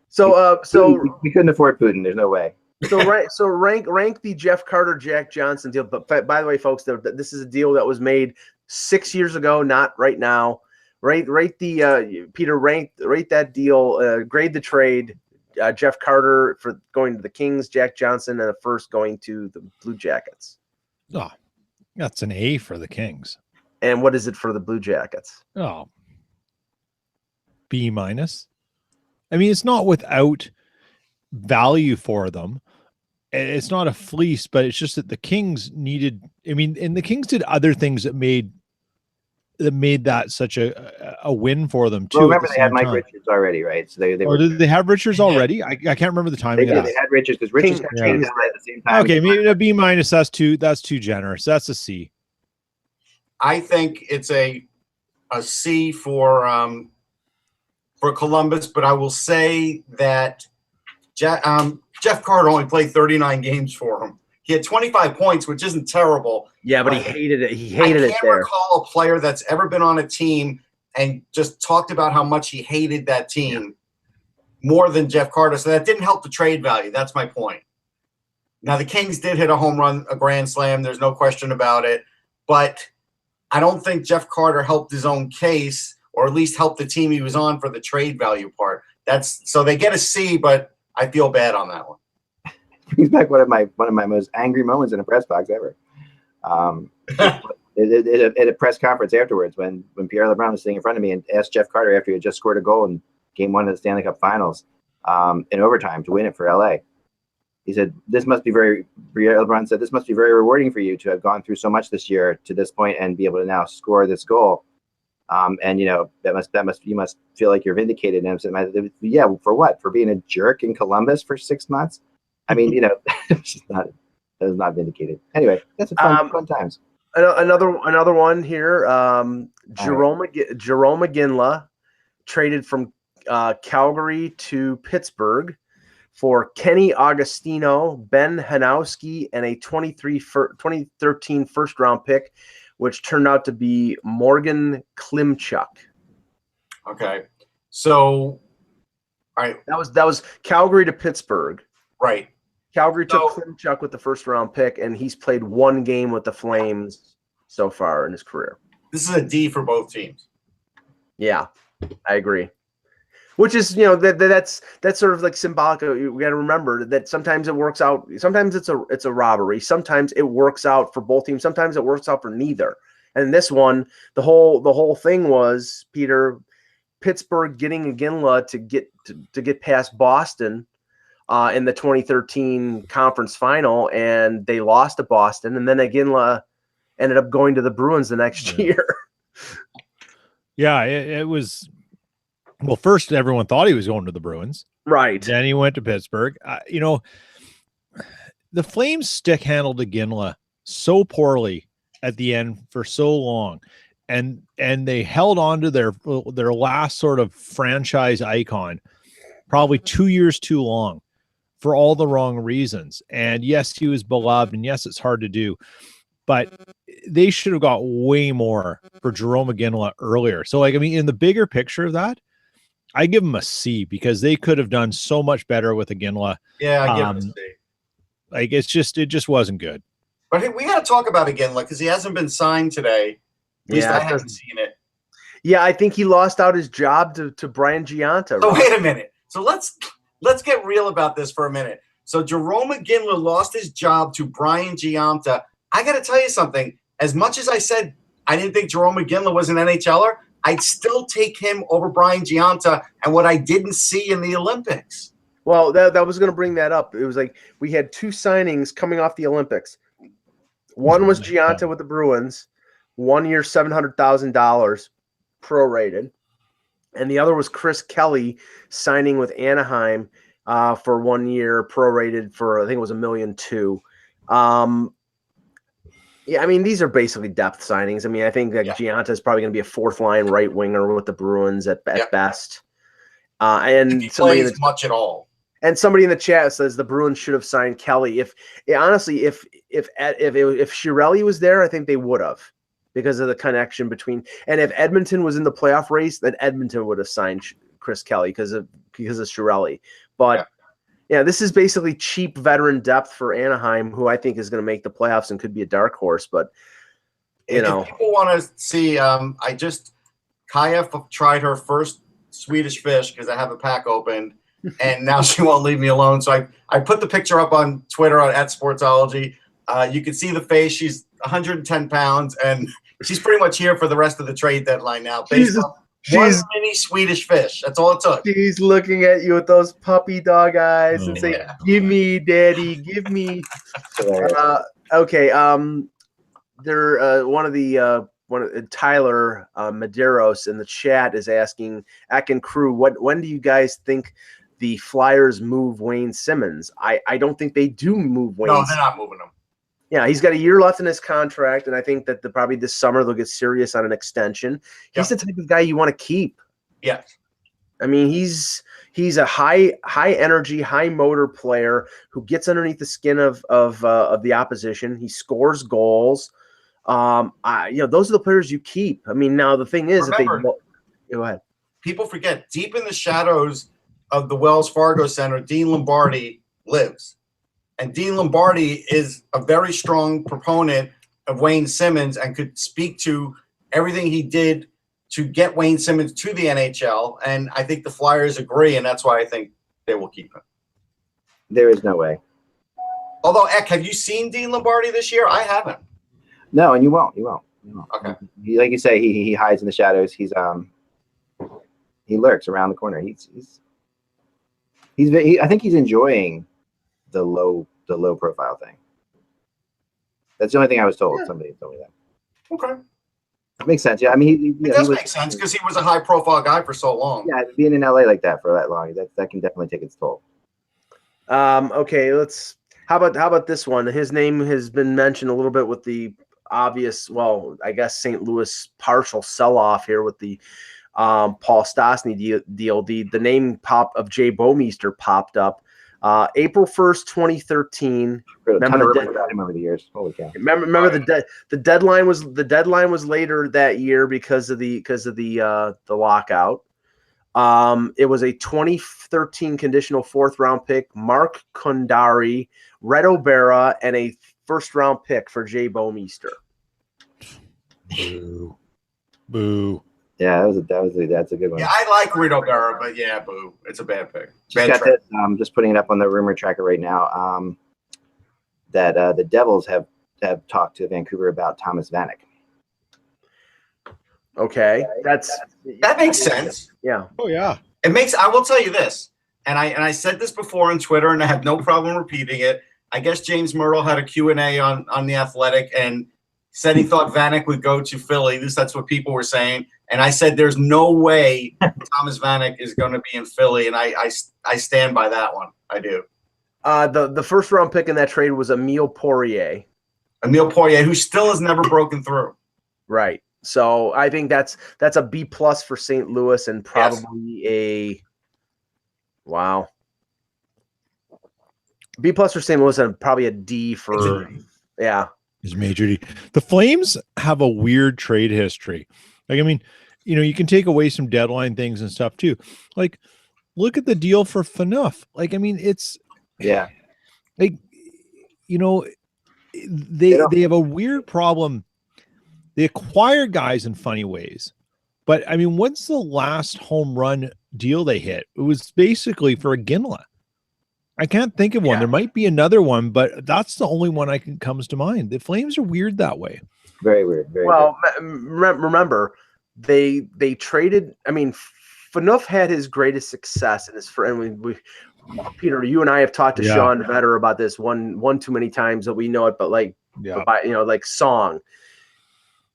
So we couldn't afford Putin. There's no way. So rank the Jeff Carter Jack Johnson deal. But by the way, folks, this is a deal that was made 6 years ago, not right now. Rate that deal. Grade the trade. Jeff Carter for going to the Kings, Jack Johnson, and the first going to the Blue Jackets. Oh, that's an A for the Kings. And what is it for the Blue Jackets? Oh, B-. I mean, it's not without value for them. It's not a fleece, but it's just that the Kings needed. I mean, and the Kings did other things that made that such a win for them too. Well, remember they had Mike Richards already, right? So they or did they have Richards already? I can't remember the timing. They had Richards because Richards got traded at the same time. Okay, maybe a B-. That's too generous. That's a C. I think it's a C for Columbus, but I will say that Jeff Carter only played 39 games for him. He had 25 points, which isn't terrible. Yeah, but he hated it. He hated it I there. can't recall a player that's ever been on a team and just talked about how much he hated that team more than Jeff Carter. So that didn't help the trade value. That's my point. Now, the Kings did hit a home run, a grand slam. There's no question about it. But I don't think Jeff Carter helped his own case, or at least helped the team he was on for the trade value part. So they get a C, but I feel bad on that one. Brings back one of my most angry moments in a press box ever. At a press conference afterwards, when Pierre LeBrun was sitting in front of me and asked Jeff Carter after he had just scored a goal in Game 1 of the Stanley Cup Finals in overtime to win it for LA. He said, Pierre LeBrun said, this must be very rewarding for you to have gone through so much this year to this point and be able to now score this goal. And you must feel like you're vindicated. And I said, yeah, for what? For being a jerk in Columbus for 6 months? I mean, it's just not. That was not vindicated. Anyway, that's fun times. Another one here. Jerome McGinley traded from Calgary to Pittsburgh for Kenny Agostino, Ben Hanowski, and a 2013 first-round pick, which turned out to be Morgan Klimchuk. Okay, so all right, that was Calgary to Pittsburgh. Right. Calgary took Klimchuk with the first-round pick, and he's played one game with the Flames so far in his career. This is a D for both teams. Yeah, I agree. Which is, that's sort of like symbolic. We got to remember that sometimes it works out. Sometimes it's a robbery. Sometimes it works out for both teams. Sometimes it works out for neither. And this one, the whole thing was, Peter, Pittsburgh getting Iginla to get past Boston in the 2013 conference final, and they lost to Boston, and then Iginla ended up going to the Bruins the next year. Yeah, it was. Well, first everyone thought he was going to the Bruins, right? Then he went to Pittsburgh. The Flames stick handled Iginla so poorly at the end for so long, and they held on to their last sort of franchise icon probably 2 years too long for all the wrong reasons. And yes, he was beloved, and yes, it's hard to do, but they should have got way more for Jerome Iginla earlier. So, in the bigger picture of that, I give him a C because they could have done so much better with Iginla. Yeah, I give him a C. It just wasn't good. But hey, we got to talk about Iginla because he hasn't been signed today. At least I haven't seen it. Yeah, I think he lost out his job to Brian Giunta. So wait a minute. So let's get real about this for a minute. So Jerome Iginla lost his job to Brian Giunta. I got to tell you something. As much as I said I didn't think Jerome Iginla was an NHLer, I'd still take him over Brian Giunta and what I didn't see in the Olympics. Well, that was going to bring that up. It was like we had two signings coming off the Olympics. One was Giunta with the Bruins, 1 year, $700,000 prorated. And the other was Chris Kelly signing with Anaheim for 1 year, prorated for, I think it was $1.2 million. Yeah, I mean, these are basically depth signings. I mean, I think that Giunta is probably going to be a fourth line right winger with the Bruins at best. And if he plays much at all. And somebody in the chat says the Bruins should have signed Kelly. If Chiarelli was there, I think they would have, because of the connection between. And if Edmonton was in the playoff race, then Edmonton would have signed Chris Kelly because of Chiarelli. But yeah, this is basically cheap veteran depth for Anaheim, who I think is going to make the playoffs and could be a dark horse. But if people want to see, Kaya tried her first Swedish fish because I have a pack opened, and now she won't leave me alone. So I put the picture up on Twitter at Sportsology. You can see the face. She's 110 pounds, and she's pretty much here for the rest of the trade deadline now. Based on one mini Swedish fish. That's all it took. She's looking at you with those puppy dog eyes and saying, "Give me, Daddy, give me." Okay. Tyler Medeiros in the chat is asking, Eck and crew, when do you guys think the Flyers move Wayne Simmons? I don't think they do move Wayne. No, they're not moving him. Yeah, he's got a year left in his contract, and I think that probably this summer they'll get serious on an extension. He's the type of guy you want to keep. Yeah. I mean, he's He's a high energy, high motor player who gets underneath the skin of the opposition. He scores goals. Those are the players you keep. I mean, now the thing is, Remember, go ahead. People forget, deep in the shadows of the Wells Fargo Center, Dean Lombardi lives. And Dean Lombardi is a very strong proponent of Wayne Simmons and could speak to everything he did to get Wayne Simmons to the NHL. And I think the Flyers agree, and that's why I think they will keep him. There is no way. Although, Eck, have you seen Dean Lombardi this year? I haven't. No, and you won't. You won't. Okay. Like you say, he hides in the shadows. He lurks around the corner. I think he's enjoying the low profile thing. That's the only thing I was told. Yeah. Somebody told me that. Okay. That makes sense. Yeah, I mean, it does make sense because he was a high profile guy for so long. Yeah, being in LA like that for that long, that can definitely take its toll. Okay, how about this one? His name has been mentioned a little bit with the obvious, well, I guess St. Louis partial sell-off here with the Paul Stastny deal. The name of Jay Bouwmeester popped up April 1st, 2013. Remember the years. Holy cow! Remember the deadline was later that year because of the lockout. It was a 2013 conditional 4th round pick, Mark Kundari, Red O'Bara, and a 1st round pick for Jay Bouwmeester. Boo. Yeah, that's a good one. Yeah, I like Red O'Bara, but yeah, boo. It's a bad pick. I'm just putting it up on the rumor tracker right now. That the Devils have talked to Vancouver about Thomas Vanek. Okay, that makes sense. Yeah. Oh yeah. It makes. I will tell you this, and I said this before on Twitter, and I have no problem repeating it. I guess James Myrtle had a Q&A on The Athletic and said he thought Vanek would go to Philly. At least that's what people were saying. And I said there's no way Thomas Vanek is going to be in Philly, and I stand by that one. I do. The 1st round pick in that trade was Emile Poirier. Emile Poirier, who still has never broken through. Right. So I think that's a B+ for St. Louis and probably a wow. B+ for St. Louis and probably a D for Is major D. The Flames have a weird trade history. Like, I mean, you can take away some deadline things and stuff too. Like, look at the deal for Phaneuf. Like, I mean, it's like, they have a weird problem. They acquire guys in funny ways. But I mean, what's the last home run deal they hit? It was basically for a Ginla. I can't think of one. There might be another one, but that's the only one comes to mind. The Flames are weird that way. Very weird. Very well, remember they traded. I mean, Phaneuf had his greatest success in his friend. Peter, you and I have talked to Sean Vetter about this one too many times that we know it, but like Song.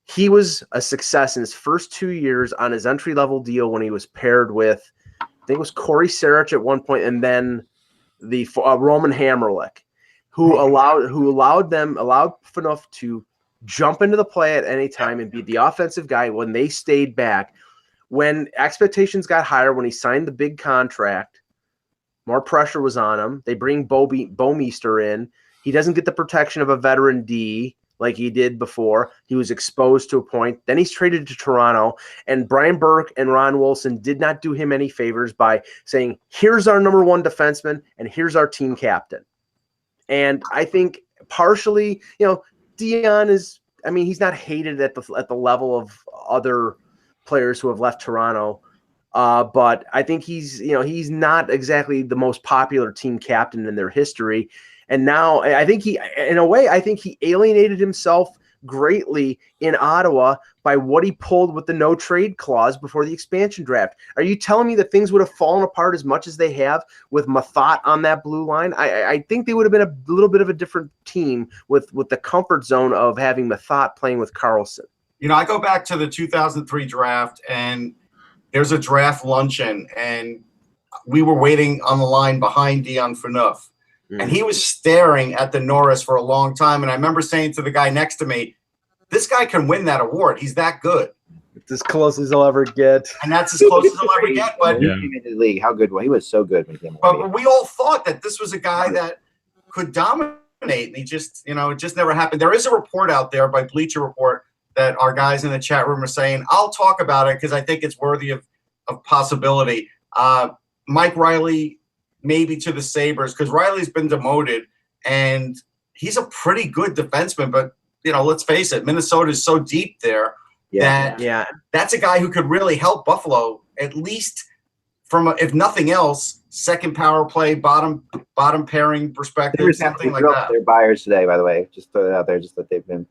He was a success in his first 2 years on his entry-level deal when he was paired with, I think it was Corey Sarich at one point, and then the Roman Hamrlik, who allowed Phaneuf to jump into the play at any time and be the offensive guy when they stayed back. When expectations got higher, when he signed the big contract, more pressure was on him. They bring Bouwmeester in. He doesn't get the protection of a veteran D like he did before. He was exposed to a point. Then he's traded to Toronto, and Brian Burke and Ron Wilson did not do him any favors by saying, here's our number 1 defenseman and here's our team captain. And I think partially, Dion is, I mean, he's not hated at the level of other players who have left Toronto. But I think he's not exactly the most popular team captain in their history. And now I think he alienated himself greatly in Ottawa by what he pulled with the no trade clause before the expansion draft. Are you telling me that things would have fallen apart as much as they have with Mathot on that blue line? I think they would have been a little bit of a different team with the comfort zone of having Mathot playing with Karlsson. I go back to the 2003 draft, and there's a draft luncheon, and we were waiting on the line behind Dion Phaneuf. And he was staring at the Norris for a long time. And I remember saying to the guy next to me, this guy can win that award. He's that good. as close as he'll ever get. And that's as close as he'll ever get. But, When he came into the league, how good was he? Was so good when he came into the league. but we all thought that this was a guy that could dominate. And he just, it just never happened. There is a report out there by Bleacher Report that our guys in the chat room are saying, I'll talk about it because I think it's worthy of possibility. Mike Riley maybe to the Sabres, because Riley's been demoted and he's a pretty good defenseman, but let's face it, Minnesota is so deep there that that's a guy who could really help Buffalo, at least from if nothing else, second power play, bottom pairing perspective, something like that. They're buyers today, by the way. Just throw it out there, just that they've been.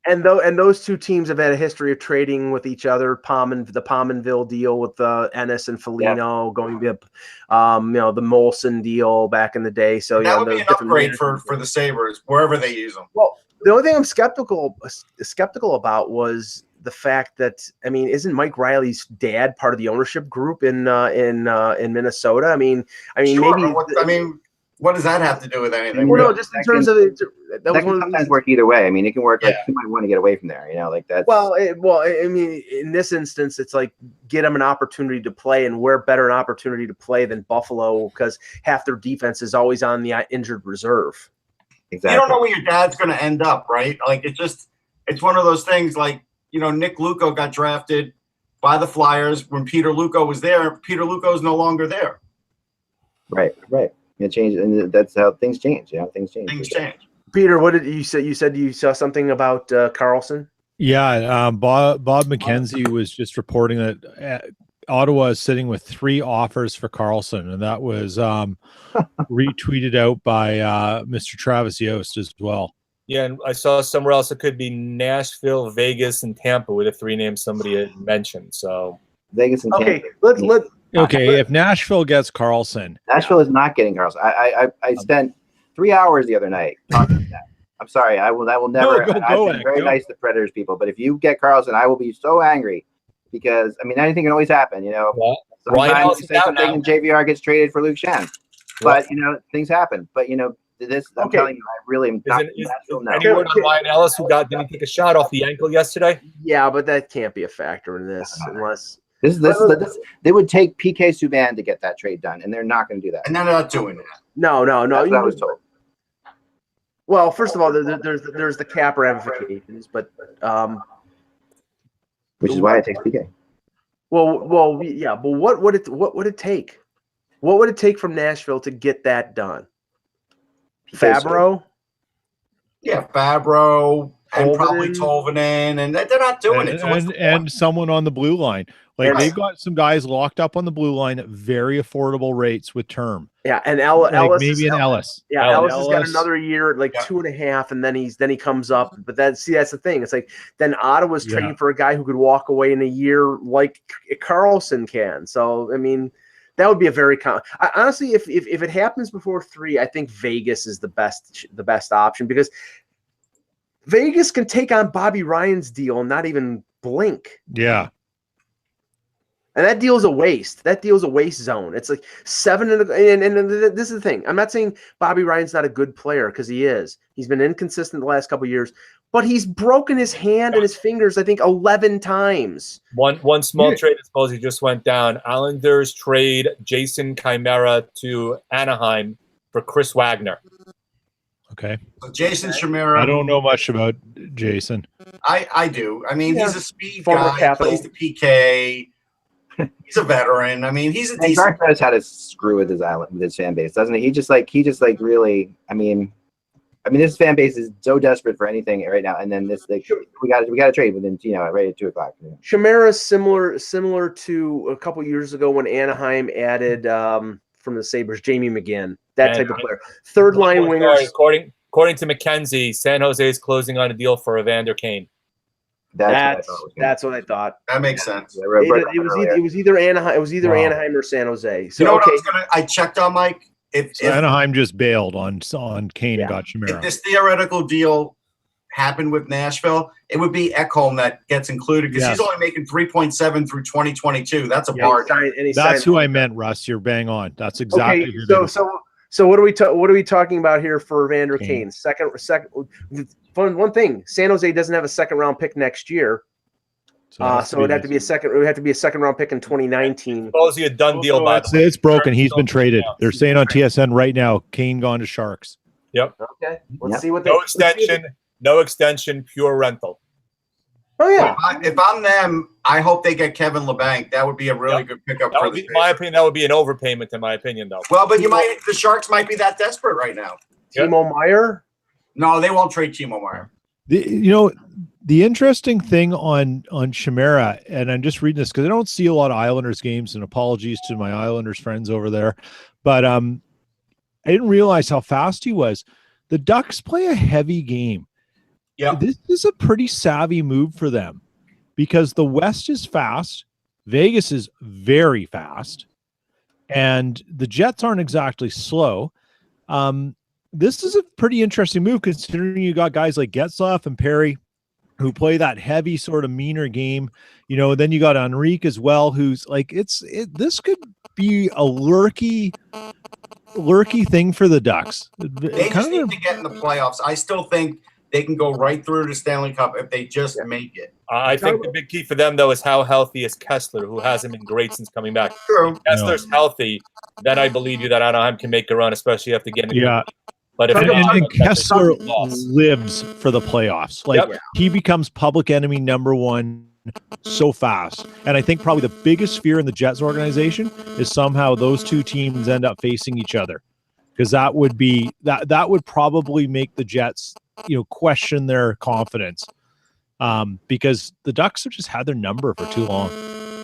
And those two teams have had a history of trading with each other. The Pominville deal with Ennis and Foligno, going to the Molson deal back in the day. So that would be an upgrade for the Sabres wherever they use them. Well, the only thing I'm skeptical about was the fact that, isn't Mike Riley's dad part of the ownership group in Minnesota? I mean, sure, maybe. What does that have to do with anything? Well, no, just in terms of it. That can sometimes work either way. It can work like you might want to get away from there, like that. Well, in this instance, it's like get them an opportunity to play, and where better an opportunity to play than Buffalo, because half their defense is always on the injured reserve. Exactly. You don't know where your dad's going to end up, right? Like it's one of those things. Like Nick Luco got drafted by the Flyers when Peter Luco was there. Peter Luco is no longer there. Right. It changes, and that's how things change. Things change. Peter, what did you say? You said you saw something about Karlsson? Yeah, Bob McKenzie was just reporting that Ottawa is sitting with 3 offers for Karlsson, and that was retweeted out by Mr. Travis Yost as well. Yeah, and I saw somewhere else it could be Nashville, Vegas, and Tampa with the 3 names somebody had mentioned. So Vegas and Tampa. Okay, Okay, if Nashville gets Karlsson. Nashville is not getting Karlsson. I spent 3 hours the other night talking to that. I'm sorry. I will never. I've been very nice to Predators people, but if you get Karlsson, I will be so angry because anything can always happen. Sometimes you say something and JVR gets traded for Luke Shen, but things happen. But this, I'm telling you, I really am not. Any word on Ryan Ellis, who didn't take a shot off the ankle yesterday? Yeah, but that can't be a factor in this unless. This they would take PK Subban to get that trade done, and they're not going to do that. And they're not doing that. No. That's what I was told. Well, first of all, there's the cap ramifications, but which is why it takes PK. Well, yeah, but what would it take? What would it take from Nashville to get that done? Fabro? Yeah, Fabro. And probably Tolvanen, and they're not doing it. And someone on the blue line. They've got some guys locked up on the blue line at very affordable rates with term. Yeah, and Ellis. Ellis. Yeah, Ellis has got another year, 2.5, and then he comes up. But that's the thing. It's like then Ottawa's trading for a guy who could walk away in a year like Karlsson can. So that would be a very honestly, if it happens before 3, I think Vegas is the best option because Vegas can take on Bobby Ryan's deal and not even blink. Yeah. And that deal's a waste. That deal's a waste zone. It's like 7 and this is the thing. I'm not saying Bobby Ryan's not a good player because he is. He's been inconsistent the last couple of years, but he's broken his hand and his fingers, I think, 11 times. One small trade, I suppose, he just went down. Islanders trade Jason Chimera to Anaheim for Chris Wagner. Okay. So Jason Chimera. I don't know much about Jason. I do. He's a speed guy. He plays the PK. He's a veteran. He's a decent. Clark knows how to screw with his fan base, doesn't he? He just really. This fan base is so desperate for anything right now, and then we got to trade within right at 2:00. Chimera is similar to a couple years ago when Anaheim added from the Sabres Jamie McGinn, type of player. Third line wingers. According to McKenzie, San Jose is closing on a deal for Evander Kane. That's what I thought. That makes sense. It was either Anaheim. It was either Anaheim or San Jose. So what I checked on, Mike. If Anaheim just bailed on Kane and got Chimera. If this theoretical deal happened with Nashville, it would be Ekholm that gets included because he's only making 3.7 through 2022. That's a bargain. That's who I meant, Russ. You're bang on. That's exactly. So what are we talking about here for Evander Kane? Second. One thing, San Jose doesn't have a second round pick next year. So it'd have to be a second. It would have to be a second round pick in 2019. Supposedly a done deal, by the way. It's broken. He's been traded. They're saying on TSN right now, Kane gone to Sharks. Yep. Okay. Let's see what they. No extension. No extension. Pure rental. Oh yeah. If I'm them, I hope they get Kevin LeBanc. That would be a really good pickup. That would be, in my opinion, that would be an overpayment. In my opinion, though. Well, but the Sharks might be that desperate right now. Timo Meier. No, they won't trade Timo Meier. The interesting thing on Chimera, and I'm just reading this because I don't see a lot of Islanders games, and apologies to my Islanders friends over there, but I didn't realize how fast he was. The Ducks play a heavy game. Yeah, this is a pretty savvy move for them because the West is fast, Vegas is very fast, and the Jets aren't exactly slow. This is a pretty interesting move considering you got guys like Getzlaf and Perry who play that heavy sort of meaner game, then you got Enrique as well, who's like, this could be a lurky thing for the Ducks. They just need to get in the playoffs. I still think they can go right through to Stanley Cup if they just make it. I think the big key for them, though, is how healthy is Kessler, who hasn't been great since coming back. True. If Kessler's healthy, then I believe you that Anaheim can make a run, especially after getting But if and Kessler lives for the playoffs. He becomes public enemy number one so fast. And I think probably the biggest fear in the Jets organization is somehow those two teams end up facing each other. Because that would be that would probably make the Jets, question their confidence. Because the Ducks have just had their number for too long.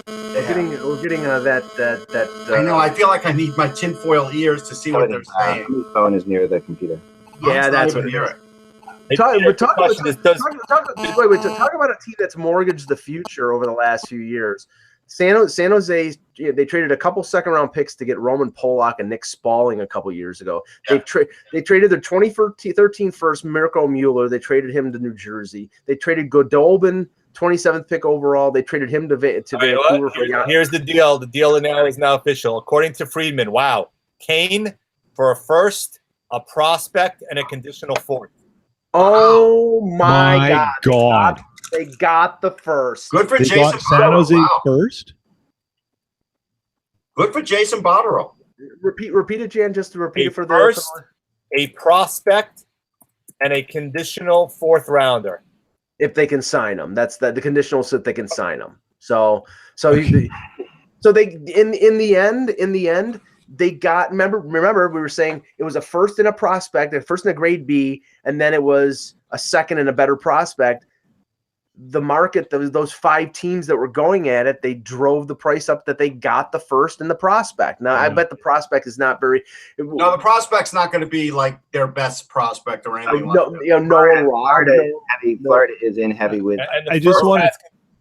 We're getting that. I know. I feel like I need my tinfoil ears to see what they're saying. My phone is near the computer. Yeah, that's what it is. Talk about a team that's mortgaged the future over the last few years. San Jose, they traded a couple second-round picks to get Roman Polak and Nick Spaulding a couple years ago. Yeah. They traded their 2013 first, Mirko Mueller. They traded him to New Jersey. They traded Godolbin, 27th pick overall. They traded him to Vancouver. Here's the deal. The deal now is now official. According to Friedman, wow. Kane for a first, a prospect, and a conditional fourth. Oh, my God. They got the first. Good for Jason San Jose first. Good for Jason Botterill. Repeat it, Jan, just to repeat it for the first, a prospect, and a conditional fourth rounder. If they can sign them, that's the conditional, so that they can sign them. So they in the end they got. Remember we were saying it was a first and a prospect, a first and a grade B, and then it was a second and a better prospect. The market, those five teams that were going at it, they drove the price up that they got the first and the prospect. Now, I bet the prospect is not very. No, the prospect's not going to be like their best prospect or anything. Florida is in heavy with. And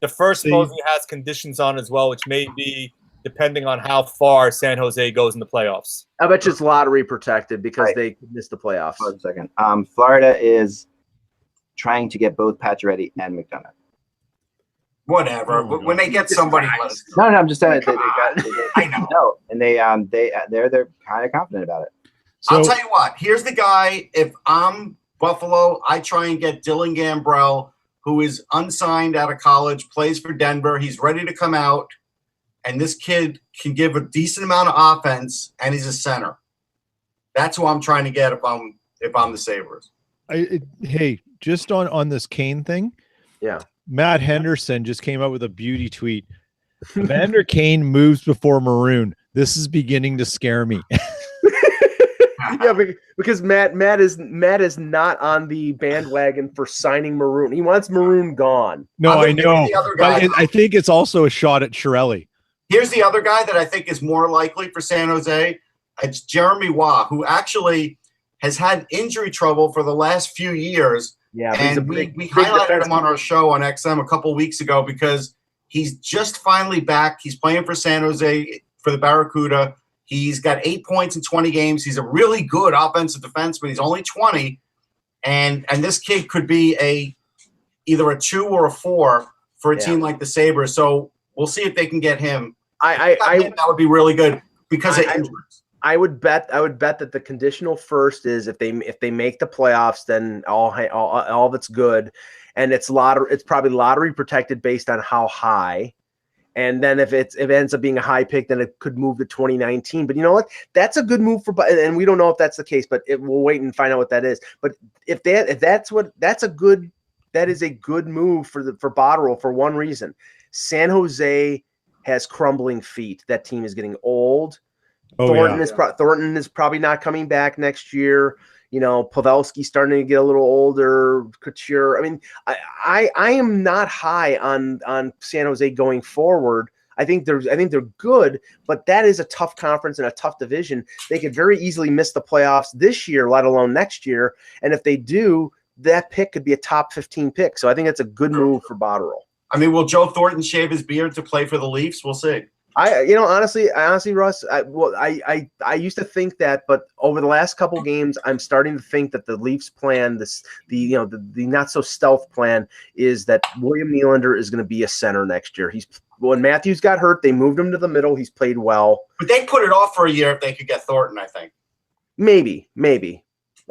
the first supposedly has conditions on as well, which may be depending on how far San Jose goes in the playoffs. I bet you it's lottery protected because they missed the playoffs. Hold on a second. Florida is trying to get both Pacioretty and McDonagh. Whatever. When they get somebody, no, I'm just saying. I know. No, and they're kind of confident about it. So, I'll tell you what. Here's the guy. If I'm Buffalo, I try and get Dylan Gambrell, who is unsigned out of college, plays for Denver. He's ready to come out, and this kid can give a decent amount of offense, and he's a center. That's who I'm trying to get if I'm the Sabres. Hey, just on this Kane thing, Matt Henderson just came out with a beauty tweet. Evander Kane moves before Maroon. This is beginning to scare me. Yeah, because Matt is not on the bandwagon for signing Maroon. He wants Maroon gone. No, I know. But I think it's also a shot at Chiarelli. Here's the other guy that I think is more likely for San Jose. It's Jeremy Waugh, who actually has had injury trouble for the last few years. Yeah, and we highlighted him on our show on XM a couple weeks ago because he's just finally back. He's playing for San Jose for the Barracuda. He's got 8 points in 20 games. He's a really good offensive defenseman. He's only 20, and this kid could be either a 2 or a 4 for a team like the Sabres. So we'll see if they can get him. That would be really good because of injuries. I would bet that the conditional first is if they make the playoffs, then all that's good, and it's probably lottery protected based on how high. And then if it ends up being a high pick, then it could move to 2019. But you know what? That's a good move and we don't know if that's the case, but we'll wait and find out what that is. But that is a good move for Botterill for one reason. San Jose has crumbling feet. That team is getting old. Thornton is probably not coming back next year. You know, Pavelski's starting to get a little older. Couture. I mean, I am not high on San Jose going forward. I think they're good, but that is a tough conference and a tough division. They could very easily miss the playoffs this year, let alone next year. And if they do, that pick could be a top 15 pick. So I think it's a good move for Botterill. I mean, will Joe Thornton shave his beard to play for the Leafs? We'll see. Honestly, Russ, I used to think that, but over the last couple games, I'm starting to think that the Leafs plan, the not so stealth plan, is that William Nylander is going to be a center next year. When Matthews got hurt, they moved him to the middle. He's played well, but they put it off for a year if they could get Thornton. I think maybe.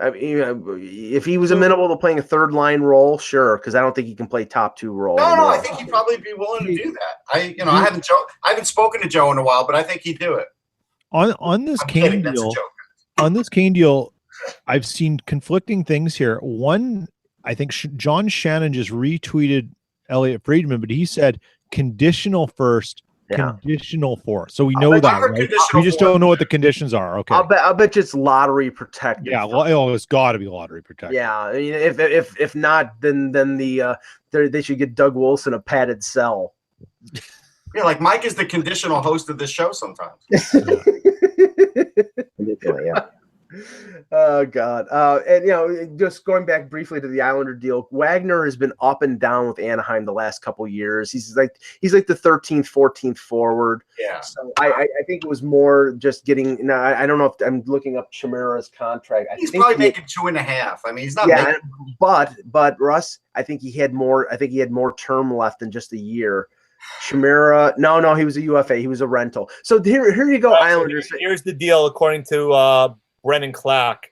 I mean, if he was amenable to playing a third line role, sure, because I don't think he can play top 2 role. No, I think he'd probably be willing to do that. I haven't spoken to Joe in a while, but I think he'd do it. On this Kane deal, I've seen conflicting things here. One, I think John Shannon just retweeted Elliot Friedman, but he said conditional first. Yeah. Conditional for. So we know that, right? We just don't know what the conditions are. Okay. I'll bet it's lottery protected. Yeah, well, it's got to be lottery protected. Yeah, I mean, if not, then they should get Doug Wilson a padded cell. Yeah, like Mike is the conditional host of this show sometimes. Yeah. Oh God. And just going back briefly to the Islander deal, Wagner has been up and down with Anaheim the last couple years. He's like the 13th, 14th forward. Yeah. So I think it was more just getting. Now I don't know if I'm looking up Chimera's contract. He's probably making 2.5. I mean, he's not. Yeah, but Russ, I think he had more. I think he had more term left than just a year. Chimera, no, he was a UFA. He was a rental. So here you go, Islanders. Here's the deal, according to Brennan Clack.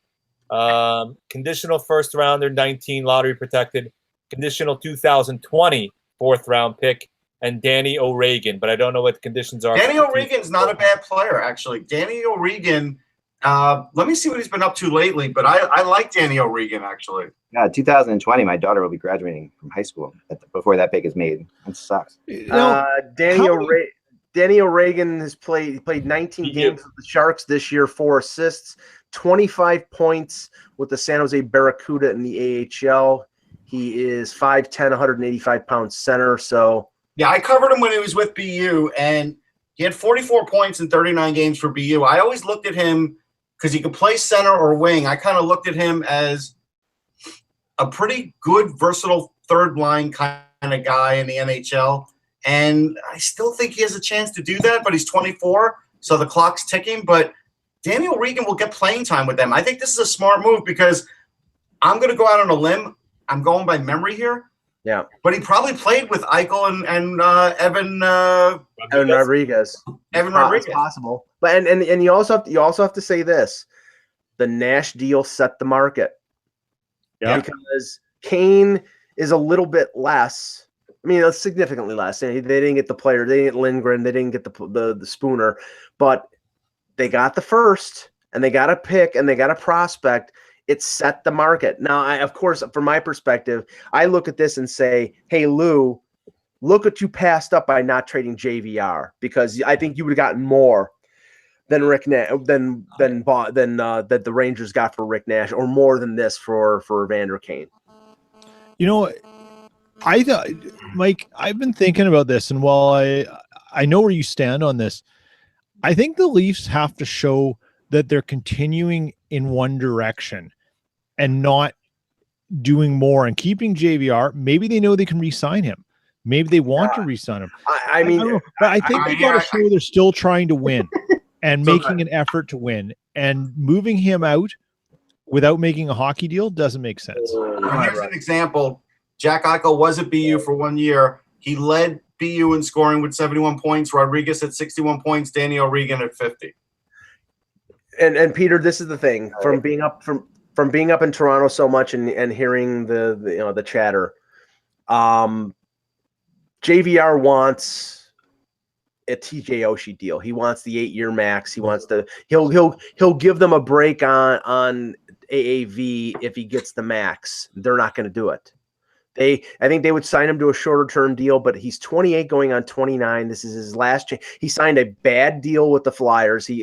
Conditional first rounder, 19, lottery protected. Conditional 2020 fourth round pick, and Danny O'Regan. But I don't know what the conditions are. Danny O'Regan's not a bad player, actually. Danny O'Regan. Let me see what he's been up to lately. But I like Danny O'Regan, actually. Yeah, 2020, my daughter will be graduating from high school before that pick is made. That sucks. Danny O'Regan has played 19 games with the Sharks this year, 4 assists, 25 points with the San Jose Barracuda in the AHL. He is 5'10", 185-pound center. So yeah, I covered him when he was with BU, and he had 44 points in 39 games for BU. I always looked at him because he could play center or wing. I kind of looked at him as a pretty good, versatile third-line kind of guy in the NHL. And I still think he has a chance to do that, but he's 24, so the clock's ticking. But Danny O'Regan will get playing time with them. I think this is a smart move because I'm going to go out on a limb. I'm going by memory here. Yeah. But he probably played with Eichel and Evan Rodriguez. Evan Rodriguez. It's possible. But and you also have to say this. The Nash deal set the market. Yeah. Because Kane is a little bit less. I mean, it's significantly less. They didn't get the player. They didn't get Lindgren. They didn't get the Spooner. But they got the first, and they got a pick, and they got a prospect. It set the market. Now, of course, from my perspective, I look at this and say, hey, Lou, look what you passed up by not trading JVR, because I think you would have gotten more than Rick Nash, than that the Rangers got for Rick Nash, or more than this for Evander Kane. You know, I thought, Mike, I've been thinking about this, and while I know where you stand on this, I think the Leafs have to show that they're continuing in one direction and not doing more and keeping JVR. Maybe they know they can re-sign him. Maybe they want to re-sign him. I mean, but I think they got to show they're still trying to win and making an effort to win, and moving him out without making a hockey deal doesn't make sense. Here's an example. Jack Eichel was at BU for 1 year. He led BU in scoring with 71 points. Rodriguez at 61 points. Danny O'Regan at 50. And Peter, this is the thing from being up in Toronto so much and hearing the chatter. JVR wants a TJ Oshie deal. He wants the 8-year max. He wants he'll give them a break on AAV if he gets the max. They're not going to do it. I think they would sign him to a shorter term deal, but he's 28 going on 29. This is his last chance. He signed a bad deal with the Flyers. They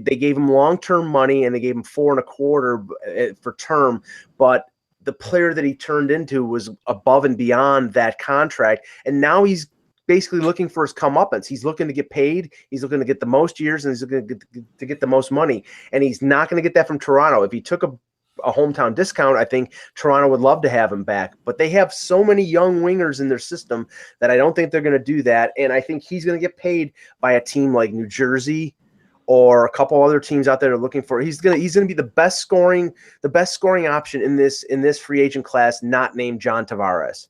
gave him long-term money and they gave him 4.25 for term, but the player that he turned into was above and beyond that contract. And now he's basically looking for his comeuppance. He's looking to get paid. He's looking to get the most years and he's looking to get the most money. And he's not going to get that from Toronto. If he took a hometown discount, I think Toronto would love to have him back, but they have so many young wingers in their system that I don't think they're going to do that. And I think he's going to get paid by a team like New Jersey or a couple other teams out there are looking for. He's going to be the best scoring option in this free agent class, not named John Tavares.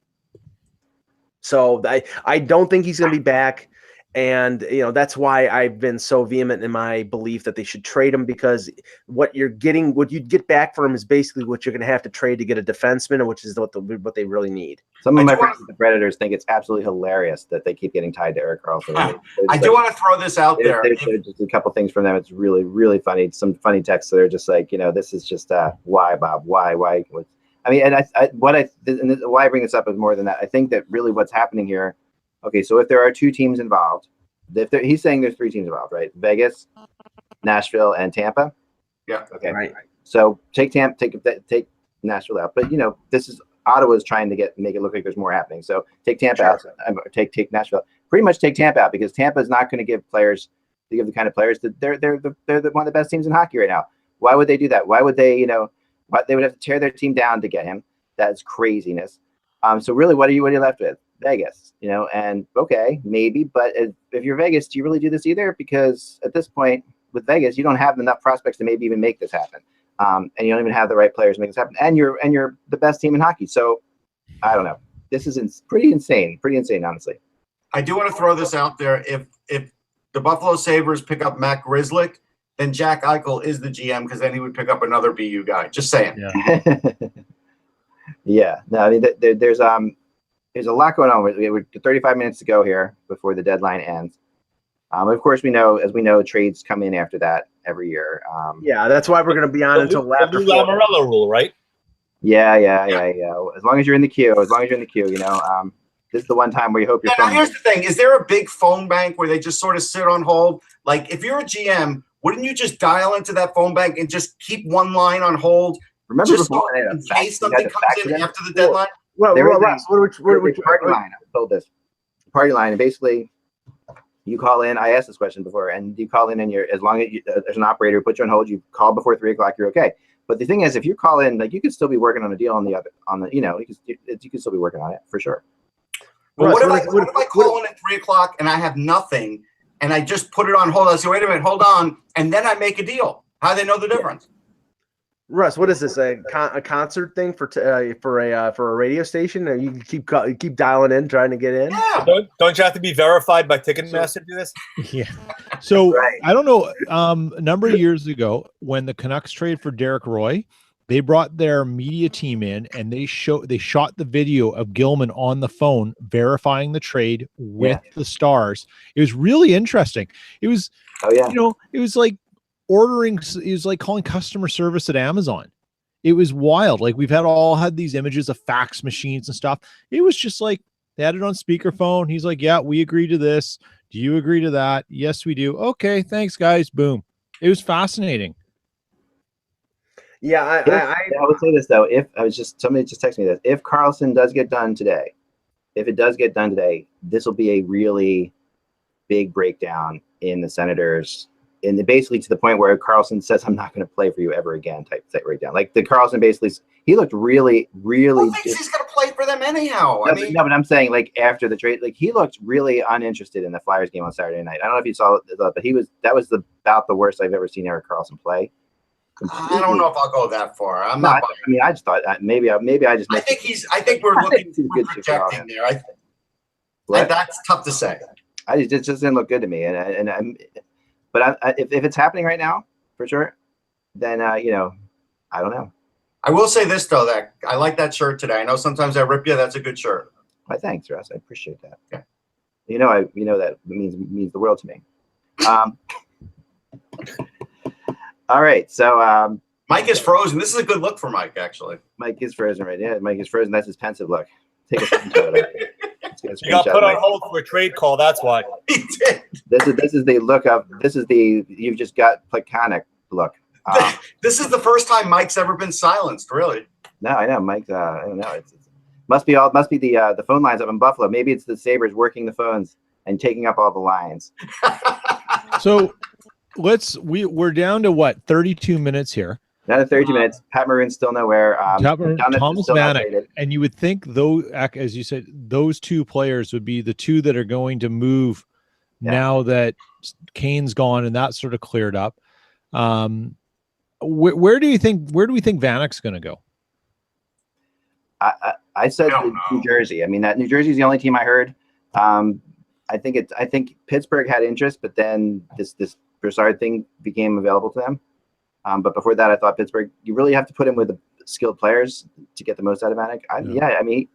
So I don't think he's going to be back. And, that's why I've been so vehement in my belief that they should trade him, because what you'd get back for him is basically what you're going to have to trade to get a defenseman, which is what they really need. Some of my friends, the Predators, think it's absolutely hilarious that they keep getting tied to Erik Karlsson. I do want to throw this out there. There's just a couple things from them. It's really, really funny. Some funny texts that are just like, this is just why, Bob? Why? I mean, and why I bring this up is more than that. I think that really what's happening here. Okay, so if there are 2 teams involved, he's saying there's 3 teams involved, right? Vegas, Nashville, and Tampa. Yeah. Okay. Right. So take Nashville out, but this is Ottawa's trying to make it look like there's more happening. So take Tampa out. Take Nashville. Pretty much take Tampa out, because Tampa is not going to give the kind of players that they're one of the best teams in hockey right now. Why would they do that? Why would they they would have to tear their team down to get him? That's craziness. So really, what are you left with? Vegas, and okay, maybe, but if you're Vegas, do you really do this either? Because at this point with Vegas, you don't have enough prospects to maybe even make this happen, and you don't even have the right players to make this happen. And you're the best team in hockey. So I don't know. This is pretty insane, honestly. I do want to throw this out there. If the Buffalo Sabres pick up Matt Grzelcyk, then Jack Eichel is the GM, because then he would pick up another BU guy. Just saying. Yeah. Yeah. No, I mean, there's a lot going on. We're 35 minutes to go here before the deadline ends. Of course, we know, trades come in after that every year. Yeah, that's why we're going to be on until after. The Lamorello rule, right? Yeah. As long as you're in the queue, this is the one time where you hope you're. Now, here's the thing: is there a big phone bank where they just sort of sit on hold? Like, if you're a GM, wouldn't you just dial into that phone bank and just keep one line on hold? Remember just before in case something comes in after the deadline? Well, Ross, party line. I told this party line, and basically, you call in. I asked this question before, and you call in, and as long as there's an operator who puts you on hold, you call before 3:00, you're okay. But the thing is, if you call in, like, you could still be working on a deal you could still be working on it for sure. Well, what if I call in at 3:00 and I have nothing, and I just put it on hold? I say, wait a minute, hold on, and then I make a deal. How do they know the difference? Russ, what is this? A concert thing for a radio station? Or you keep dialing in, trying to get in? Yeah. Don't you have to be verified by Ticketmaster to do this? Yeah. So Right. I don't know. A number of years ago, when the Canucks traded for Derek Roy, they brought their media team in and they shot the video of Gilman on the phone verifying the trade with the Stars. It was really interesting. It was, it was like it was like calling customer service at Amazon. It was wild. Like, we've had these images of fax machines and stuff. It was just like they had it on speakerphone. He's like, yeah, we agree to this. Do you agree to that? Yes, we do. Okay, thanks, guys. Boom. It was fascinating. Yeah, I would say this though. Somebody just texted me this. If Karlsson does get done today, this will be a really big breakdown in the Senators. And basically to the point where Karlsson says, I'm not going to play for you ever again type breakdown. Like, the Karlsson basically, he looked really, really. Who thinks he's going to play for them anyhow? No, but I'm saying, like, after the trade, like, he looked really uninterested in the Flyers game on Saturday night. I don't know if you saw it, but that was about the worst I've ever seen Erik Karlsson play. I don't know if I'll go that far. I just thought maybe I just. I think we're looking for projecting there. That's tough to say. It just didn't look good to me, But if it's happening right now, for sure, then I don't know. I will say this though, that I like that shirt today. I know sometimes I rip you. That's a good shirt. Well, thanks, Russ. I appreciate that. Yeah. That means the world to me. All right, so Mike is frozen. This is a good look for Mike, actually. Mike is frozen right. Yeah, Mike is frozen. That's his pensive look. Take a screenshot of that. You got put on hold for a trade call. That's why. He did. This is the look of. This is the you've just got Plekanec look. This is the first time Mike's ever been silenced. Really? No, I know, Mike. I don't know. It must be the phone lines up in Buffalo. Maybe it's the Sabres working the phones and taking up all the lines. So we're down to what, 32 minutes here. Down to 32 minutes. Pat Maroon's still nowhere. Thomas Vanek, and you would think, though, as you said, those two players would be the two that are going to move now that Kane's gone and that's sort of cleared up. Where do we think Vanek's going to go? I said New Jersey. I mean, that New Jersey is the only team I heard. I think Pittsburgh had interest, but then this Broussard thing became available to them. But before that, I thought Pittsburgh, you really have to put him with the skilled players to get the most out of Vanek.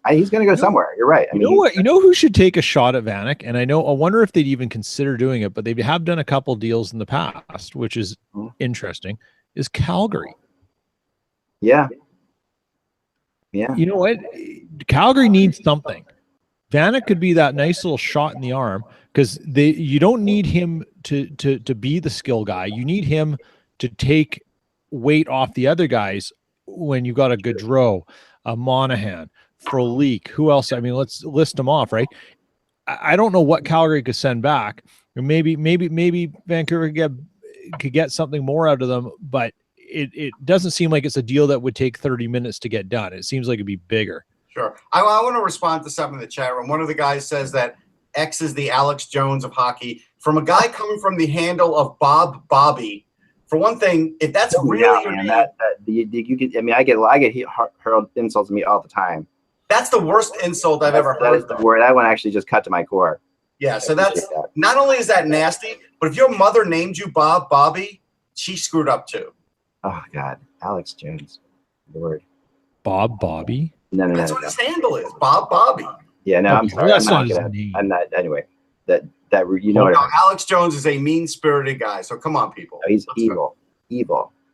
He's going to go somewhere. You're right. I mean, you know who should take a shot at Vanek? And I wonder if they'd even consider doing it, but they have done a couple deals in the past, which is interesting, is Calgary. Yeah. Yeah. You know what? Calgary needs something. Vanek could be that nice little shot in the arm, because you don't need him to be the skill guy. You need him to take weight off the other guys when you got a Gaudreau, a Monahan, Frolik. Who else? I mean, let's list them off, right? I don't know what Calgary could send back. Or maybe Vancouver could get something more out of them, but it doesn't seem like it's a deal that would take 30 minutes to get done. It seems like it'd be bigger. Sure. I want to respond to something in the chat room. One of the guys says that X is the Alex Jones of hockey. From a guy coming from the handle of Bobby. For one thing, if that's really your name, you could. I mean, I get hurled insults to me all the time. That's the worst insult I've ever heard. That is the word. That one actually just cut to my core. Yeah. So that's not only is that nasty, but if your mother named you Bobby, she screwed up too. Oh God, Alex Jones, the word. Bobby. No. That's what his handle is, Bobby. Yeah, no, I'm sorry. That's not his name. I'm not. Anyway, that you know. No, Alex Jones is a mean-spirited guy. So come on, people. Oh, he's evil.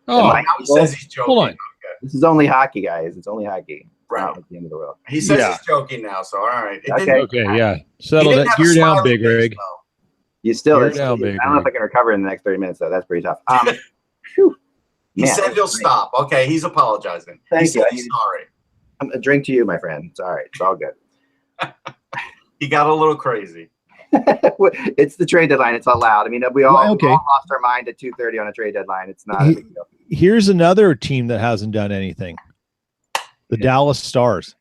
Oh, he says he's joking. Hold on. This is only hockey, guys. It's only hockey. Right. Not at the end of the world. He says he's joking now. So all right. Okay, yeah. Settle that. Gear down, Big Rig. You still. Gear down, Big I don't know if I can recover in the next 30 minutes though. That's pretty tough. He said he'll stop. Okay, he's apologizing. Thank you. He's sorry. A drink to you, my friend. It's all right. It's all good. He got a little crazy. It's the trade deadline. It's allowed. I mean, we all lost our mind at 2:30 on a trade deadline. It's not a big deal. Here's another team that hasn't done anything. The Dallas Stars.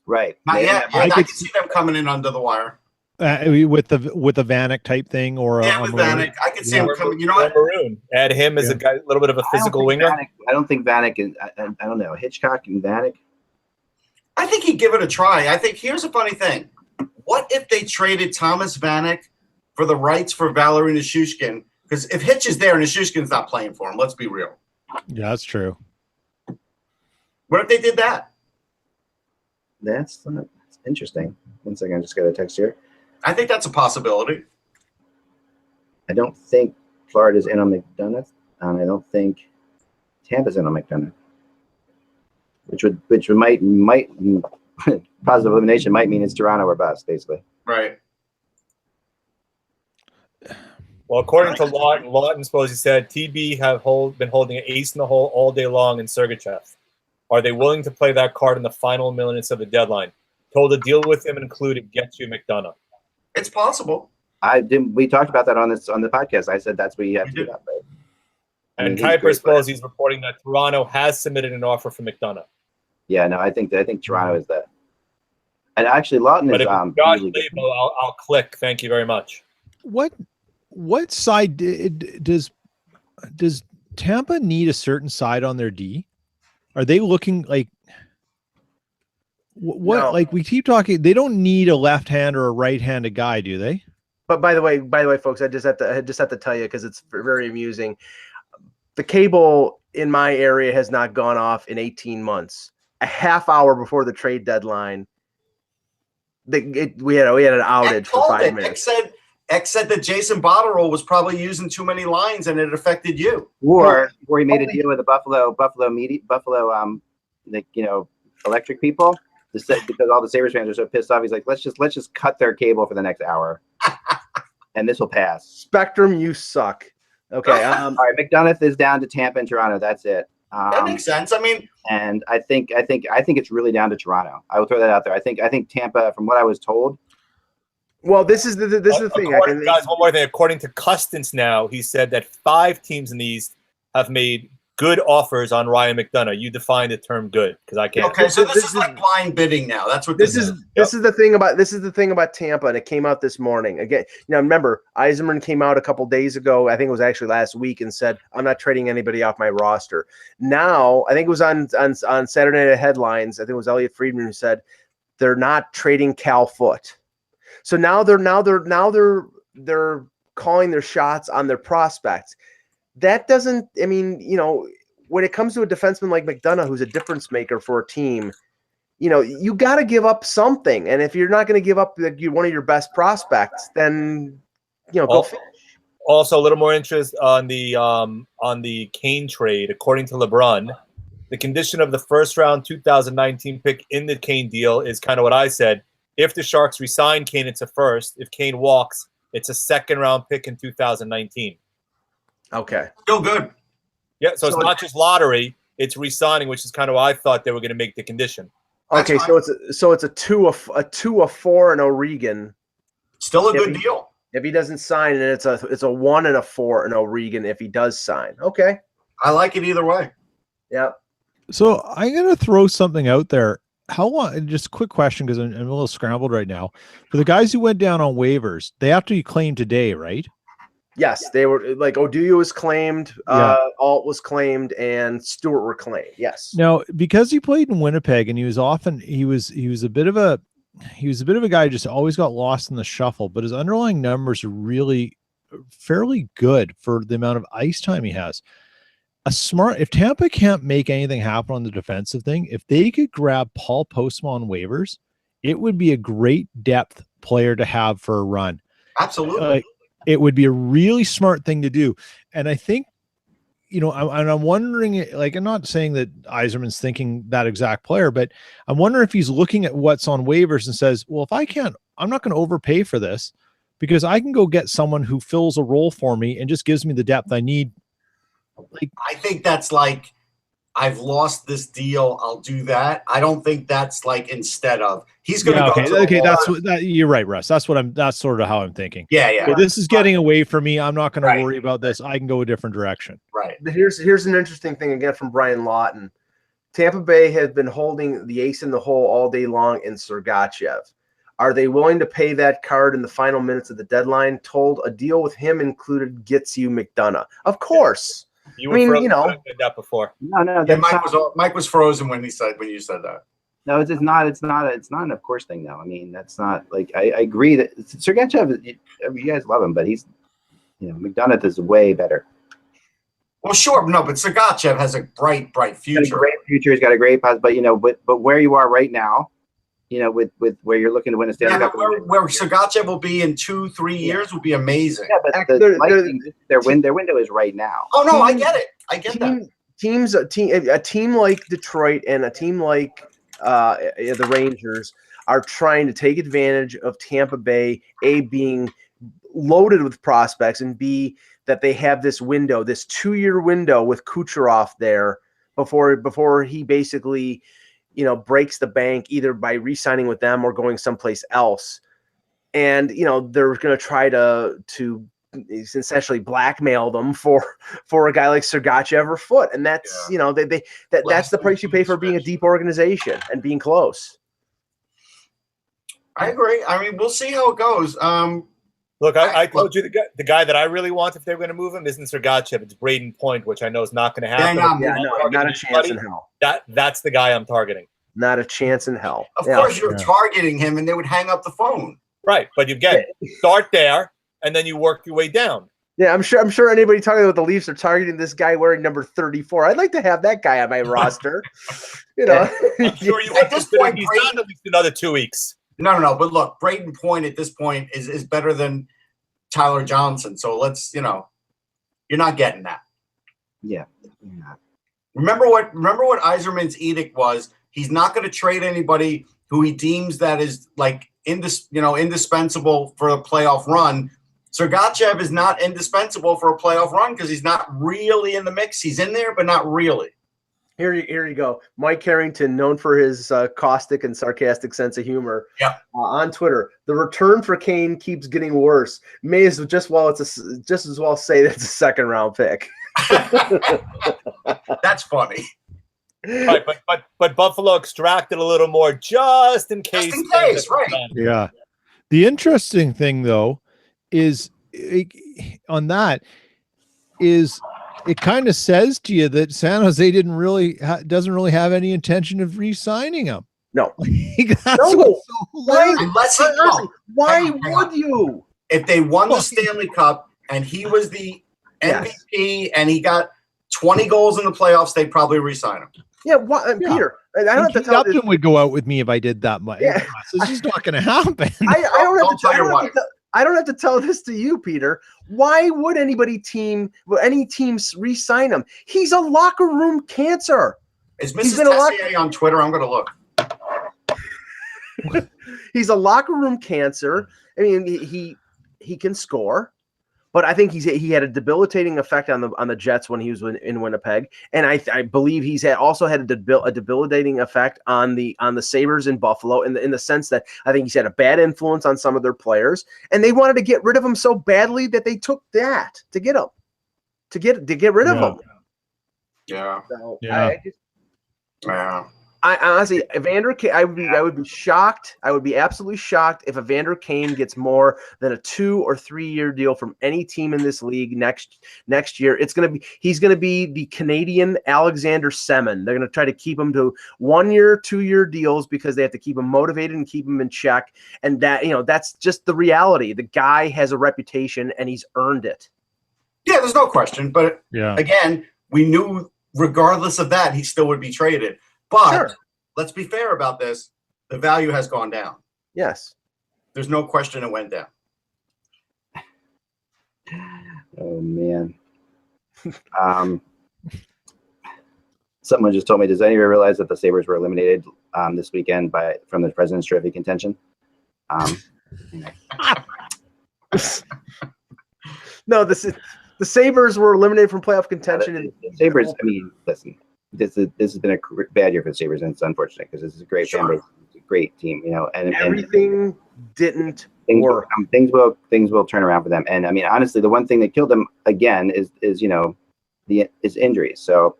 Right. Not yet. I can see them coming in under the wire. With the Vanek type thing, or with Vanek, I can see him coming. You know what? Maroon. Add him as a guy, a little bit of a physical winger. I don't think Vanek is. I don't know, Hitchcock and Vanek. I think he'd give it a try. I think here's a funny thing. What if they traded Thomas Vanek for the rights for Valeri Nichushkin? Because if Hitch is there and Nichushkin's not playing for him, let's be real. Yeah, that's true. What if they did that? That's interesting. One second, I just got a text here. I think that's a possibility. I don't think Florida's in on McDonagh, and I don't think Tampa's in on McDonagh. Which might positive elimination might mean it's Toronto or bust, basically. Right. Well, according to Lawton, suppose he said TB have been holding an ace in the hole all day long in Sergachev. Are they willing to play that card in the final minutes of the deadline? Told to deal with him and included get you McDonagh. It's possible. We talked about that on the podcast. I said that's what you have to do that way. And Kuiper suppose he's reporting that Toronto has submitted an offer for McDonagh. Yeah, no, I think Toronto is that. And actually, Lawton is. But if Josh Label, I'll click. Thank you very much. What side does Tampa need a certain side on their D? Are they looking like what? No. Like we keep talking, they don't need a left-hand or a right-handed guy, do they? But by the way, folks, I just have to tell you because it's very amusing. the cable in my area has not gone off in 18 months. A half hour before the trade deadline, we had an outage for 5 minutes. X said that Jason Botterill was probably using too many lines and it affected you. Or he made a deal with the Buffalo electric people because all the Sabres fans are so pissed off. He's like, let's just cut their cable for the next hour, and this will pass. Spectrum, you suck. Okay. All right, McDonagh is down to Tampa and Toronto. That's it. That makes sense. I mean, and I think it's really down to Toronto. I will throw that out there. I think Tampa, from what I was told. Well, this is the thing. Guys, one more thing. According to Custance now, he said that 5 teams in the East have made good offers on Ryan McDonagh. You define the term good because I can't. Okay, so this is like blind bidding now. That's what this is. This is the thing about Tampa, and it came out this morning. Again, remember, Yzerman came out a couple days ago. I think it was actually last week, and said, "I'm not trading anybody off my roster." Now, I think it was on Saturday Night Headlines. I think it was Elliot Friedman who said they're not trading Cal Foote. So now they're calling their shots on their prospects. That doesn't, when it comes to a defenseman like McDonagh, who's a difference maker for a team, you got to give up something. And if you're not going to give up one of your best prospects, then, go finish. Also, a little more interest on the Kane trade. According to LeBron, the condition of the first round 2019 pick in the Kane deal is kind of what I said. If the Sharks resign Kane, it's a first. If Kane walks, it's a second-round pick in 2019. Okay. Still good. Yeah, so it's not just lottery; it's re-signing, which is kind of what I thought they were going to make the condition. Okay, so it's a 2, a 4, and O'Regan. Still a good deal. If he doesn't sign, and it's a 1 and a 4 and O'Regan if he does sign. Okay. I like it either way. Yeah. So I'm going to throw something out there. How long? Just a quick question because I'm a little scrambled right now. For the guys who went down on waivers, they have to be claimed today, right? Yes, they were like Oduya was claimed, Alt was claimed, and Stewart were claimed. Yes. Now, because he played in Winnipeg and he was a bit of a guy who just always got lost in the shuffle, but his underlying numbers are really fairly good for the amount of ice time he has. If Tampa can't make anything happen on the defensive thing, if they could grab Paul Postma on waivers, it would be a great depth player to have for a run. Absolutely. It would be a really smart thing to do. And I think, I'm wondering, I'm not saying that Yzerman's thinking that exact player, but I'm wondering if he's looking at what's on waivers and says, well, if I can't, I'm not going to overpay for this because I can go get someone who fills a role for me and just gives me the depth I need. I think that's like, I've lost this deal, I'll do that. I don't think that's like instead of he's going to go. Okay, you're right, Russ. That's sort of how I'm thinking. Yeah. So this is getting away from me. I'm not going to worry about this. I can go a different direction. Right. Here's an interesting thing again from Brian Lawton. Tampa Bay has been holding the ace in the hole all day long in Sergachev. Are they willing to pay that card in the final minutes of the deadline? Told a deal with him included gets you McDonagh. Of course. You were that before. No. Yeah, Mike was frozen when you said that. No, it's not an of course thing though. I mean, that's not like I agree that Sergachev. You guys love him, but he's McDonagh is way better. Well, sure, no, but Sergachev has a bright future. He's got a great future. He's got a great pass, but where you are right now, with where you're looking to win a Stanley Cup, where Sergachev will be in 2-3 years will be amazing. Yeah, but their window is right now. Oh no, I get it. I get that. A team like Detroit and a team like the Rangers are trying to take advantage of Tampa Bay, A, being loaded with prospects, and B, that they have this window, this 2-year window with Kucherov there before he basically breaks the bank either by re-signing with them or going someplace else. And, they're going to try to essentially blackmail them for a guy like Sergachev or Foote. And that's, that's the price you pay for being a deep organization and being close. I agree. I mean, we'll see how it goes. Look, I told you the guy that I really want if they're going to move him isn't Sergachev. It's Braden Point, which I know is not going to happen. Not a chance in hell. That's the guy I'm targeting. Not a chance in hell. Of course, you're targeting him, and they would hang up the phone. Right, but you start there, and then you work your way down. Yeah, I'm sure anybody talking about the Leafs are targeting this guy wearing number 34. I'd like to have that guy on my roster. You know, I'm sure you At this point, he's Brady- not at least another 2 weeks. No. But look, Braden Point at this point is better than Tyler Johnson. So let's, you're not getting that. Yeah. Remember what Yzerman's edict was. He's not going to trade anybody who he deems that is like indispensable for a playoff run. Sergachev is not indispensable for a playoff run because he's not really in the mix. He's in there, but not really. Here you go. Mike Harrington, known for his caustic and sarcastic sense of humor, on Twitter. The return for Kane keeps getting worse. May as just as well say that it's a second round pick. That's funny. Right, but Buffalo extracted a little more just in case. Just in case, right? Yeah. The interesting thing, though, is on that is it kind of says to you that San Jose doesn't really have any intention of re-signing him. No. Why would you? If they won the Stanley Cup and he was the MVP and he got 20 goals in the playoffs, they'd probably re-sign him. Yeah, Peter. I don't have to tell Upton would go out with me if I did that much. Yeah. It's just not going to happen. I don't have to tell this to you, Peter. Why would any team re-sign him? He's a locker room cancer. Is Mrs. Tessier on Twitter? I'm going to look. He's a locker room cancer. I mean, he can score, but I think he had a debilitating effect on the Jets when he was in Winnipeg, and I believe he's also had a debilitating effect on the Sabres in Buffalo in the sense that I think he's had a bad influence on some of their players, and they wanted to get rid of him so badly that they took that to get him to get rid of him. Yeah. So Yeah. I honestly, Evander Kane, I would be shocked. I would be absolutely shocked if Evander Kane gets more than a 2 or 3 year deal from any team in this league next year. He's gonna be the Canadian Alexander Semin. They're gonna try to keep him to 1 year, 2 year deals because they have to keep him motivated and keep him in check. And that's just the reality. The guy has a reputation and he's earned it. Yeah, there's no question. But again, we knew regardless of that, he still would be traded. But let's be fair about this. The value has gone down. Yes. There's no question it went down. Oh, man. Someone just told me, does anybody realize that the Sabres were eliminated this weekend from the President's Trophy contention? No, the Sabres were eliminated from playoff contention. The Sabres, I mean, listen. This has been a bad year for the Sabres, and it's unfortunate because this is a great fan base, it's a great team, and everything didn't work. Things will turn around for them. And I mean, honestly, the one thing that killed them again is injuries. So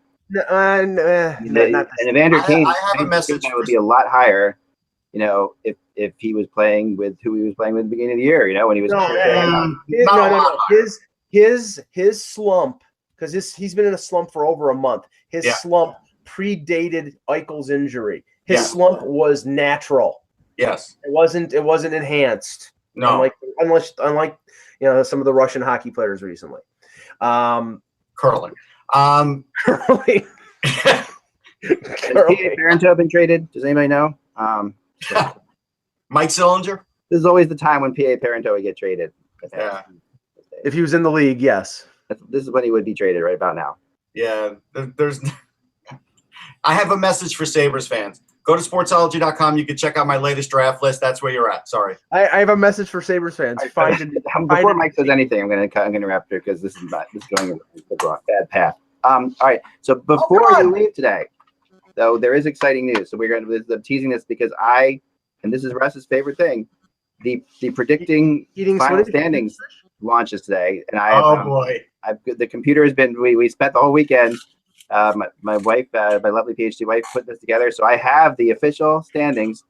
and Evander Kane, I have a message that would be a lot higher, if he was playing with who he was playing with at the beginning of the year, when he was his slump. Because he's been in a slump for over a month. His slump predated Eichel's injury. His slump was natural. Yes, it wasn't enhanced. No, unless some of the Russian hockey players recently. Curling. Curling. Has P.A. Parento been traded? Does anybody know? Mike Sillinger. This is always the time when P.A. Parento would get traded. Yeah. If he was in the league, yes. This is when he would be traded right about now. Yeah, I have a message for Sabres fans. Go to sportsology.com. You can check out my latest draft list. That's where you're at. Sorry. I have a message for Sabres fans. Before Mike says anything, I'm going to wrap here because this is going a bad path. All right. So before you leave today, though, there is exciting news. So I'm teasing this because and this is Russ's favorite thing, the predicting final standings launches today, and the computer has been. We spent the whole weekend. My wife, my lovely PhD wife, put this together. So I have the official standings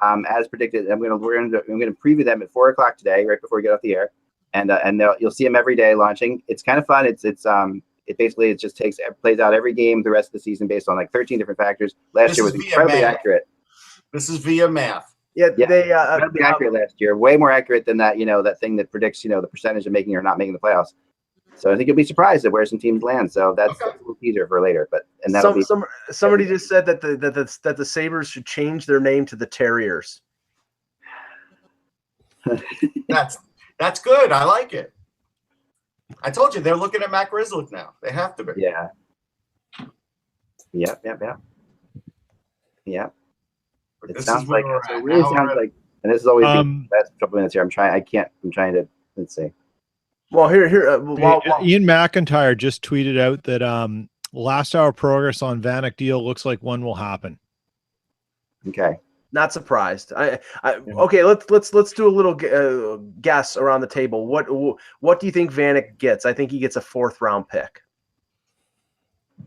as predicted. We're gonna preview them at 4:00 today, right before we get off the air, and you'll see them every day launching. It's kind of fun. It just plays out every game the rest of the season based on like 13 different factors. Last year was incredibly accurate. This is via math. Yeah, they incredibly accurate last year. Way more accurate than that. That thing that predicts the percentage of making or not making the playoffs. So I think you'll be surprised at where some teams land. So that's a little teaser for later. But and that'll be somebody just said that the Sabres should change their name to the Terriers. That's good. I like it. I told you they're looking at Matt Grzelcyk now. They have to be. Yeah. Yep. It sounds like it really sounds like, and this is always the best couple minutes here. I'm trying to let's see. Well, here. Ian McIntyre just tweeted out that last hour progress on Vanek deal looks like one will happen. Okay. Not surprised. Okay. Let's do a little guess around the table. What do you think Vanek gets? I think he gets a 4th round pick.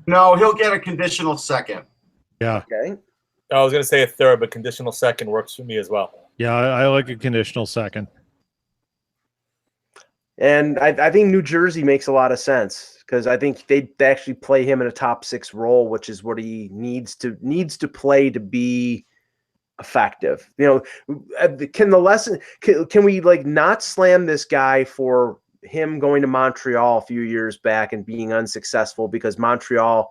No, he'll get a conditional second. Yeah. Okay. I was going to say a 3rd, but conditional second works for me as well. Yeah, I like a conditional second. And I think New Jersey makes a lot of sense because I think they actually play him in a top 6 role, which is what he needs to play to be effective. You know, can we like not slam this guy for him going to Montreal a few years back and being unsuccessful because Montreal,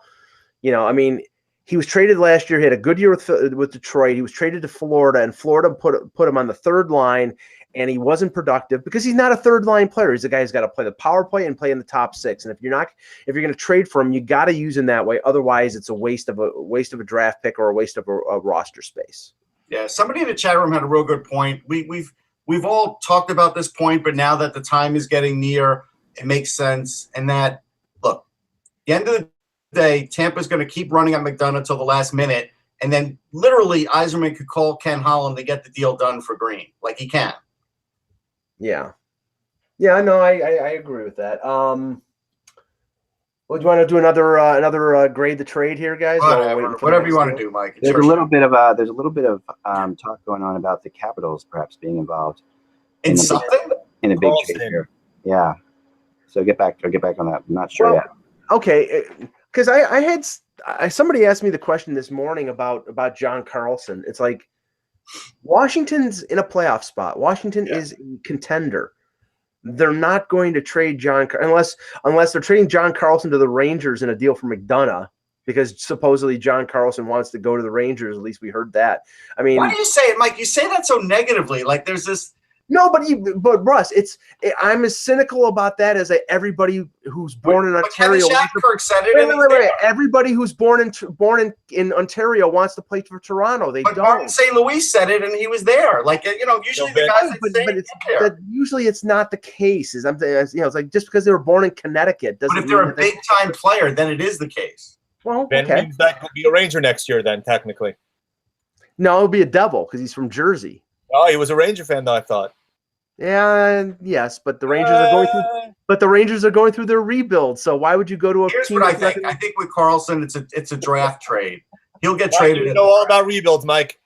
you know, I mean, he was traded last year. He had a good year with Detroit. He was traded to Florida, and Florida put him on the 3rd line, and he wasn't productive because he's not a 3rd line player. He's a guy who's got to play the power play and play in the top 6. And if you're going to trade for him, you got to use him that way. Otherwise, it's a waste of a draft pick or a waste of a roster space. Yeah, somebody in the chat room had a real good point. We've all talked about this point, but now that the time is getting near, it makes sense. And that, look, at the end of the day, Tampa's going to keep running on McDonagh till the last minute, and then literally Yzerman could call Ken Holland to get the deal done for Green. Like he can. Yeah. Yeah, no, I agree with that. Well, do you want to do another grade the trade here, guys? Whatever you want to do, Mike. There's a little bit of talk going on about the Capitals perhaps being involved in something in a big trade here. Yeah. So I'll get back on that. I'm not sure yet. Okay, because I had somebody asked me the question this morning about John Karlsson. It's like Washington's in a playoff spot. Washington is a contender. They're not going to trade unless they're trading John Karlsson to the Rangers in a deal for McDonagh because supposedly John Karlsson wants to go to the Rangers. At least we heard that. I mean, why do you say it, Mike? You say that so negatively. Like there's this. No, but Russ, I'm as cynical about that as everybody who's born in Ontario. Kirk said it. Wait. Everybody who's born in Ontario wants to play for Toronto. But don't. Martin St. Louis said it, and he was there. Like usually the guys usually it's not the case. It's like just because they were born in Connecticut doesn't. But if they're a big time player, then it is the case. Well, Ben means that could be a Ranger next year. Then technically, no, it'll be a Devil because he's from Jersey. Oh, he was a Ranger fan, though, I thought. Yeah, yes, but the Rangers are going through. But the Rangers are going through their rebuild. So why would you go to a Here's team? What I think. I think with Karlsson, it's a draft trade. He'll get traded. You know all about rebuilds, Mike.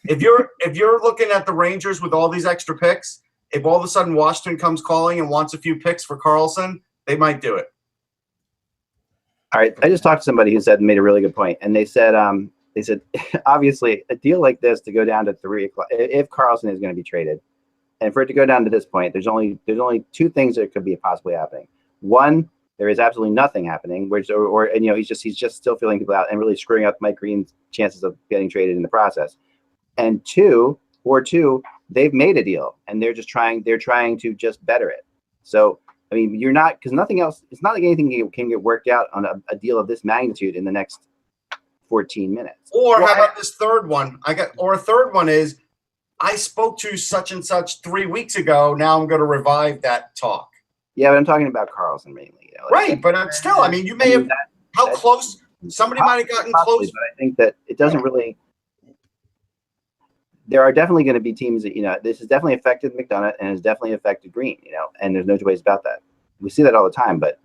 If you're looking at the Rangers with all these extra picks, if all of a sudden Washington comes calling and wants a few picks for Karlsson, they might do it. All right, I just talked to somebody who made a really good point, and they said obviously a deal like this to go down to 3 o'clock if Karlsson is going to be traded. And for it to go down to this point, there's only 2 things that could be possibly happening. One, there is absolutely nothing happening, he's just still feeling people out and really screwing up Mike Green's chances of getting traded in the process. And two, they've made a deal and they're trying to just better it. So I mean, you're not, because nothing else. It's not like anything can get worked out on a deal of this magnitude in the next 14 minutes. Or how about this third one? A third one is, I spoke to such and such 3 weeks ago. Now I'm going to revive that talk. Yeah, but I'm talking about Karlsson mainly. Right, but still, I mean, you may have how close somebody might have gotten possibly, close. But I think that it doesn't really. There are definitely going to be teams that this has definitely affected McDonagh and has definitely affected Green. And there's no two ways about that. We see that all the time, but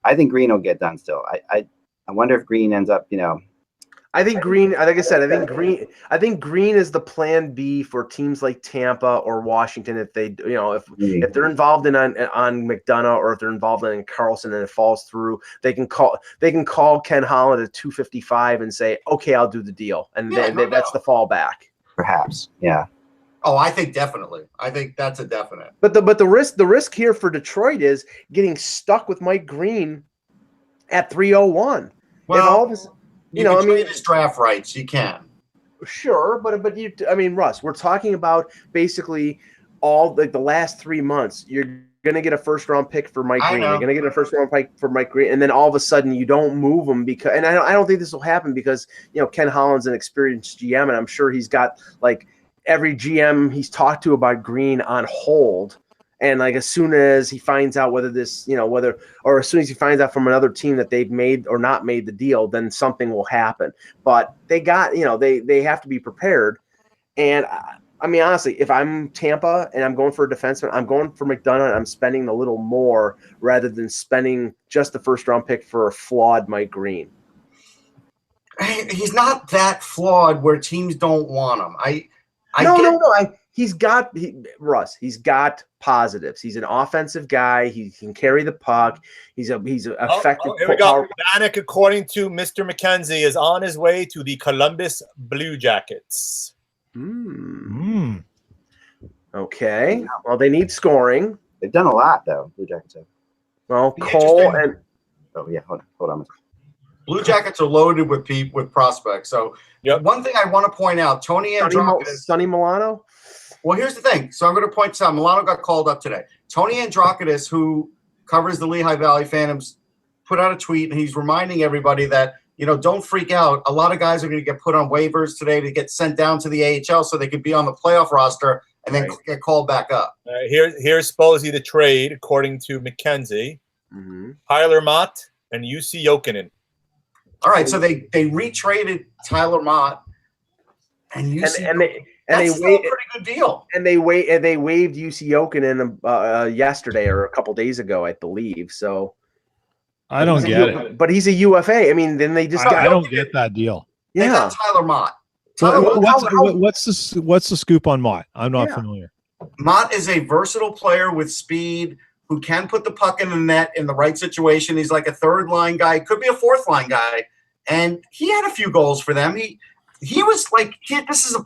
I think Green will get done still. I wonder if Green ends up. I think Green, like I said, I think Green is the plan B for teams like Tampa or Washington if they, if they're involved on McDonagh or if they're involved in Karlsson and it falls through, they can call Ken Holland at 255 and say, okay, I'll do the deal, and that's the fallback. Perhaps, yeah. Oh, I think definitely. I think that's a definite. But the risk here for Detroit is getting stuck with Mike Green at 301. Well, and all of his, you know, I mean, his draft rights, you can. Sure, but you, I mean, Russ, we're talking about basically all the last 3 months. You're going to get a first round pick for Mike Green. You're going to get a first round pick for Mike Green, and then all of a sudden you don't move him because. And I don't think this will happen because Ken Holland's an experienced GM, and I'm sure he's got like every GM he's talked to about Green on hold. And like as soon as he finds out whether this, or as soon as he finds out from another team that they've made or not made the deal, then something will happen. But they got, they have to be prepared. And I mean, honestly, if I'm Tampa and I'm going for a defenseman, I'm going for McDonagh and I'm spending a little more rather than spending just the first round pick for a flawed Mike Green. He's not that flawed where teams don't want him. He's got positives. He's an offensive guy. He can carry the puck. He's effective. Here we go. Plekanec, according to Mr. McKenzie, is on his way to the Columbus Blue Jackets. Okay. Well, they need scoring. They've done a lot, though. Blue Jackets have. Well, Cole and hold on. Blue Jackets are loaded with prospects. So one thing I want to point out, Tony Androkidis. Sonny Milano? Well, here's the thing. So I'm going to point out, Milano got called up today. Tony Androkidis, who covers the Lehigh Valley Phantoms, put out a tweet, and he's reminding everybody that, don't freak out. A lot of guys are going to get put on waivers today to get sent down to the AHL so they could be on the playoff roster and then get called back up. Here's supposedly the trade, according to McKenzie. Tyler Mott and UC Jokinen. All right, so they retraded Tyler Mott and UC that's still a pretty good deal. And they waived UC Jokinen yesterday or a couple days ago, I believe. So I don't get it. But he's a UFA. I mean, then they just I don't get that deal. They got Tyler Mott. What's the scoop on Mott? I'm not familiar. Mott is a versatile player with speed who can put the puck in the net in the right situation. He's like a third line guy, could be a fourth line guy, and he had a few goals for them. He was like this is a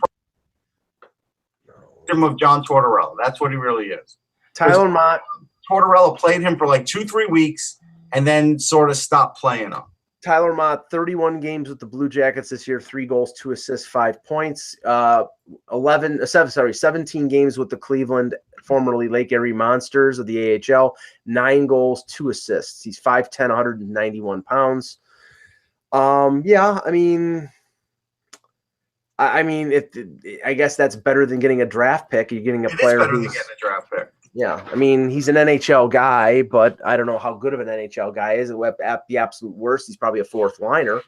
of John Tortorella. That's what he really is. Tyler Mott. Tortorella played him for like 2-3 weeks and then sort of stopped playing him. Tyler Mott, 31 games with the Blue Jackets this year, 3 goals, 2 assists, 5 points. 17 games with the Cleveland, formerly Lake Erie Monsters of the AHL, 9 goals, 2 assists. He's 5'10", 191 pounds. I mean, I guess that's better than getting a draft pick. You're getting a player better than getting a draft pick. Yeah, I mean, he's an NHL guy, but I don't know how good of an NHL guy is. At the absolute worst, he's probably a fourth liner.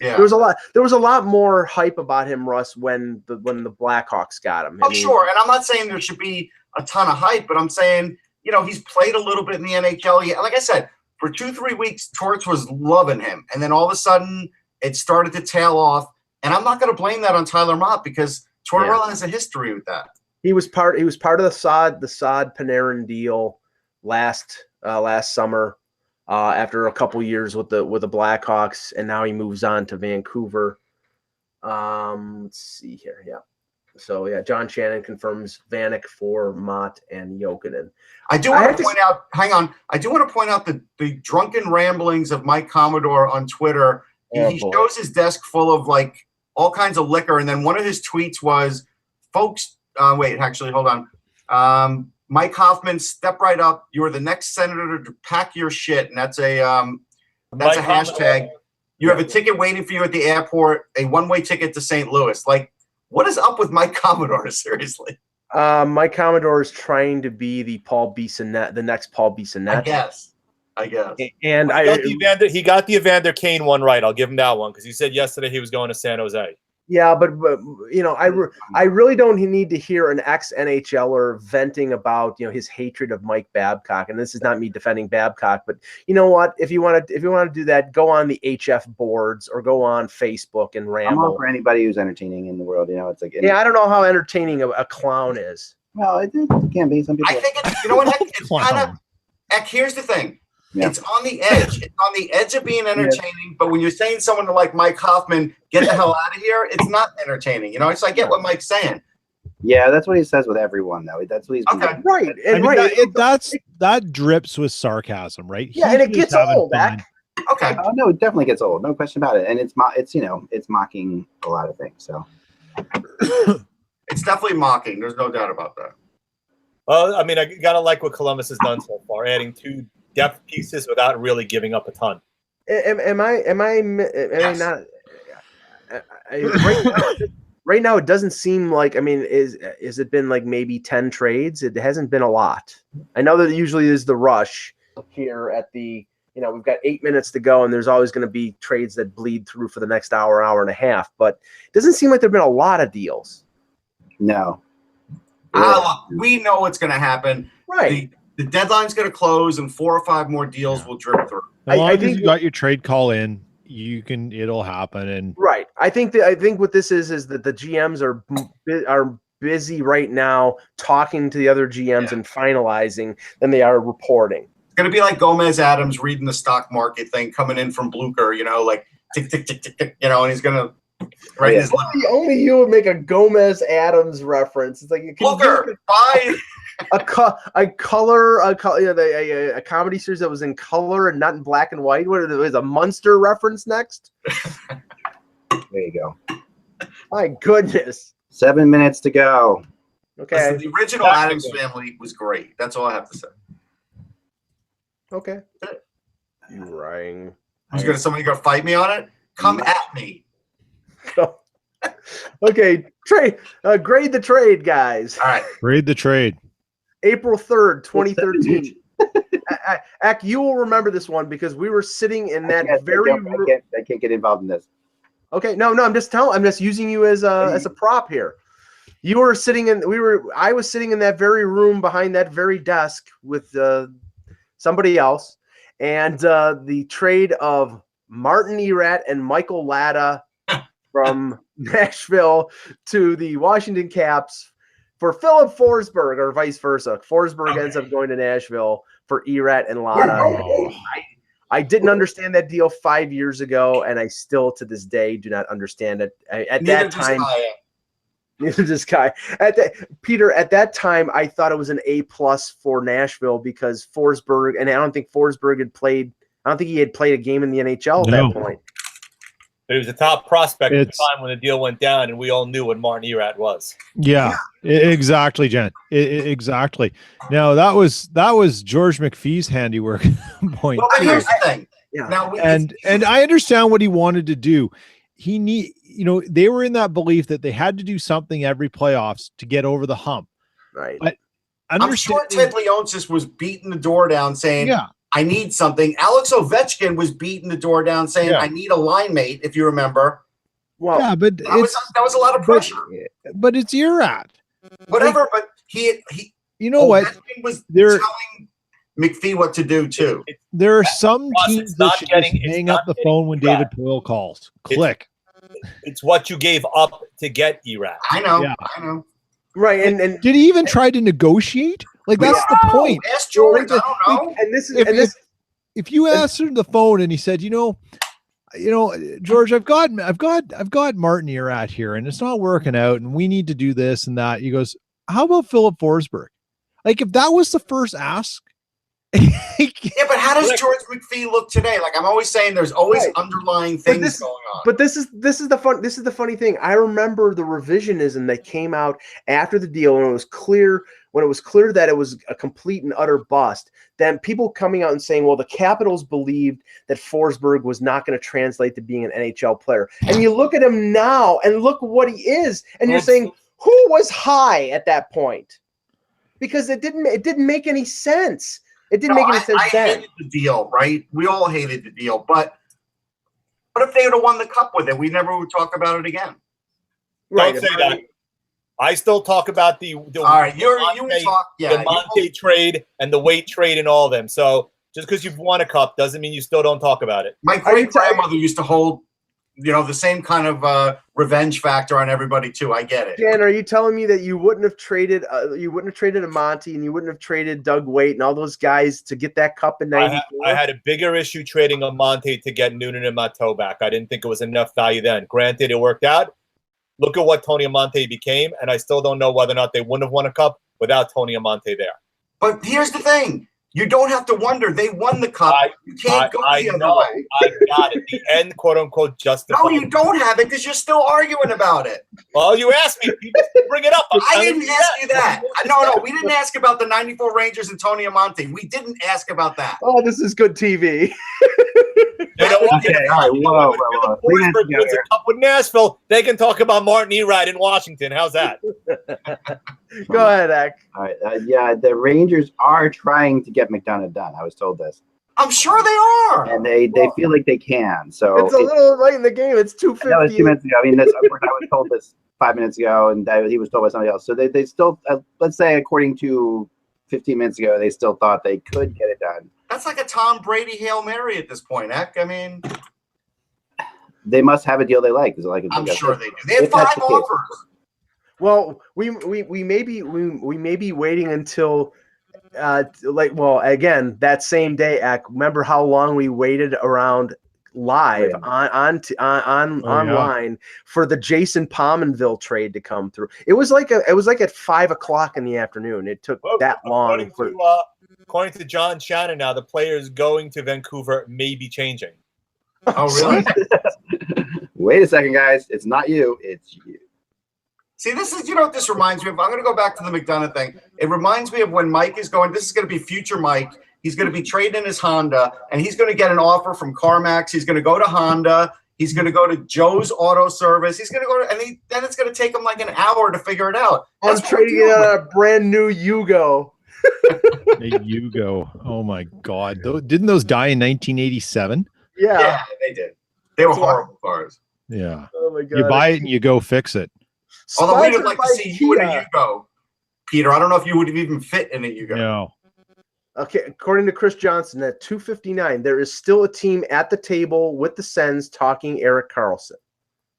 Yeah, there was a lot more hype about him, Russ, when the Blackhawks got him. Sure, and I'm not saying there should be a ton of hype, but I'm saying he's played a little bit in the NHL. Yeah, like I said, for 2-3 weeks, Torts was loving him, and then all of a sudden it started to tail off. And I'm not going to blame that on Tyler Mott because Tortorella has a history with that. He was part of the Saad Panarin deal last summer after a couple years with the Blackhawks, and now he moves on to Vancouver. Let's see here. Yeah. So John Shannon confirms Vanek for Mott and Jokinen. I do want to point out. Hang on. I do want to point out the drunken ramblings of Mike Commodore on Twitter. He shows his desk full of like all kinds of liquor, and then one of his tweets was, "Folks, hold on. Mike Hoffman, step right up. You're the next senator to pack your shit." And that's a hashtag. You have a ticket waiting for you at the airport, a one-way ticket to St. Louis. Like, what is up with Mike Commodore? Seriously. Mike Commodore is trying to be the next Paul Bissonnette. I guess. And he got the Evander Kane one right. I'll give him that one because he said yesterday he was going to San Jose. Yeah, but I really don't need to hear an ex-NHLer venting about his hatred of Mike Babcock. And this is not me defending Babcock, but you know what? If you want to do that, go on the HF boards or go on Facebook and ramble. I'm all for anybody who's entertaining in the world. It's like I don't know how entertaining a clown is. Well, it can be. Some people. I think it's kind of. Here's the thing. Yeah. It's on the edge. It's on the edge of being entertaining, but when you're saying someone like Mike Hoffman, get the hell out of here, it's not entertaining. So I get what Mike's saying. Yeah, that's what he says with everyone, though. That's what he's been doing. Right. I And mean, right. that drips with sarcasm, right? Yeah, He's and it just gets having old, fun. Okay. Oh no, it definitely gets old, no question about it. And it's mocking a lot of things. So It's definitely mocking. There's no doubt about that. Well, I mean, I gotta like what Columbus has done so far, adding 2 depth pieces without really giving up a ton. Am I Yes. not? Right now, it doesn't seem like. I mean, is it been like maybe 10 trades? It hasn't been a lot. I know that usually is the rush here at the. We've got 8 minutes to go, and there's always going to be trades that bleed through for the next hour and a half. But it doesn't seem like there've been a lot of deals. no. We know what's going to happen. Right. The deadline's going to close, and 4 or 5 more deals will drip through. As long I as think you got your trade call in, it'll happen. And Right. I think what this is that the GMs are busy right now talking to the other GMs and finalizing than they are reporting. It's going to be like Gomez Adams reading the stock market thing coming in from Blucher, like tick, tick, tick, tick, tick, and he's going to write his Only you would make a Gomez Adams reference. It's like Blucher, buy a comedy series that was in color and not in black and white. What is a Munster reference next? There you go. My goodness. 7 minutes to go. Okay. Listen, the original Adams family was great. That's all I have to say. Okay. You rang. Somebody gonna fight me on it? Come at me. Okay. Trade. Grade the trade, guys. All right. grade the trade. April 3rd, 2013. Ak, you will remember this one because we were sitting in that I can't get involved in this. Okay, no, I'm just using you as a prop here. You were sitting I was sitting in that very room behind that very desk with somebody else, and the trade of Martin Erat and Michael Latta from Nashville to the Washington Caps for Philip Forsberg, or vice versa. Forsberg ends up going to Nashville for Erat and Latta. I didn't understand that deal 5 years ago, and I still to this day do not understand it. Neither does Kai. Peter, at that time, I thought it was an A+ for Nashville because Forsberg, and I don't think Forsberg had played. I don't think he had played a game in the NHL at that point. But he was a top prospect at the time when the deal went down, and we all knew what Martin Erat was. Yeah, exactly, Jen. Exactly. Now that was George McPhee's handiwork point. Well, here's the thing. Yeah. Now, And I understand what he wanted to do. They were in that belief that they had to do something every playoffs to get over the hump. Right. But I'm sure Ted Leonsis was beating the door down saying, I need something. Alex Ovechkin was beating the door down saying, I need a line mate, if you remember. Well, yeah, but that was a lot of pressure. But it's Erat. Whatever, but he you know what? Ovechkin was telling McPhee what to do too. There are some teams that should just hang up the phone when David Poile calls. Click. It's what you gave up to get Erat. I know. Right, and did he even try to negotiate? Like that's the point. Ask George. I don't know. And this is if you answered the phone and he said, George, I've got Martin Erat here, and it's not working out, and we need to do this and that. He goes, how about Philip Forsberg? Like if that was the first ask. Yeah, but how does George McPhee look today? Like I'm always saying, there's always underlying things going on. But this is the funny thing. I remember the revisionism that came out after the deal when it was clear that it was a complete and utter bust. Then people coming out and saying, well, the Capitals believed that Forsberg was not going to translate to being an NHL player. And you look at him now and look what he is, and you're saying, who was high at that point? Because it didn't make any sense. It didn't make any sense. I hated the deal, right? We all hated the deal, but what if they would have won the cup with it? We never would talk about it again. Right. Don't say that. I still talk about the all right. The Monte trade and the Waite trade and all of them. So just because you've won a cup doesn't mean you still don't talk about it. My great grandmother used to hold, the same kind of revenge factor on everybody too. I get it. Dan, are you telling me that you wouldn't have traded a Monty and you wouldn't have traded Doug Waite and all those guys to get that cup in '94? I had a bigger issue trading a Monte to get Noonan and Matteau back. I didn't think it was enough value then. Granted, it worked out. look at what Tony Amonte became, and I still don't know whether or not they wouldn't have won a cup without Tony Amonte there. But here's the thing. You don't have to wonder. They won the cup. You can't go the other way. I got it. The end, quote unquote, justified. No, you don't have it because you're still arguing about it. Well, you asked me. You just bring it up. I didn't ask you that. No, we didn't ask about the 94 Rangers and Tony Amonte. We didn't ask about that. Oh, this is good TV. You know what? Okay, all right, whoa. Pittsburgh wins a cup with Nashville. They can talk about Martin Erad in Washington. How's that? Go ahead, Ek. All right, yeah, the Rangers are trying to get McDonagh done. I was told this, I'm sure they are. and they feel like they can. So It's a little late in the game. It's 2:50. that was 2 minutes ago. I mean, I was told this 5 minutes ago, and he was told by somebody else. So they still, let's say, according to 15 minutes ago, they still thought they could get it done. That's like a Tom Brady Hail Mary at this point, Ek. I mean, They must have a deal they like. I'm sure they do. They have 5 offers. Well, we may be waiting until again that same day. Remember how long we waited around live online for the Jason Pominville trade to come through. It was like at 5 o'clock in the afternoon. It took that long. According to John Shannon, now the players going to Vancouver may be changing. Oh, really? Wait a second, guys. It's not you. It's you. See, this is, what this reminds me of? I'm going to go back to the McDonagh thing. It reminds me of when Mike is going, this is going to be future Mike. He's going to be trading his Honda, and he's going to get an offer from CarMax. He's going to go to Honda. He's going to go to Joe's Auto Service. He's going to go to, then it's going to take him like an hour to figure it out. I'm trading a brand new Yugo. A Yugo. Oh my God! Didn't those die in 1987? Yeah, they did. They were horrible cars. Yeah. Oh my God! You buy it and you go fix it. Although we'd have liked to Sponsored see by you in a Kia. Yugo, Peter. I don't know if you would have even fit in a Yugo. No. Okay, according to Chris Johnson, at 2:59, there is still a team at the table with the Sens talking Erik Karlsson.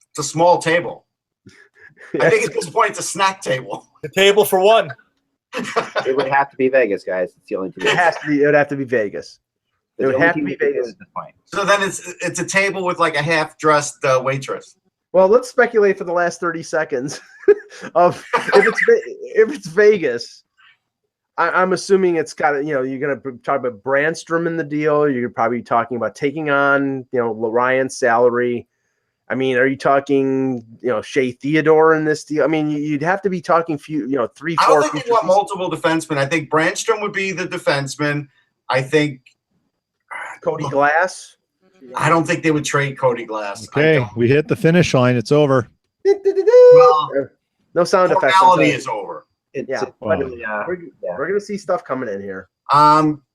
It's a small table. I think at this point it's a snack table. The table for one. It would have to be Vegas, guys. It's the only team. It would have to be Vegas. It would have to be Vegas at this point. So then it's a table with like a half-dressed waitress. Well, let's speculate for the last 30 seconds of if it's Vegas. I'm assuming it's got, you're going to talk about Brandstrom in the deal. You're probably talking about taking on, Ryan's salary. I mean, are you talking, Shea Theodore in this deal? I mean, you'd have to be talking 3, 4. I don't think they want multiple defensemen. I think Brandstrom would be the defenseman. I think Cody Glass. I don't think they would trade Cody Glass. Okay, we hit the finish line. It's over. Well, no sound effects. formality is over. We're going to see stuff coming in here.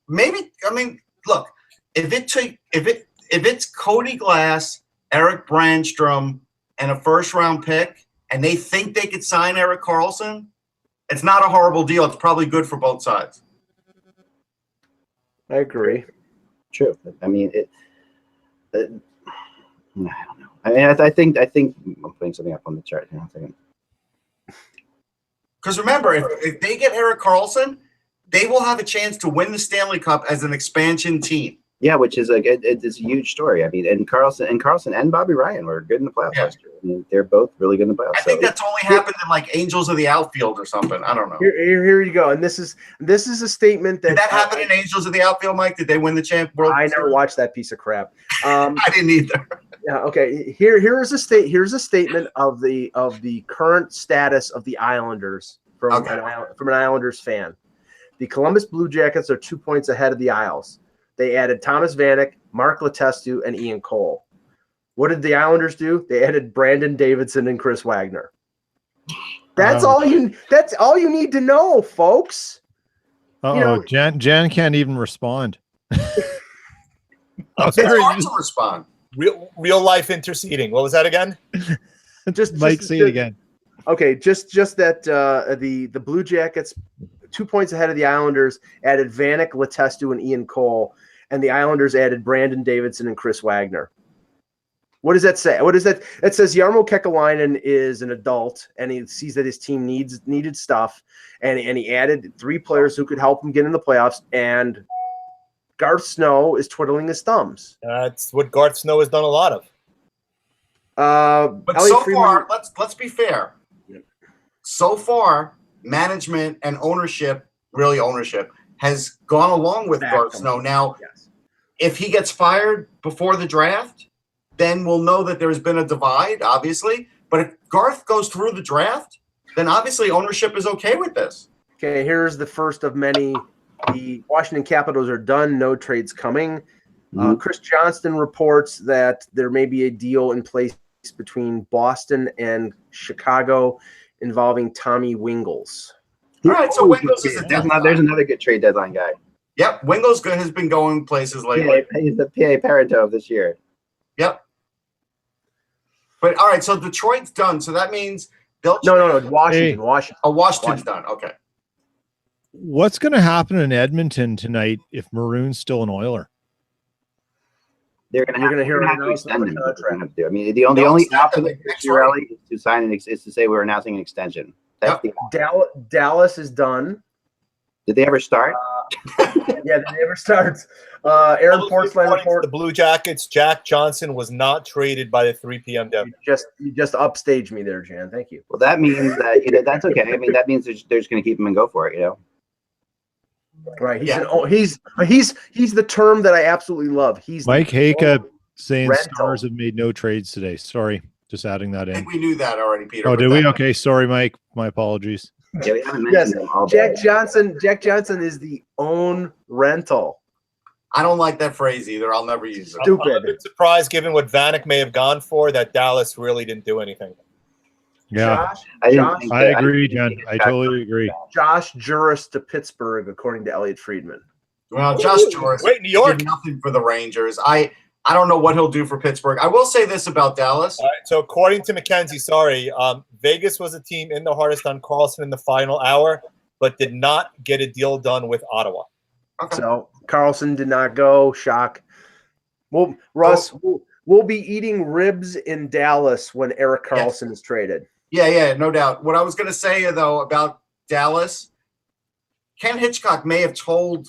Maybe. I mean, look, if it's Cody Glass, Erik Brandstrom, and a first-round pick, and they think they could sign Erik Karlsson, it's not a horrible deal. It's probably good for both sides. I agree. True. I mean, I don't know. I mean, I think I'm putting something up on the chart here. Because remember, if they get Erik Karlsson, they will have a chance to win the Stanley Cup as an expansion team. Yeah, which is it's a huge story. I mean, and Karlsson and Bobby Ryan were good in the playoffs last year. I mean, they're both really good in the playoffs. I think that's only happened in like Angels of the Outfield or something. I don't know. Here you go. And this is a statement that Did that happen in Angels of the Outfield, Mike? Did they win the World I never Series? watched that piece of crap. I didn't either. Yeah. Okay. Here's a statement of the current status of the Islanders from an Islanders fan. The Columbus Blue Jackets are 2 points ahead of the Isles. They added Thomas Vanek, Mark Letestu, and Ian Cole. What did the Islanders do? They added Brandon Davidson and Chris Wagner. That's all you need to know, folks. Jan can't even respond. It's hard to respond. Real life interceding. What was that again? Mike, say it again. Okay, just that the Blue Jackets 2 points ahead of the Islanders added Vanek, Letestu, and Ian Cole, and the Islanders added Brandon Davidson and Chris Wagner. What does that say? What is that? It says Jarmo Kekalainen is an adult, and he sees that his team needed stuff, and he added 3 players who could help him get in the playoffs, and Garth Snow is twiddling his thumbs. That's what Garth Snow has done a lot of. But Elliot so Friedman- far, let's be fair. Yeah. So far, management and ownership, really ownership, has gone along with Garth Snow. Now, Yes. if he gets fired before the draft, then we'll know that there's been a divide, obviously. But if Garth goes through the draft, then obviously ownership is okay with this. Okay, here's the first of many. The Washington Capitals are done. No trades coming. Chris Johnston reports that there may be a deal in place between Boston and Chicago involving Tommy Wingles. All right, so Wingles is a there's another good trade deadline guy. Yep, Wingles has been going places lately. He's the PA Pareto of this year. Yep. But all right, so Detroit's done. So that means they'll No, Washington. Hey. Washington. Oh, Washington's done. Okay. What's going to happen in Edmonton tonight if Maroon's still an Oiler? They're going You're gonna hear an to announcement extend him. of That's what they're contract. gonna do. I mean, the only No, it's not option that for next Chiarelli is to sign is to say we're announcing an extension. That's Yep. the Dallas is done. Did they ever start? Yeah, they never starts. Aaron Portzline According to report. the Blue Jackets, Jack Johnson was not traded by the 3 p.m. deadline. You just upstaged me there, Jan. Thank you. Well, that means that that's okay. I mean, that means they're just going to keep him and go for it. Right. He's Yeah. he's the term that I absolutely love. He's Mike Haka saying rental. Stars have made no trades today. Sorry, just adding that I in. think we knew that already, Peter. Oh, but did we? that- Okay, sorry, Mike. My apologies. Yeah, we haven't Yes, mentioned him all day. Jack Johnson is the own rental. I don't like that phrase either. I'll never use it. I'm a Stupid. bit surprised, given what Vanek may have gone for, that Dallas really didn't do anything. Yeah, Josh I agree, Jen. I totally agree. Josh Juris to Pittsburgh, according to Elliot Friedman. Well, Josh Joris Wait, New York. did nothing for the Rangers. I don't know what he'll do for Pittsburgh. I will say this about Dallas. All right, so according to McKenzie, Vegas was a team in the hardest on Karlsson in the final hour, but did not get a deal done with Ottawa. Okay. So Karlsson did not go. Shock. Well, Russ, we'll be eating ribs in Dallas when Erik Karlsson is traded. Yeah, no doubt. What I was going to say, though, about Dallas, Ken Hitchcock may have told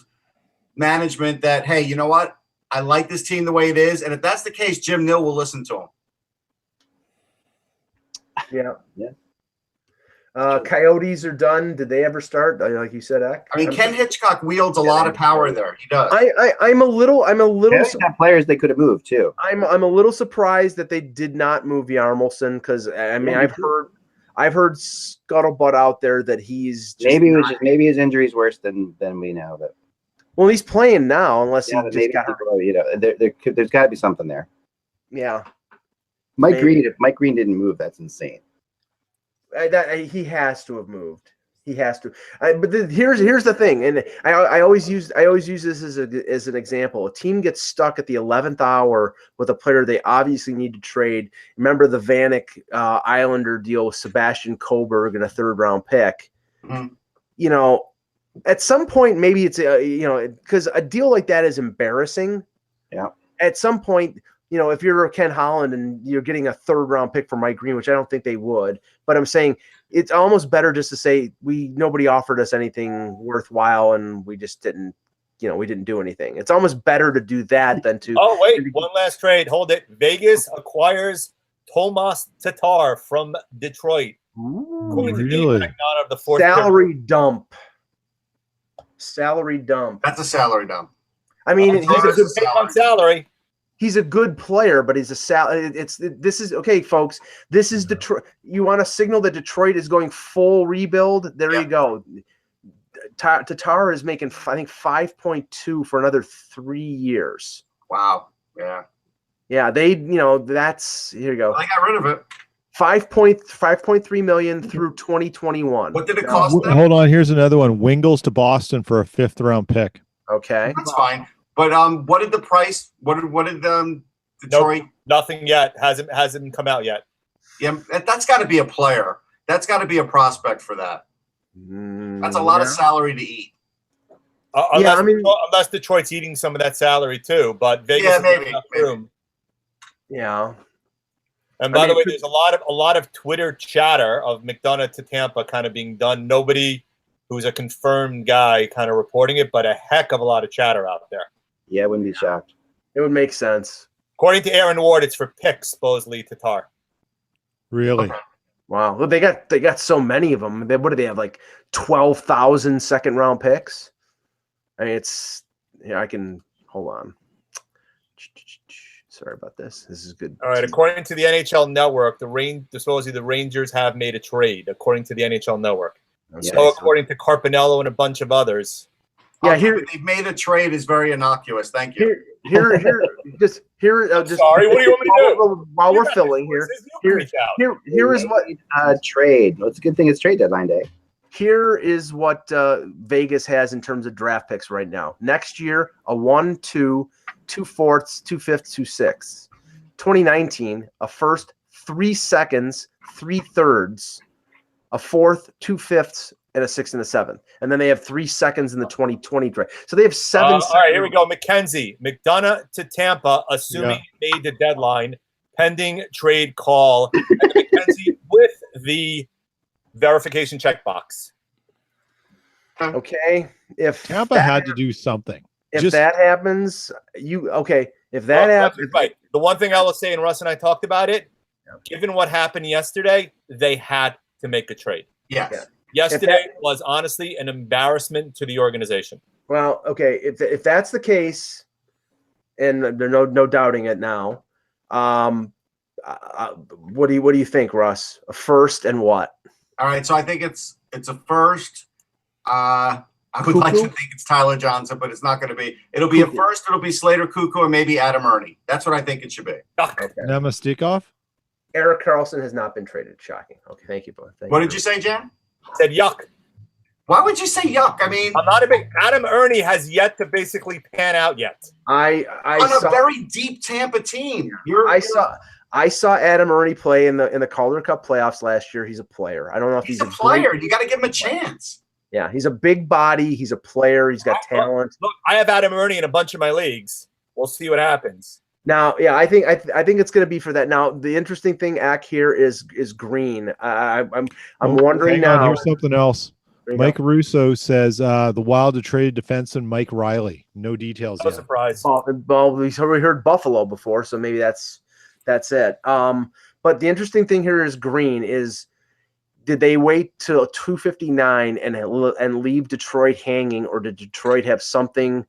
management that, hey, you know what? I like this team the way it is. And if that's the case, Jim Nill will listen to him. Yeah. Coyotes are done. Did they ever start? Like you said, Ek? I mean, Ken Hitchcock wields a lot of power there. He does. I'm a little. They got players they could have moved too. I'm a little surprised that they did not move Yarmulson because I mean I've heard scuttlebutt out there that he's just maybe his injury is worse than we know. But well, he's playing now unless he but just got hurt. there's got to be something there. Yeah, Mike Maybe. Green. If Mike Green didn't move, that's insane. he has to have moved. He has to. But here's the thing, and I always use this as an example. A team gets stuck at the 11th hour with a player they obviously need to trade. Remember the Vanek Islander deal with Sebastian Coburg and a 3rd round pick. Mhm. You know, at some point maybe it's because a deal like that is embarrassing. Yeah. At some point, if you're Ken Holland and you're getting a 3rd round pick for Mike Green, which I don't think they would, but I'm saying it's almost better just to say nobody offered us anything worthwhile and we just didn't, we didn't do anything. It's almost better to do that than to. Oh, wait, one last trade. Hold it. Vegas acquires Tomas Tatar from Detroit. According to Dave Really? McDonagh of the fourth Salary dump. That's a salary dump. I mean, He's a good Take on salary. he's a good player, but he's a this is okay, folks. This is Detroit. You want to signal that Detroit is going full rebuild? There you go. Tatar is making, I think, 5.2 for another 3 years. Wow. Yeah. Yeah, that's here you go. I got rid of it. 5.3 million through 2021. What did it cost them? Hold on. Here's another one. Wingles to Boston for a 5th round pick. Okay. That's fine. But what did the price? What did Detroit? Nope, nothing yet. Hasn't come out yet. Yeah, that's got to be a player. That's got to be a prospect for that. That's a lot of salary to eat. Unless Detroit's eating some of that salary too, but Vegas has maybe. enough room. Yeah. And by the way, there's a lot of Twitter chatter of McDonagh to Tampa kind of being done. Nobody who's a confirmed guy kind of reporting it, but a heck of a lot of chatter out there. Yeah, I wouldn't be shocked. It would make sense. According to Aaron Ward, it's for picks, supposedly Tatar. Really? Okay. Wow. Well, they got so many of them. What do they have? Like 12,000 second round picks. I mean, I can hold on. Sorry about this. This is good. All right. According to the NHL Network, supposedly the Rangers have made a trade. According to the NHL Network, Okay. so according to Carpinello and a bunch of others. Yeah, Okay, here but they've made a trade is very innocuous. Thank you. Here, just Sorry, what do you want me to do? While we're filling here, here is what Trade. Well, it's a good thing it's trade deadline day. here is what Vegas has in terms of draft picks right now. Next year, a 1, 2, 2 fourths, 2 fifths, 2 sixths. 2019, a first, 3 seconds, 3 thirds, a fourth, 2 fifths, and a 6th and a 7th. And then they have 3 seconds in the 2020 draft. So they have 7 All right, here we go. McKenzie, McDonagh to Tampa, assuming he made the deadline, pending trade call. And McKenzie with the verification checkbox. Okay. If Tampa had to do something. if that happens, if that happens, right. The one thing I will say, and Russ and I talked about it, given what happened yesterday, they had to make a trade. Yes. Yeah. Yesterday was honestly an embarrassment to the organization. well, okay, if that's the case, and there's no doubting it now, what do you think, Russ? A first and what? All right. So I think it's a first. I would like to think it's Tyler Johnson, but it's not going to be. It'll be a first. It'll be Slater Cuckoo and maybe Adam Ernie. That's what I think it should be. Okay. Nemastikov? Erik Karlsson has not been traded. Shocking. Okay, thank you, bud. What did you say, Jan? Said yuck. Why would you say yuck? I mean, I'm not a big Adam Ernie has yet to basically pan out yet. on a very deep Tampa team. I saw Adam Ernie play in the Calder Cup playoffs last year. He's a player. I don't know if he's a player. You got to give him a chance. Yeah, he's a big body. He's a player. He's got talent. Look, I have Adam Ernie in a bunch of my leagues. We'll see what happens. Now, yeah, I think it's going to be for that. Now, the interesting thing, here is Green. I'm wondering now. Here's something else. Mike Russo says the Wild have traded defenseman Mike Riley. No details No yet. surprise. Well, we heard Buffalo before, so maybe that's it. But the interesting thing here is Green is. Did they wait till 2:59 and leave Detroit hanging, or did Detroit have something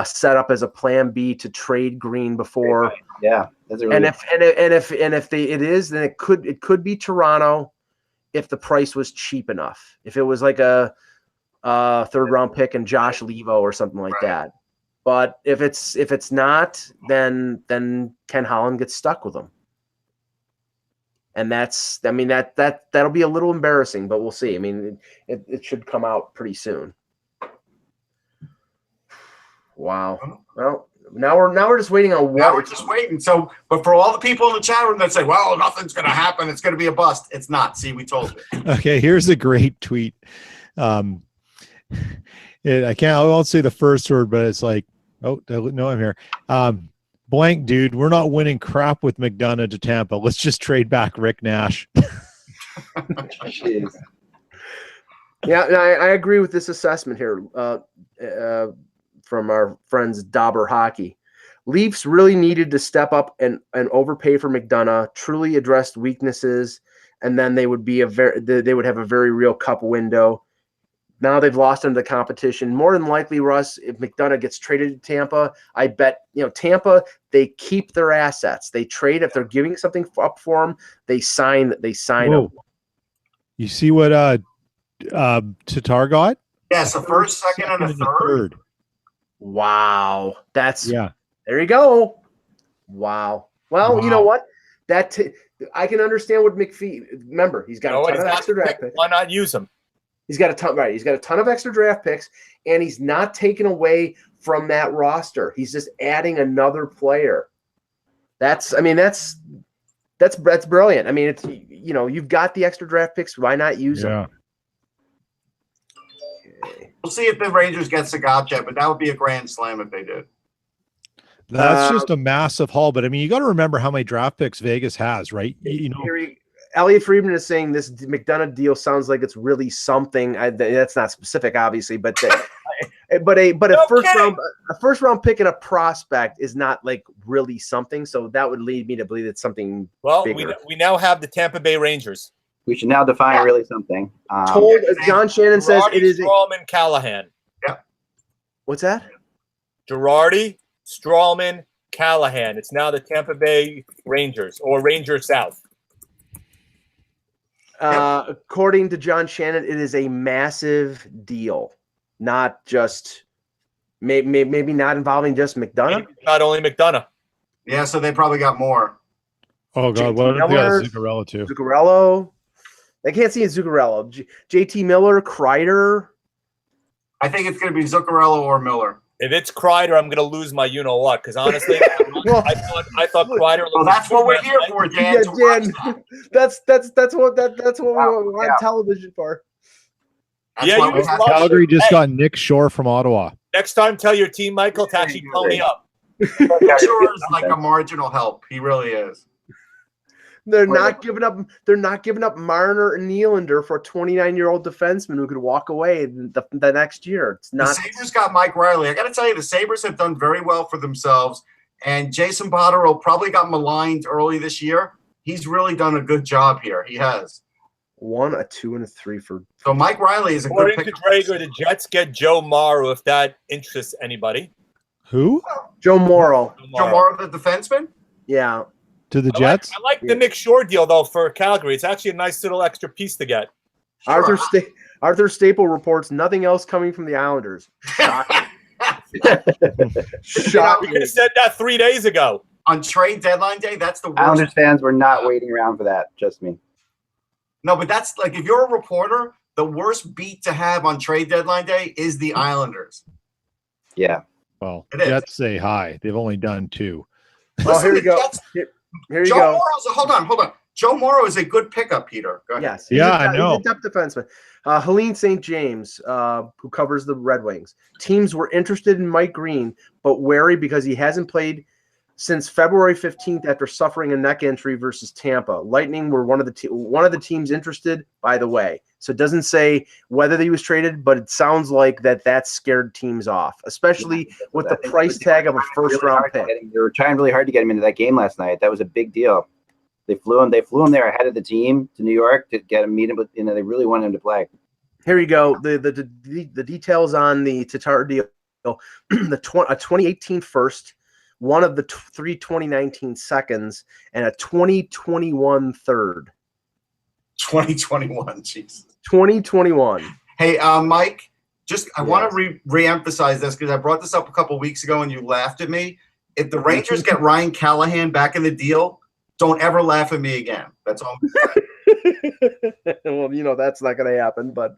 set up as a plan B to trade Green before? Yeah, that's a really and if it is, then it could be Toronto if the price was cheap enough. If it was like a third round pick and Josh Levo or something like that. But if it's not, then Ken Holland gets stuck with them. And that'll be a little embarrassing, but we'll see. I mean, it should come out pretty soon. Wow. Well, now we're just waiting on what. Now we're just waiting. So, but for all the people in the chat room that say, "Well, nothing's going to happen. It's going to be a bust," it's not. See, we told you. Okay, here's a great tweet. I won't say the first word, but it's like, oh no, I'm here. Blank, dude, we're not winning crap with McDonagh to Tampa. Let's just trade back Rick Nash. Yeah, I agree with this assessment here from our friends Dauber Hockey. Leafs really needed to step up and overpay for McDonagh, truly addressed weaknesses, and then they would have a very real cup window. Now they've lost into the competition. More than likely, Russ, if McDonagh gets traded to Tampa, I bet Tampa, they keep their assets. They trade if they're giving something up for them. They sign them. You see what Tatar got? Yes, a first, second, and a third. Wow, there you go. Wow. Well, you know what? I can understand what McPhee. Remember, he's got a ton of extra draft picks. Why not use them? He's got a ton, right? He's got a ton of extra draft picks, and he's not taken away from that roster. He's just adding another player. That's brilliant. I mean, it's you've got the extra draft picks. Why not use them? Okay. We'll see if the Rangers get Sagacek, but that would be a grand slam if they did. That's just a massive haul. But I mean, you got to remember how many draft picks Vegas has, right? Elliot Friedman is saying this McDonagh deal sounds like it's really something. That's not specific, obviously, but But a Okay. first round pick and a prospect is not like really something. So that would lead me to believe it's something Well, bigger. we now have the Tampa Bay Rangers. We should now define really something. Told John Shannon says Girardi, it is. Strawman, Callahan. What's that? Girardi, Strawman, Callahan. It's now the Tampa Bay Rangers or Rangers South. According to John Shannon, it is a massive deal, not just maybe not involving just McDonagh. Maybe not only McDonagh. Yeah, so they probably got more. Oh God, what if they got Zuccarello too? Zuccarello. I can't see a Zuccarello. JT Miller, Kreider. I think it's going to be Zuccarello or Miller. If it's Kreider, I'm going to lose my you-know-what, because honestly, I thought Kreider. Well, that's what we're here for, Dan. Yeah, Dan. That's what we want television for. That's Yeah, why you we just have- love Calgary just Hey. got Nick Shore from Ottawa. Next time, tell your team, Michael, to actually pony up. Sure is like a marginal help. He really is. They're not giving up Marner and Nylander for a 29-year-old defenseman who could walk away the next year. It's The not. Sabres got Mike Riley. I got to tell you, the Sabres have done very well for themselves. And Jason Botterill probably got maligned early this year. He's really done a good job here. He has. 1, a 2, and a 3 for. So Mike Riley is a good According pick. to Drager, the Jets get Joe Morrow, if that interests anybody. Who? Joe Morrow. Joe Morrow, the defenseman? Yeah. To the Jets? I like the Nick Shore deal, though, for Calgary. It's actually a nice little extra piece to get. Sure. Arthur Staple reports nothing else coming from the Islanders. Shocking. We could have said that 3 days ago. On trade deadline day, that's the worst. Islanders fans were not waiting around for that. Just me. No, but that's like if you're a reporter, the worst beat to have on trade deadline day is the Islanders. Yeah. Well, It is. Jets say hi. They've only done 2. Oh, here we the go. Jets- Here you Joe go. Morrow's hold on. Joe Morrow is a good pickup, Peter. Go ahead. Yes. Yeah, I know. He's a depth defenseman. Helene St. James, who covers the Red Wings. Teams were interested in Mike Green, but wary because he hasn't played since February 15th after suffering a neck injury versus Tampa. Lightning were one of the teams interested, by the way. So it doesn't say whether he was traded, but it sounds like that scared teams off, especially with the price tag of a first-round pick. They were trying really hard to get him into that game last night. That was a big deal. They flew him there ahead of the team to New York to get him meet him. They really wanted him to play. Here you go. The details on the Tatar deal. A 2018 first, one of the 3 2019 seconds, and a 2021 third. 2021, jeez. 2021. Hey, Mike, I want to re-emphasize this because I brought this up a couple weeks ago and you laughed at me. If the Rangers get Ryan Callahan back in the deal, don't ever laugh at me again. That's all I'm saying. Well, that's not going to happen, but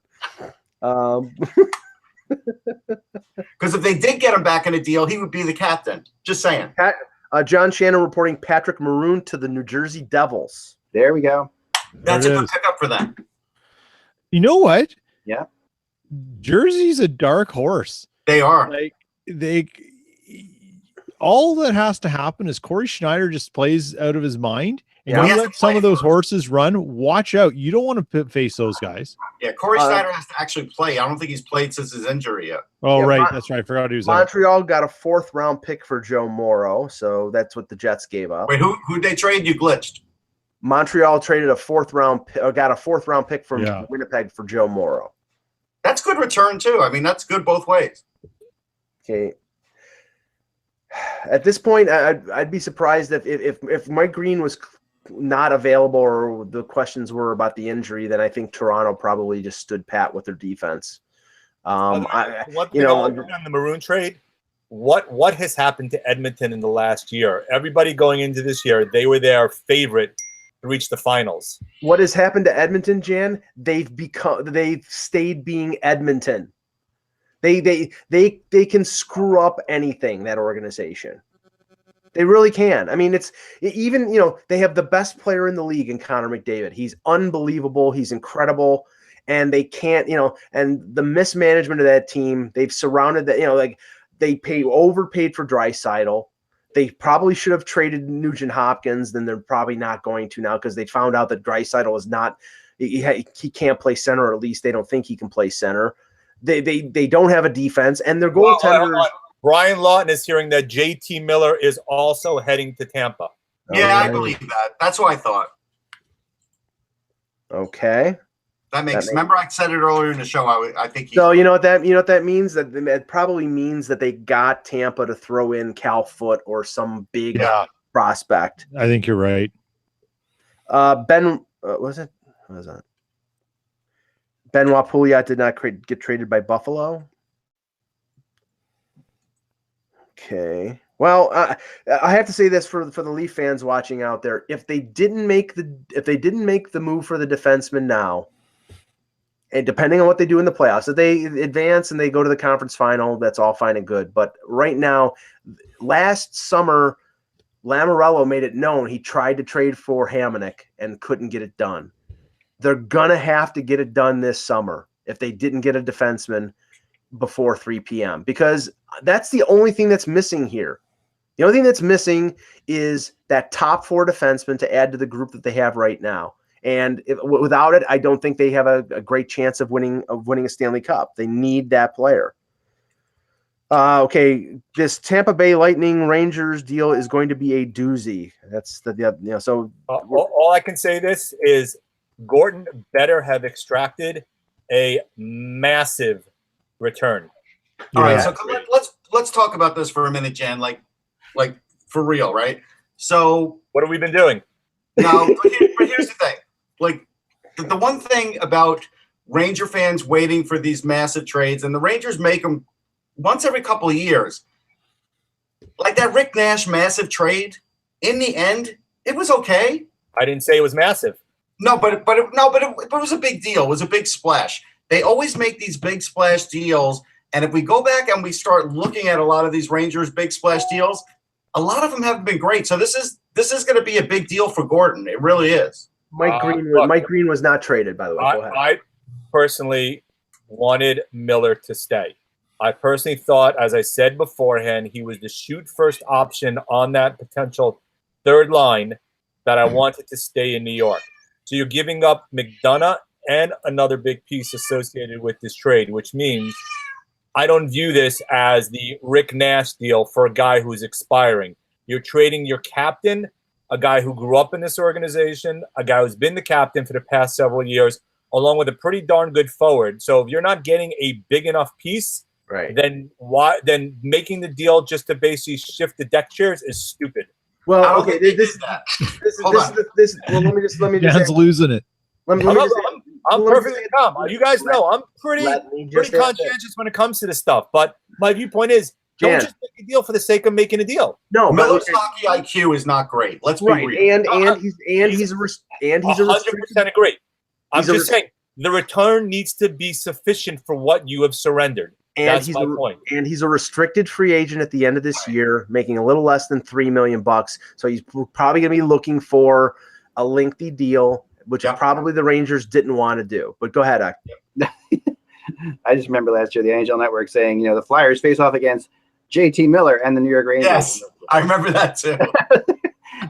because if they did get him back in a deal, he would be the captain. Just saying. John Shannon reporting Patrick Maroon to the New Jersey Devils. There we go. That's a good pickup for them. You know what? Yeah. Jersey's a dark horse. They are. All that has to happen is Corey Schneider just plays out of his mind, and He you has let to some play of those first. horses run. Watch out! You don't want to face those guys. Yeah, Corey Snyder has to actually play. I don't think he's played since his injury yet. Oh, Yeah, right, that's right. I forgot he was out. Montreal got a 4th-round pick for Joe Morrow, so that's what the Jets gave up. Wait, who'd they trade? You glitched. Montreal traded got a 4th-round pick from Yeah. Winnipeg for Joe Morrow. That's good return, too. I mean, that's good both ways. Okay. At this point, I'd be surprised if Mike Green was not available or the questions were about the injury, then I think Toronto probably just stood pat with their defense. One thing on the Maroon trade, what has happened to Edmonton in the last year? Everybody going into this year, they were their favorite to reach the finals. What has happened to Edmonton, Jan? They've stayed being Edmonton. They can screw up anything, that organization. They really can. I mean, it's even, they have the best player in the league in Connor McDavid. He's unbelievable. He's incredible. And they can't, and the mismanagement of that team, they've surrounded that, they overpaid for Draisaitl. They probably should have traded Nugent Hopkins. Then they're probably not going to now because they found out that Draisaitl is not, he can't play center, or at least they don't think he can play center. They don't have a defense, and their Hold goaltenders. on. Brian Lawton is hearing that JT Miller is also heading to Tampa. Yeah, I believe that. That's what I thought. Okay. That makes. Remember, I said it earlier in the show. I think. So you know what that means? That it probably means that they got Tampa to throw in Cal Foote or some big prospect. I think you're right. Ben was it? What was that? Benoit Pouliot did not get traded by Buffalo. Okay. Well, I have to say this for the Leaf fans watching out there: if they didn't make the move for the defenseman now, and depending on what they do in the playoffs, if they advance and they go to the conference final, that's all fine and good. But right now, last summer, Lamoriello made it known he tried to trade for Hamonic and couldn't get it done. They're gonna have to get it done this summer if they didn't get a defenseman before 3 p.m. because that's the only thing that's missing here. The only thing that's missing is that top 4 defenseman to add to the group that they have right now. And without it, I don't think they have a great chance of winning a Stanley Cup. They need that player. Okay, this Tampa Bay Lightning Rangers deal is going to be a doozy. That's so. All I can say this is Gorton better have extracted a massive return. All right, so let's talk about this for a minute, Jan. Like for real, right? So what have we been doing? No, but here's the thing. Like the one thing about Ranger fans waiting for these massive trades, and the Rangers make them once every couple of years. Like that Rick Nash massive trade. In the end, it was okay. I didn't say it was massive. No, but it was a big deal. It was a big splash. They always make these big splash deals, and if we go back and we start looking at a lot of these Rangers big splash deals, a lot of them haven't been great. So this is going to be a big deal for Gorton. It really is. Mike Green was not traded, by the way. Go ahead. I personally wanted Miller to stay. I personally thought, as I said beforehand, he was the shoot first option on that potential third line that I wanted to stay in New York. So you're giving up McDonagh and another big piece associated with this trade, which means I don't view this as the Rick Nash deal for a guy who's expiring. You're trading your captain, a guy who grew up in this organization, a guy who's been the captain for the past several years, along with a pretty darn good forward. So if you're not getting a big enough piece, right, then making the deal just to basically shift the deck chairs is stupid. Well, okay, let me just Jan's losing it. I'm perfectly calm. You guys know I'm pretty conscientious when it comes to this stuff. But my viewpoint is, don't just make a deal for the sake of making a deal. No, Miller's hockey IQ is not great. Let's be real. And he's 100% agree. I'm just saying the return needs to be sufficient for what you have surrendered. That's my point. And he's a restricted free agent at the end of this year, making a little less than $3 million. So he's probably going to be looking for a lengthy deal, which probably the Rangers didn't want to do. But go ahead, Ak. I just remember last year the NHL Network saying, the Flyers face off against JT Miller and the New York Rangers. Yes, I remember that too.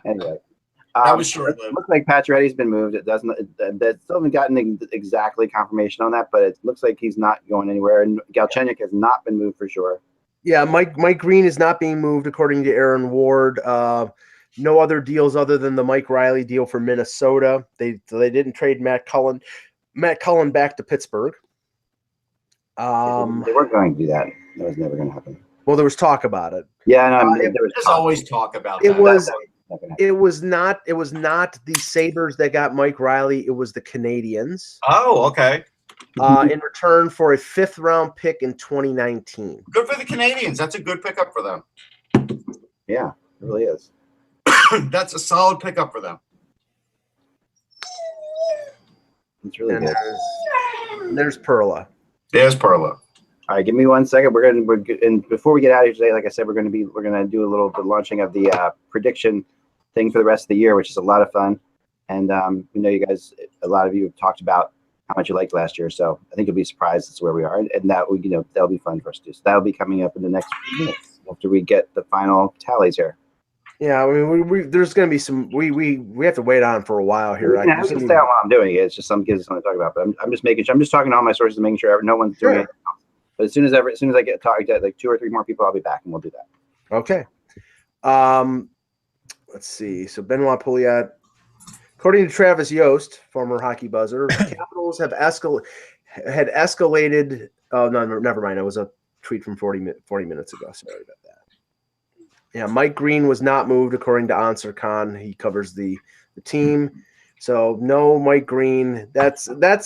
Anyway. That was short-lived. It looks like Pacioretty's been moved. It doesn't. They still haven't gotten exactly confirmation on that, but it looks like he's not going anywhere. And Galchenyuk has not been moved for sure. Yeah, Mike Green is not being moved, according to Aaron Ward. No other deals other than the Mike Riley deal for Minnesota. They didn't trade Matt Cullen back to Pittsburgh. They weren't going to do that. That was never going to happen. Well, there was talk about it. Yeah, no, there's always talk about it. That. It was not the Sabres that got Mike Riley. It was the Canadiens. Oh, okay. In return for a 5th round pick in 2019. Good for the Canadiens. That's a good pickup for them. Yeah, it really is. That's a solid pickup for them. It's really good. There's Perla. There's Perla. All right, give me 1 second. And before we get out of here today, like I said, we're gonna do a little launching of the prediction thing for the rest of the year, which is a lot of fun. And we know you guys, a lot of you have talked about how much you liked last year, so I think you'll be surprised as to where we are, and that'll be fun for us to do. So that'll be coming up in the next few minutes after we get the final tallies here. Yeah, I mean, there's going to be some. We have to wait on for a while here. I'm going to stay on while I'm doing it. It's just gives us something to talk about. But I'm just making sure. I'm just talking to all my sources and making sure no one's doing it. But as soon as I get talked to like 2 or 3 more people, I'll be back and we'll do that. Okay. Let's see. So Benoit Pouliot, according to Travis Yost, former hockey buzzer, Capitals had escalated. Oh no, never mind. It was a tweet from 40 minutes ago. Sorry about that. Yeah, Mike Green was not moved according to Answer Khan. He covers the team. So no Mike Green. That's a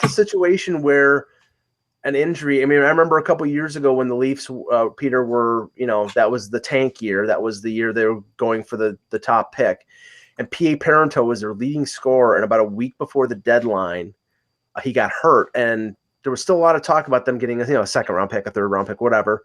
situation where an injury. I mean, I remember a couple years ago when the Leafs, Peter, were, that was the tank year. That was the year they were going for the top pick. And P.A. Parento was their leading scorer. And about a week before the deadline, he got hurt. And there was still a lot of talk about them getting a second round pick, a third round pick, whatever.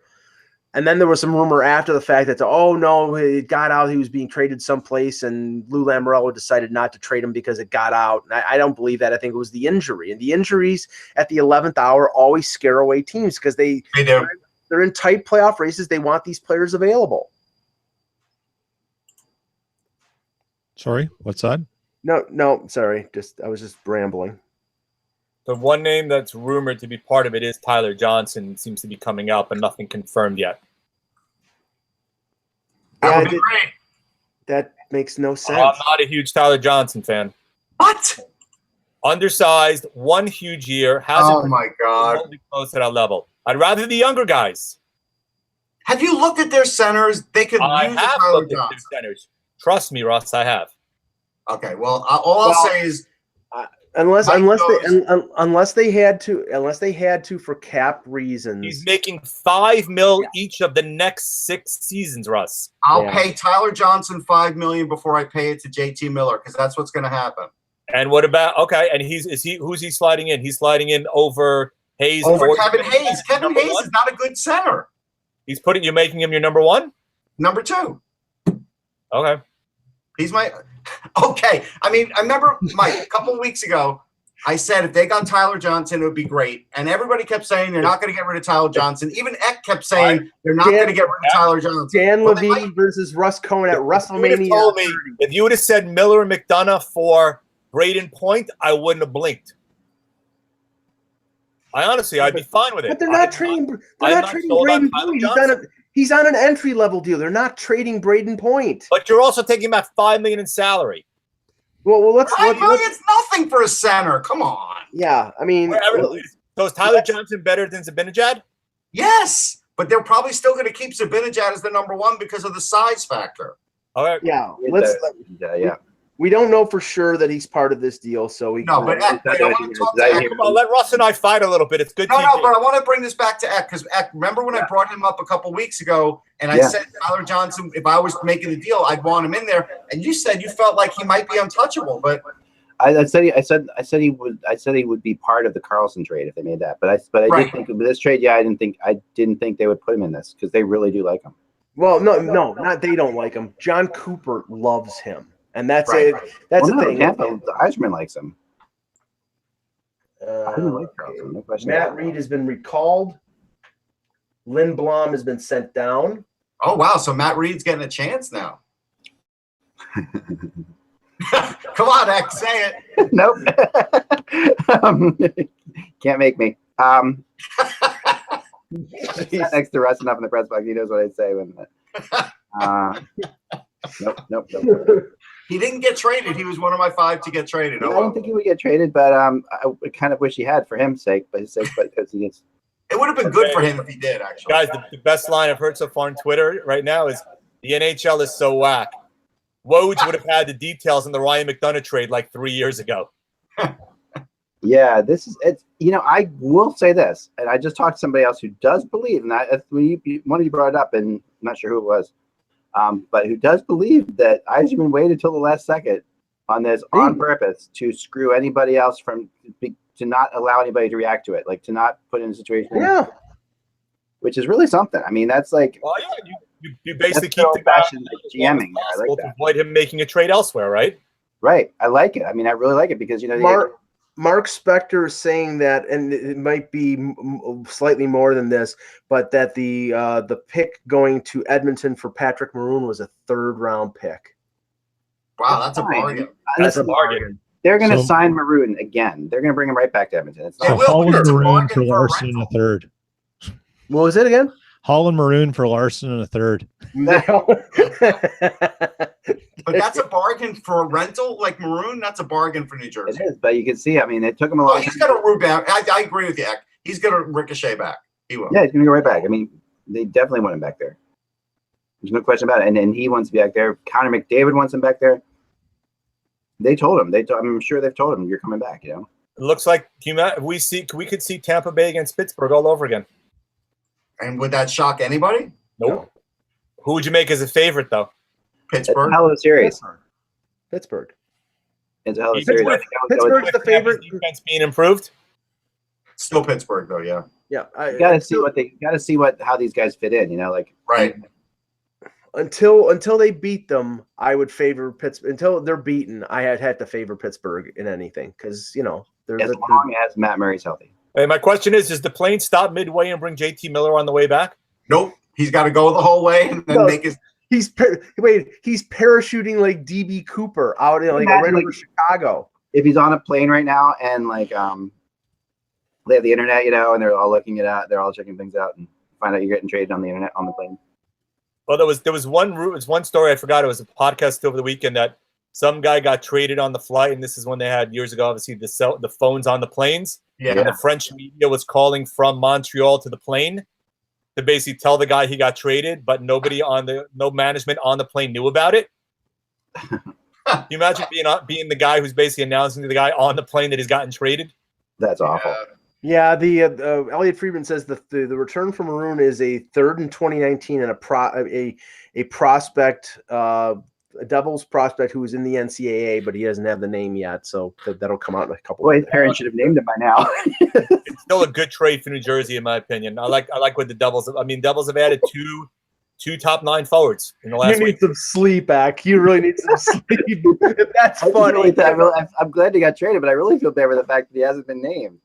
And then there was some rumor after the fact that, oh, no, it got out. He was being traded someplace, and Lou Lamoriello decided not to trade him because it got out. And I don't believe that. I think it was the injury. And the injuries at the 11th hour always scare away teams because they're in tight playoff races. They want these players available. Sorry, what's that? No, sorry. I was just rambling. The one name that's rumored to be part of it is Tyler Johnson. It seems to be coming out, but nothing confirmed yet. That would be great. That makes no sense. I'm not a huge Tyler Johnson fan. What? Undersized, one huge year. Hasn't Oh my God. remotely close to that level. I'd rather the younger guys. Have you looked at their centers? They could I use have Tyler looked at Johnson. their centers. Trust me, Russ, I have. Okay, well, all I'll say is Unless they had to for cap reasons. He's making $5 million each of the next 6 seasons, Russ. I'll pay Tyler Johnson $5 million before I pay it to JT Miller because that's what's going to happen. And what about and who's he sliding in? He's sliding in over Hayes. Over Kevin Hayes. Kevin Hayes is not a good center. You're making him your number 1? Number 2. Okay. He's my okay. I mean, I remember Mike a couple of weeks ago. I said if they got Tyler Johnson, it would be great. And everybody kept saying they're not going to get rid of Tyler Johnson. Even Eck kept saying they're not going to get rid of Tyler Johnson. Dan Levine versus Russ Cohen at WrestleMania. If you would have said Miller and McDonagh for Braden Point, I wouldn't have blinked. I'd be fine with it. But they're not trading. They're not trading Braden Point. He's on an entry level deal. They're not trading Braden Point. But you're also taking about $5 million in salary. Well, let's it's nothing for a center. Come on. Yeah, I mean, so is Tyler Johnson better than Zibanejad? Yes, but they're probably still going to keep Zibanejad as the number 1 because of the size factor. All right. Yeah, yeah. We don't know for sure that he's part of this deal, so we no. But Eck, I want to talk to Eck. Come on, let Russ and I fight a little bit. It's good. No, but I want to bring this back to Eck because Eck, remember when I brought him up a couple weeks ago, and I said Tyler Johnson, if I was making the deal, I'd want him in there, and you said you felt like he might be untouchable, but I said he would be part of the Karlsson trade if they made that, but I did think with this trade, I didn't think they would put him in this because they really do like him. Well, no, not they don't like him. John Cooper loves him. And that's it. That's the thing. Tampa, Eisman likes him. I didn't like Karlsson, no question. Matt Reed has been recalled. Lynn Blom has been sent down. Oh, wow. So Matt Reed's getting a chance now. Come on, Eck, say it. Nope. Can't make me. Next to Russ enough in the press box. He knows what I'd say when Nope. He didn't get traded. He was one of my 5 to get traded. I don't think he would get traded, but I kind of wish he had for his sake, but because he is. It would have been good for him if he did, actually. Guys, the best line I've heard so far on Twitter right now is the NHL is so whack. Woj would have had the details in the Ryan McDonagh trade like 3 years ago. Yeah, I will say this, and I just talked to somebody else who does believe, and one of you brought it up, and I'm not sure who it was. But who does believe that Yzerman waited till the last second on this on purpose to screw anybody else to not allow anybody to react to it, like to not put in a situation. Yeah. Which is really something. I mean, that's like. Well, yeah, you basically keep the guy GMing. I like that. To avoid him making a trade elsewhere, right? Right. I like it. I mean, I really like it because Mark Spector is saying that, and it might be slightly more than this, but that the pick going to Edmonton for Patrick Maroon was a 3rd round pick. Wow, that's a bargain. That's a bargain. They're going to So- sign Maroon again. They're going to bring him right back to Edmonton. It's They So not, will, Holland because it's a Maroon bargain for for a Larson and a rental. third. What was it again? Holland Maroon for Larson and a third. But that's a bargain for a rental like Maroon. That's a bargain for New it Jersey. is, but you can see. I mean, it took him a Oh, long he's time. going to rebound. I agree with you, Eck. He's going to ricochet back. He will. Yeah, he's going to go right back. I mean, they definitely want him back there. There's no question about it. And he wants to be back there. Connor McDavid wants him back there. They told him. I'm sure they've told him you're coming back. You know. It looks like we could see Tampa Bay against Pittsburgh all over again. And would that shock anybody? Nope. Who would you make as a favorite, though? It's a Pittsburgh. hell of a series. Pittsburgh. It's a hell of a Pittsburgh- series. I think I would go with- Pittsburgh's the favorite. Defense being improved. Still Pittsburgh, though, yeah. Yeah, You got to see how these guys fit in. You know, like Right. until they beat them, I would favor Pittsburgh. Until they're beaten, I had to favor Pittsburgh in anything because they're as long as Matt Murray's healthy. Hey, my question is: does the plane stop midway and bring JT Miller on the way back? Nope. He's got to go the whole way and then No. make his. he's parachuting like DB Cooper out in right Imagine, over Chicago. If he's on a plane right now and like they have the internet, you know, and they're all looking it out, they're all checking things out and find out you're getting traded on the internet on the plane. Well, there was one story I forgot. It was a podcast over the weekend that some guy got traded on the flight, and this is when they had years ago, obviously the phones on the planes. Yeah. And the French media was calling from Montreal to the plane to basically tell the guy he got traded, but no management on the plane knew about it. Can you imagine being the guy who's basically announcing to the guy on the plane that he's gotten traded? That's awful. Yeah, the Elliot Friedman says the return from Maroon is a third in 2019 and a prospect, a Devils prospect who was in the NCAA, but he doesn't have the name yet, so that'll come out in a couple. Boy, of his parents should have named him by now. It's still a good trade for New Jersey, in my opinion. I like what the Devils. I mean, Devils have added two top 9 forwards in the last You need week. some sleep, Ak. You really need some sleep. That's I funny. I'm glad he got traded, but I really feel bad for the fact that he hasn't been named.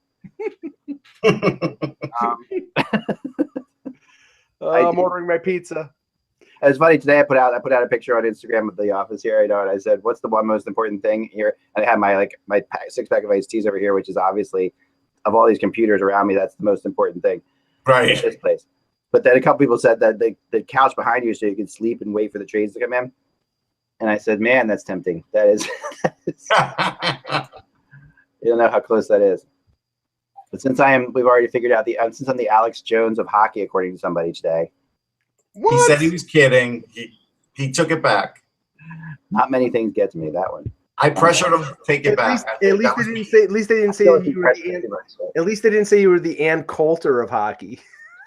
I'm ordering my pizza. It's funny today. I put out a picture on Instagram of the office here, you know, and I said, "What's the one most important thing here?" And I had my 6-pack of iced teas over here, which is obviously of all these computers around me, that's the most important thing. Right. This place. But then a couple people said that the couch behind you so you could sleep and wait for the trades to come in. And I said, "Man, that's tempting. That is." You don't know how close that is. But since we've already figured out since I'm the Alex Jones of hockey, according to somebody today. He said he was kidding. He took it back. Not many things get to me. That one. I pressured him to take it back. At least they didn't say you were at least they didn't say you were the Ann Coulter of hockey.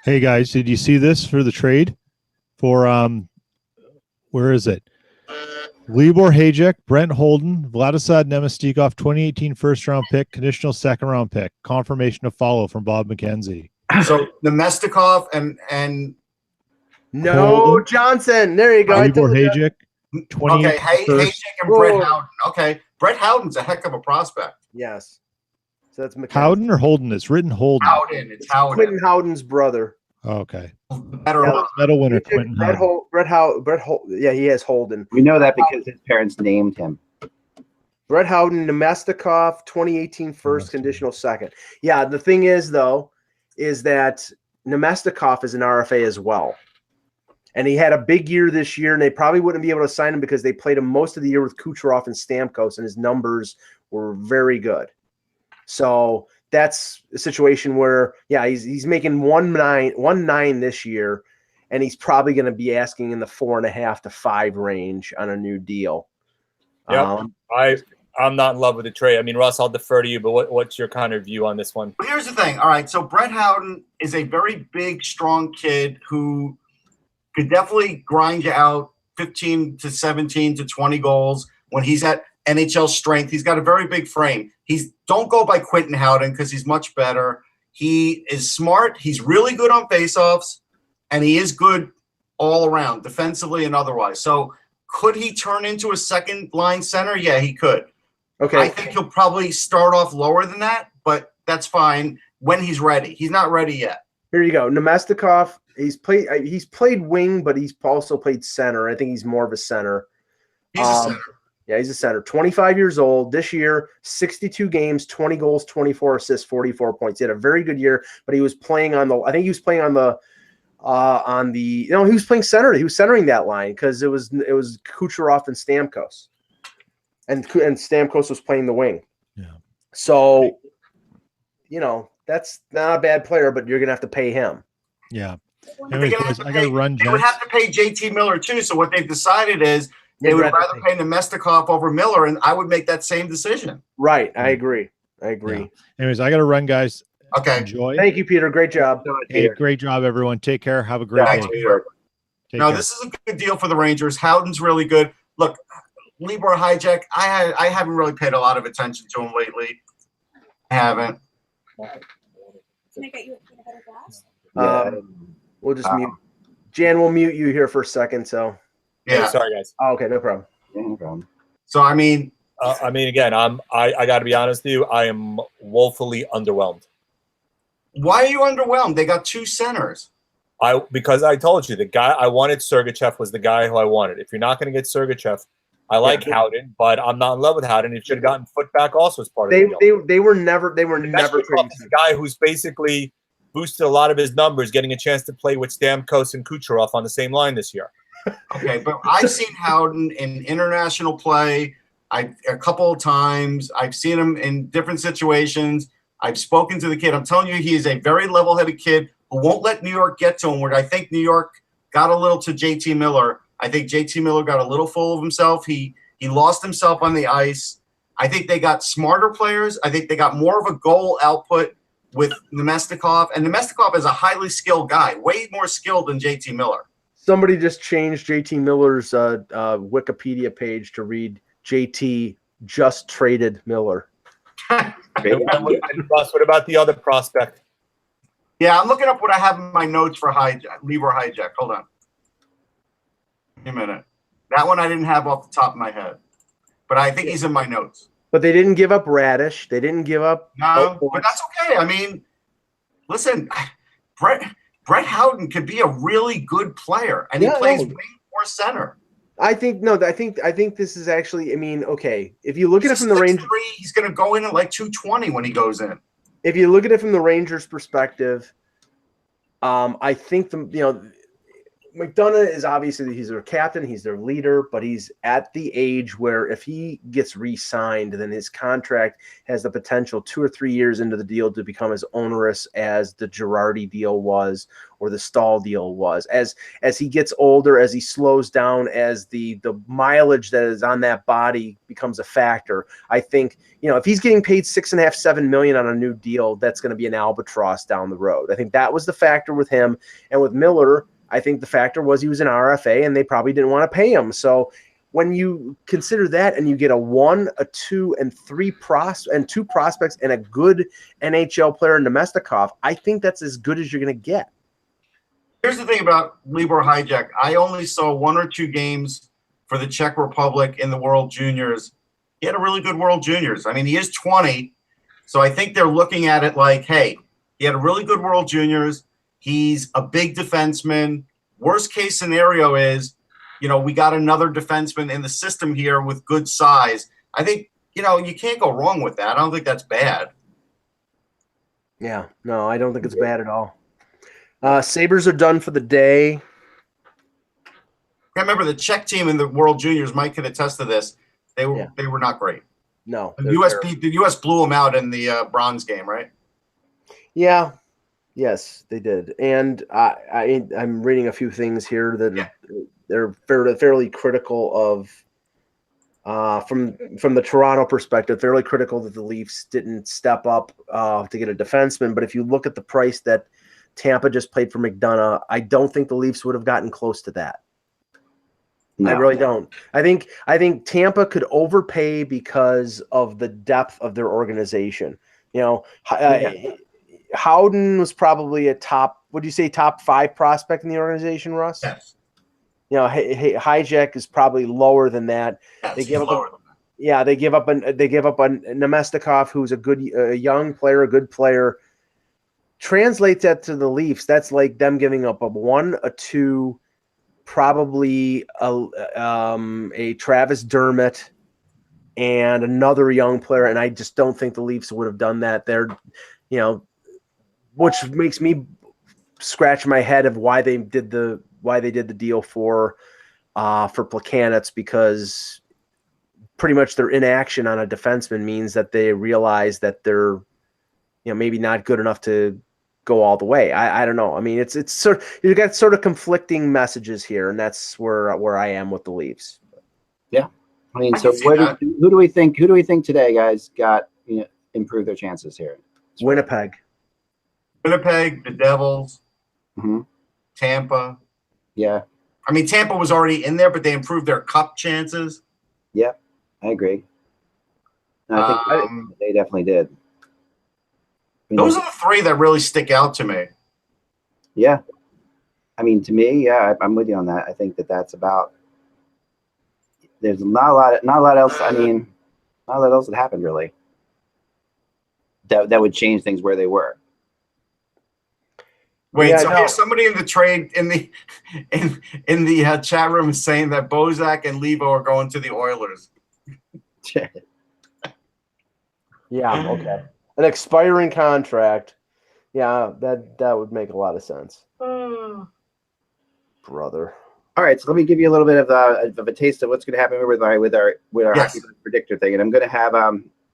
Hey guys, did you see this for the trade? For where is it? Libor Hajek, Brent Holden, Vladislav Nemestikov, 2018 first-round pick, conditional second-round pick. Confirmation of follow from Bob McKenzie. So Nemestikov and No, Holden. Johnson. There you go. I Libor told you. Hajek, 20 okay, first. Hayek and Brett Howden. Okay, Brett Howden's a heck of a prospect. Yes. So that's McKenzie. Howden or Holden? It's written Holden. Howden, it's Howden. Quentin Howden's brother. Oh, okay. Better Yeah. one. Medal winner Quentin Howden. Brett Howden. Yeah, he has Holden. We know that because his parents named him. Brett Howden, Nemestikov, 2018 first, conditional second. Yeah, the thing is, though, is that Nemestikov is an RFA as well. And he had a big year this year, and they probably wouldn't be able to sign him because they played him most of the year with Kucherov and Stamkos, and his numbers were very good. So that's a situation where, yeah, he's making 1.9 this year, and he's probably going to be asking in the 4.5 to 5 range on a new deal. Yep. I'm not in love with the trade. I mean, Russ, I'll defer to you, but what's your kind of view on this one? But here's the thing. All right, so Brett Howden is a very big, strong kid who could definitely grind you out 15 to 17 to 20 goals when he's at NHL strength. He's got a very big frame. Don't go by Quentin Howden because he's much better. He is smart. He's really good on faceoffs, and he is good all around, defensively and otherwise. So could he turn into a second-line center? Yeah, he could. Okay. I think he'll probably start off lower than that, but that's fine when he's ready. He's not ready yet. Here you go. Nemestikov, he's played wing, but he's also played center. I think he's more of a center. He's a center. Yeah, he's a center. 25 years old this year, 62 games, 20 goals, 24 assists, 44 points. He had a very good year, but he was playing on the. I think he was playing on the. He was playing center. He was centering that line because it was Kucherov and Stamkos, and Stamkos was playing the wing. Yeah. So, that's not a bad player, but you're gonna have to pay him. Yeah. Anyways, boys, I gotta run. They would have to pay JT Miller too. So what they've decided is they would rather pay Nemestikov over Miller, and I would make that same decision. Right. I agree. Yeah. Anyways, I gotta run, guys. Okay. Enjoy. Thank you, Peter. Great job. Hey, great job, everyone. Take care. Have a great day. Take No, care. this is a good deal for the Rangers. Howden's really good. Look, Libor Hajek, I haven't really paid a lot of attention to him lately. I haven't. Can I get you a peanut butter glass? We'll just mute. Jan, we'll mute you here for a second. So. Yeah. Hey, sorry, guys. Oh, okay, no problem. No problem. So I mean, again, I got to be honest with you. I am woefully underwhelmed. why are you underwhelmed? They got two centers. Because I told you the guy I wanted, Sergachev, was the guy who I wanted. If you're not going to get Sergachev, I like Howden, but I'm not in love with Howden. He should have gotten foot back also as part of the deal. They were never the guy who's basically boosted a lot of his numbers, getting a chance to play with Stamkos and Kucherov on the same line this year. Okay, but I've seen Howden in international play a couple of times. I've seen him in different situations. I've spoken to the kid. I'm telling you, he is a very level-headed kid who won't let New York get to him, where I think New York got a little to JT Miller. I think JT Miller got a little full of himself. He lost himself on the ice. I think they got smarter players. I think they got more of a goal output with Nemestikov. And Nemestikov is a highly skilled guy, way more skilled than JT Miller. Somebody just changed JT Miller's Wikipedia page to read JT just traded Miller. What about the other prospect? Yeah, I'm looking up what I have in my notes for Libor Hajek. Hold on. Give me a minute. That one I didn't have off the top of my head, but I think he's in my notes. But they didn't give up Radish. They didn't give up. No, but that's okay. I mean, listen, Brett Howden could be a really good player, and he plays way more center. I think this is actually. I mean, okay, if you look at it from the Rangers, he's going to go in at like 220 when he goes in. If you look at it from the Rangers' perspective, I think McDonagh is obviously he's their captain, he's their leader, but he's at the age where if he gets re-signed, then his contract has the potential 2 or 3 years into the deal to become as onerous as the Girardi deal was or the Stahl deal was. As he gets older, as he slows down, as the mileage that is on that body becomes a factor, I think, if he's getting paid $6.5–7 million on a new deal, that's going to be an albatross down the road. I think that was the factor with him. And with Miller, I think the factor was he was an RFA and they probably didn't want to pay him. So when you consider that and you get a 1, a 2, and 3 two prospects and a good NHL player in Nemestikov, I think that's as good as you're going to get. Here's the thing about Libor Hajek. I only saw 1 or 2 games for the Czech Republic in the World Juniors. He had a really good World Juniors. I mean, he is 20, so I think they're looking at it like, hey, he had a really good World Juniors. He's a big defenseman. Worst case scenario is, we got another defenseman in the system here with good size. I think, you can't go wrong with that. I don't think that's bad. Yeah, no, I don't think it's bad at all. Sabres are done for the day. I remember the Czech team in the World Juniors, Mike can attest to this. They were not great. No. The U.S. blew them out in the bronze game, right? Yeah. Yes, they did. And I'm reading a few things here that they're fairly critical of, from the Toronto perspective, fairly critical that the Leafs didn't step up to get a defenseman. But if you look at the price that Tampa just paid for McDonagh, I don't think the Leafs would have gotten close to that. No. I really don't. I think Tampa could overpay because of the depth of their organization. Howden was probably a top, would you say top 5 prospect in the organization, Russ? Yes. Hajek is probably lower than that. Yes, they give up a Nemestikov, who's a young player, a good player. Translates that to the Leafs. That's like them giving up a 1, a 2, probably a Travis Dermott, and another young player, and I just don't think the Leafs would have done that. They're, which makes me scratch my head of why they did the deal for Plekanec, because pretty much their inaction on a defenseman means that they realize that they're maybe not good enough to go all the way. I don't know. I mean, it's sort of, you got sort of conflicting messages here, and that's where I am with the Leafs. Yeah, I mean, so who do we think today, guys, got improved their chances here? Winnipeg, the Devils, Tampa. Yeah, I mean, Tampa was already in there, but they improved their cup chances. Yeah, I agree. No, I think they definitely did. Those are the three that really stick out to me. Yeah. I mean, to me, yeah, I'm with you on that. I think that's about – there's not a lot else. I mean, not a lot else that happened, really, that would change things where they were. Wait, here's somebody in the trade in the chat room is saying that Bozak and Levo are going to the Oilers. Yeah, okay. An expiring contract. Yeah, that would make a lot of sense. Brother. All right, so let me give you a little bit of a taste of what's going to happen with our hockey predictor thing, and I'm going to have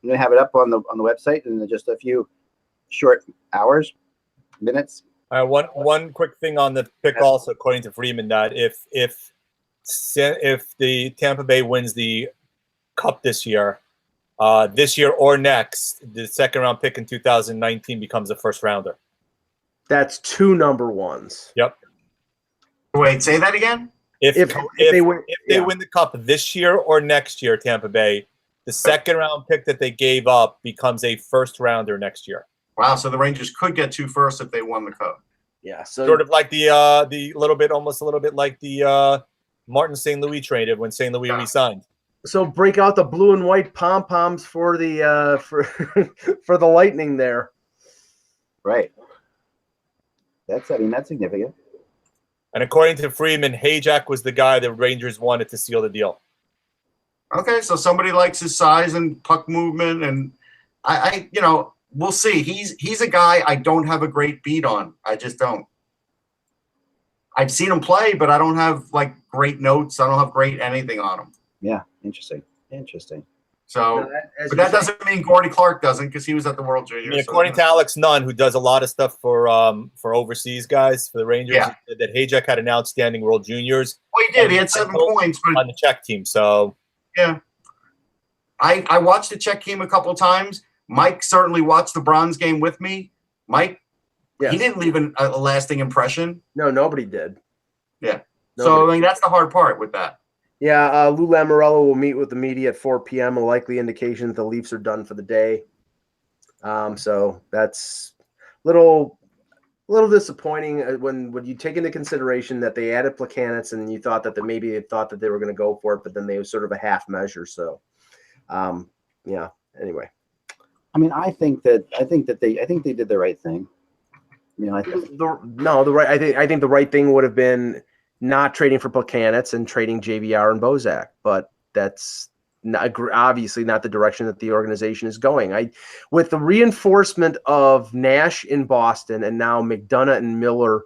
it up on the website in just a few short minutes. One quick thing on the pick also, according to Freeman, that if the Tampa Bay wins the Cup this year or next, the second round pick in 2019 becomes a first rounder. That's 2 number ones. Yep. Wait, say that again. If they win the Cup this year or next year, Tampa Bay, the second round pick that they gave up becomes a first rounder next year. Wow, so the Rangers could get 2 firsts if they won the Cup. Yeah, so sort of like almost a little bit like the Martin St. Louis trade when St. Louis re-signed. So break out the blue and white pom poms for the for the Lightning there. Right. That's significant. And according to Freeman, Hayjack was the guy the Rangers wanted to seal the deal. Okay, so somebody likes his size and puck movement, and I we'll see. He's a guy I don't have a great beat on. I just don't. I've seen him play, but I don't have great notes. I don't have great anything on him. Yeah, interesting. So, but that doesn't mean Gordy Clark doesn't, because he was at the World Juniors. I mean, according to Alex Nunn, who does a lot of stuff for overseas guys for the Rangers, he said that Hayjack had an outstanding World Juniors. Well, he did. He had 7 points on the Czech team. So yeah, I watched the Czech team a couple of times. Mike certainly watched the bronze game with me. Mike, he didn't leave a lasting impression. No, nobody did. Yeah. So I mean, that's the hard part with that. Yeah, Lou Lamoriello will meet with the media at 4 p.m. A likely indication that the Leafs are done for the day. So that's little disappointing when you take into consideration that they added Plekanec and you thought that maybe they thought that they were going to go for it, but then they was sort of a half measure. So, yeah. Anyway, I mean, I think they did the right thing. I think the right thing would have been not trading for Plekanec and trading JVR and Bozak, but that's obviously not the direction that the organization is going. With the reinforcement of Nash in Boston and now McDonagh and Miller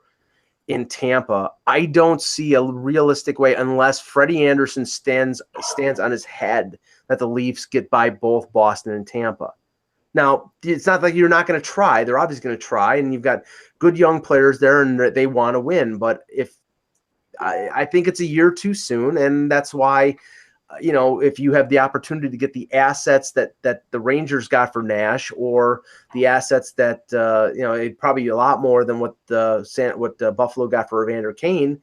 in Tampa, I don't see a realistic way, unless Freddie Anderson stands on his head, that the Leafs get by both Boston and Tampa. Now, it's not like you're not going to try. They're obviously going to try, and you've got good young players there, and they want to win. But I think it's a year too soon, and that's why, if you have the opportunity to get the assets that the Rangers got for Nash, or the assets that it'd probably a lot more than what Buffalo got for Evander Kane,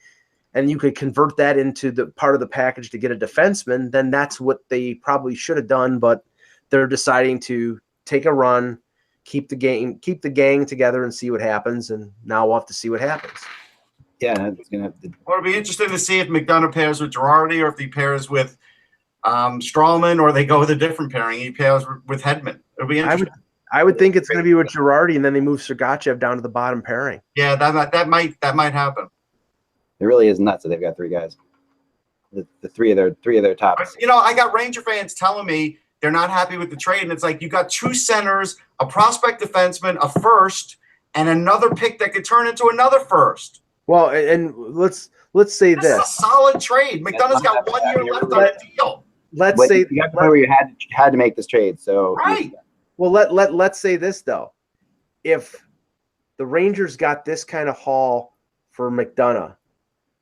and you could convert that into the part of the package to get a defenseman, then that's what they probably should have done. But they're deciding to take a run, keep the gang together, and see what happens. And now we'll have to see what happens. Yeah, it's gonna have to. Well, it'll be interesting to see if McDonagh pairs with Girardi, or if he pairs with Strawman, or they go with a different pairing. He pairs with Hedman. It'll be interesting. I would think it's going to be with Girardi, and then they move Sergachev down to the bottom pairing. Yeah, that might happen. It really is nuts that they've got 3 guys. The three of their tops. I got Ranger fans telling me they're not happy with the trade. And it's like you got 2 centers, a prospect defenseman, a first, and another pick that could turn into another first. Well, and let's say This is a this. solid trade. McDonagh's got 1 year left on the deal. Let's say you got to the point where you had to make this trade. So Right. Well, let's say this though. If the Rangers got this kind of haul for McDonagh,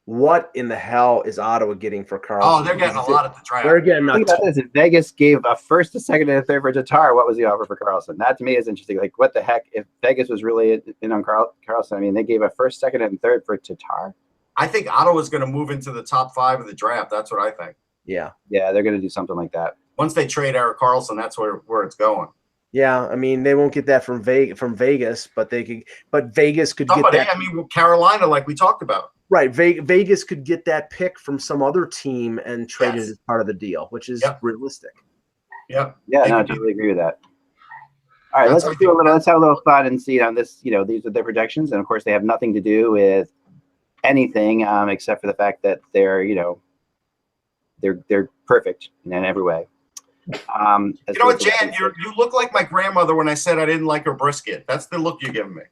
what in the hell is Ottawa getting for Karlsson? Oh, they're getting a lot at the draft. They're getting think about this. If Vegas gave a first, a second, and a third for Tatar, what was the offer for Karlsson? That to me is interesting. Like, what the heck? If Vegas was really in on Karlsson, I mean, they gave a first, second, and third for Tatar. I think Ottawa's going to move into the top 5 of the draft. That's what I think. Yeah, they're going to do something like that. Once they trade Erik Karlsson, that's where it's going. yeah. I mean, they won't get that from Vegas, but they could. But Vegas could Somebody, get that. I mean, Carolina, like we talked about. Right, Vegas could get that pick from some other team and trade it as part of the deal, which is realistic. Yep. Yeah, no, I totally agree with that. All right, let's have a little fun and see on this. You know, these are their projections, and of course, they have nothing to do with anything except for the fact that they're perfect in every way. You know what, Jan? You look like my grandmother when I said I didn't like her brisket. That's the look you're giving me.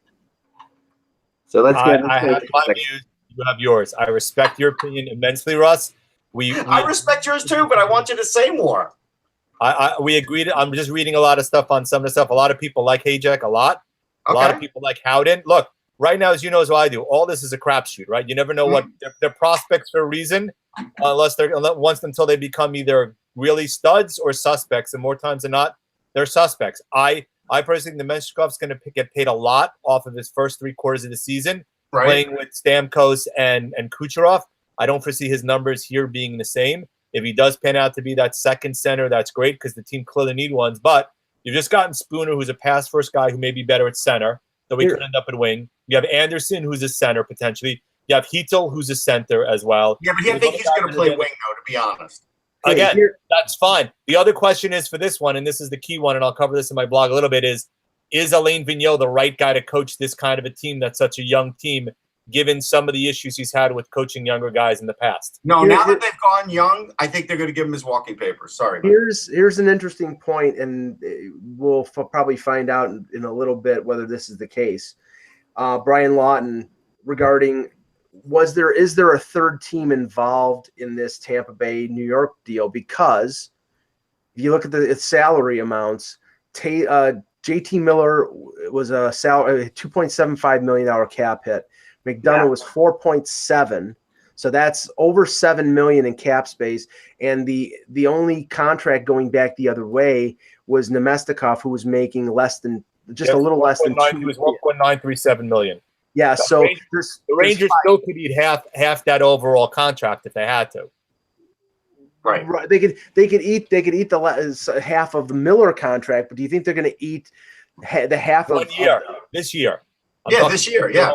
So let's get. I have my views. You have yours. I respect your opinion immensely, Russ. I respect yours too, but I want you to say more. We agreed. I'm just reading a lot of stuff on some of the stuff. A lot of people like Hayek a lot. A lot of people like Howden. Look, right now, as you know, as well I do, all this is a crapshoot, right? You never know what they're prospects for a reason, until they become either really studs or suspects. And more times than not, they're suspects. I personally think the Menshkov's going to get paid a lot off of his first 3 quarters of the season. Right. Playing with Stamkos and Kucherov. I don't foresee his numbers here being the same. If he does pan out to be that second center, that's great because the team clearly need ones. But you've just gotten Spooner, who's a pass-first guy who may be better at center, so he could end up at wing. You have Anderson, who's a center potentially. You have Heetel, who's a center as well. Yeah, but I think he's going to play wing, though, to be honest. Again, that's fine. The other question is for this one, and this is the key one, and I'll cover this in my blog a little bit, is Alain Vigneault the right guy to coach this kind of a team that's such a young team, given some of the issues he's had with coaching younger guys in the past? No, now that they've gone young, I think they're going to give him his walking papers. Sorry. Here's an interesting point, and we'll probably find out in a little bit whether this is the case. Brian Lawton, regarding is there a third team involved in this Tampa Bay New York deal? Because if you look at the salary amounts, JT Miller was a salary $2.75 million cap hit. McDonagh was 4.7, so that's over $7 million in cap space. And the only contract going back the other way was Nemestikov, who was making a little less than $2 million. He was $1.937 million. Yeah, so the Rangers still could eat half that overall contract if they had to. Right. They could eat the half of the Miller contract, but do you think they're going to eat the half 1 year this year? This year, yeah.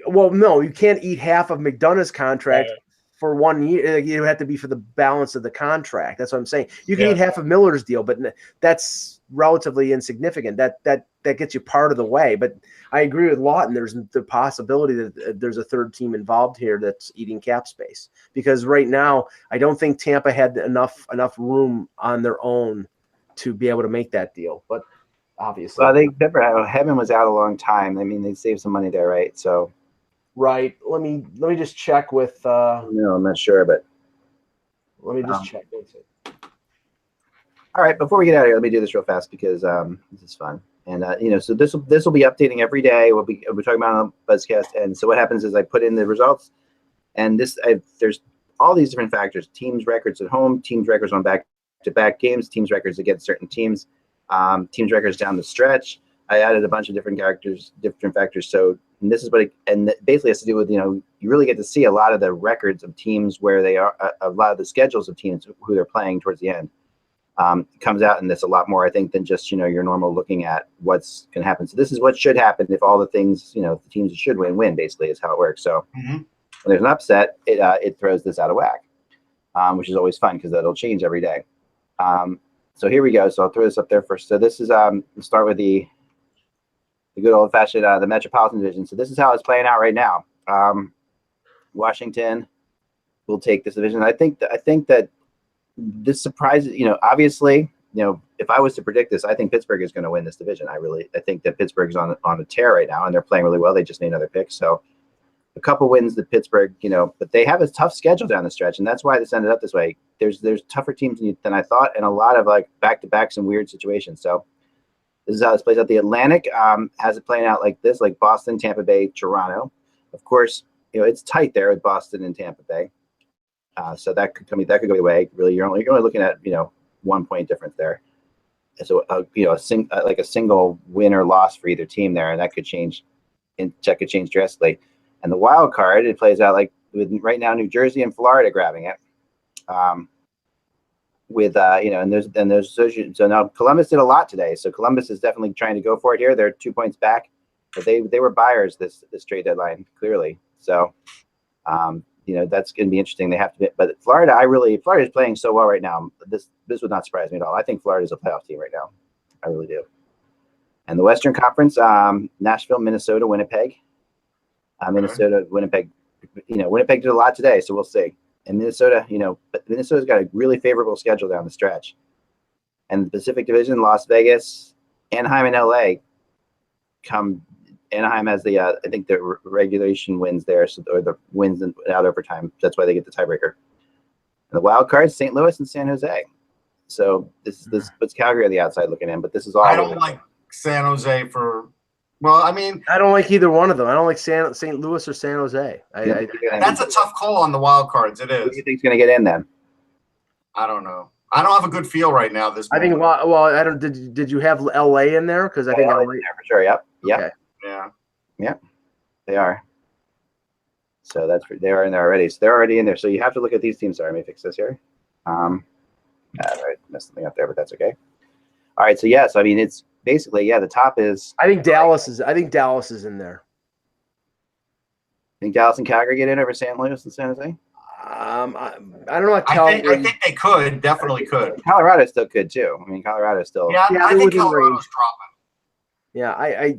No, you can't eat half of McDonagh's contract for 1 year. You have to be for the balance of the contract. That's what I'm saying. You can eat half of Miller's deal, but that's relatively insignificant. That gets you part of the way. But I agree with Lawton. There's the possibility that there's a third team involved here that's eating cap space, because right now I don't think Tampa had enough room on their own to be able to make that deal. But obviously, well, I think Hedman was out a long time. I mean, they saved some money there, right? So, right. Let me just check with. No, I'm not sure, but let me just check. All right, before we get out of here, let me do this real fast because this is fun. And so this will be updating every day. We'll be talking about it on Buzzcast. And so what happens is I put in the results, and there's all these different factors: teams' records at home, teams' records on back-to-back games, teams' records against certain teams, teams' records down the stretch. I added a bunch of different factors. So this is and basically has to do with you really get to see a lot of the records of teams where they are, a lot of the schedules of teams who they're playing towards the end. Comes out, and there's a lot more, I think, than just your normal looking at what's going to happen. So this is what should happen if all the things the teams that should win. Basically, is how it works. So when there's an upset, it throws this out of whack, which is always fun because that'll change every day. So here we go. So I'll throw this up there first. So this is we'll start with the good old fashioned the Metropolitan Division. So this is how it's playing out right now. Washington will take this division. I think that this surprises, obviously if I was to predict this, I think Pittsburgh is going to win this division. I think that Pittsburgh's on a tear right now, and they're playing really well. They just need another pick. So a couple wins that Pittsburgh, but they have a tough schedule down the stretch, and that's why this ended up this way. There's tougher teams than I thought, and a lot of like back-to-backs and weird situations. So this is how this plays out. The Atlantic has it playing out like this, like Boston, Tampa Bay, Toronto. Of course, it's tight there with Boston and Tampa Bay. So that could go away. Really, you're only looking at 1 point difference there. So like a single win or loss for either team there, and that could change. And that could change drastically. And the wild card, it plays out like with right now New Jersey and Florida grabbing it. So now Columbus did a lot today. So Columbus is definitely trying to go for it here. They're 2 points back, but they were buyers this trade deadline clearly. So that's going to be interesting. They have to, but Florida is playing so well right now. This would not surprise me at all. I think Florida is a playoff team right now. I really do. And the Western Conference, Nashville, Minnesota, Winnipeg. Minnesota, Winnipeg. Winnipeg did a lot today, so we'll see. And Minnesota, but Minnesota's got a really favorable schedule down the stretch. And the Pacific Division, Las Vegas, Anaheim, and LA. Anaheim has the I think the regulation wins there, or the wins out overtime. That's why they get the tiebreaker. And the wild cards, St. Louis and San Jose. So this puts Calgary on the outside looking in, but this is all. I don't like San Jose for. Well, I mean, I don't like either one of them. I don't like St. Louis or San Jose. That's a tough call on the wild cards. It is. Who do you think's going to get in then? I don't know. I don't have a good feel right now. I think. Well, I don't. Did you have LA in there? Because I think LA in there for sure. Yep. Okay. Yeah. They are. So they are in there already. So they're already in there. So you have to look at these teams. Sorry, let me fix this here. I messed something up there, but that's okay. All right. So yes, I mean it's. Basically, the top is. I think Dallas is in there. Think Dallas and Calgary get in over San Luis and San Jose? I don't know. I think they could. Definitely could. Colorado still could too. I mean, Colorado still. Yeah, I think Colorado's dropping. Yeah,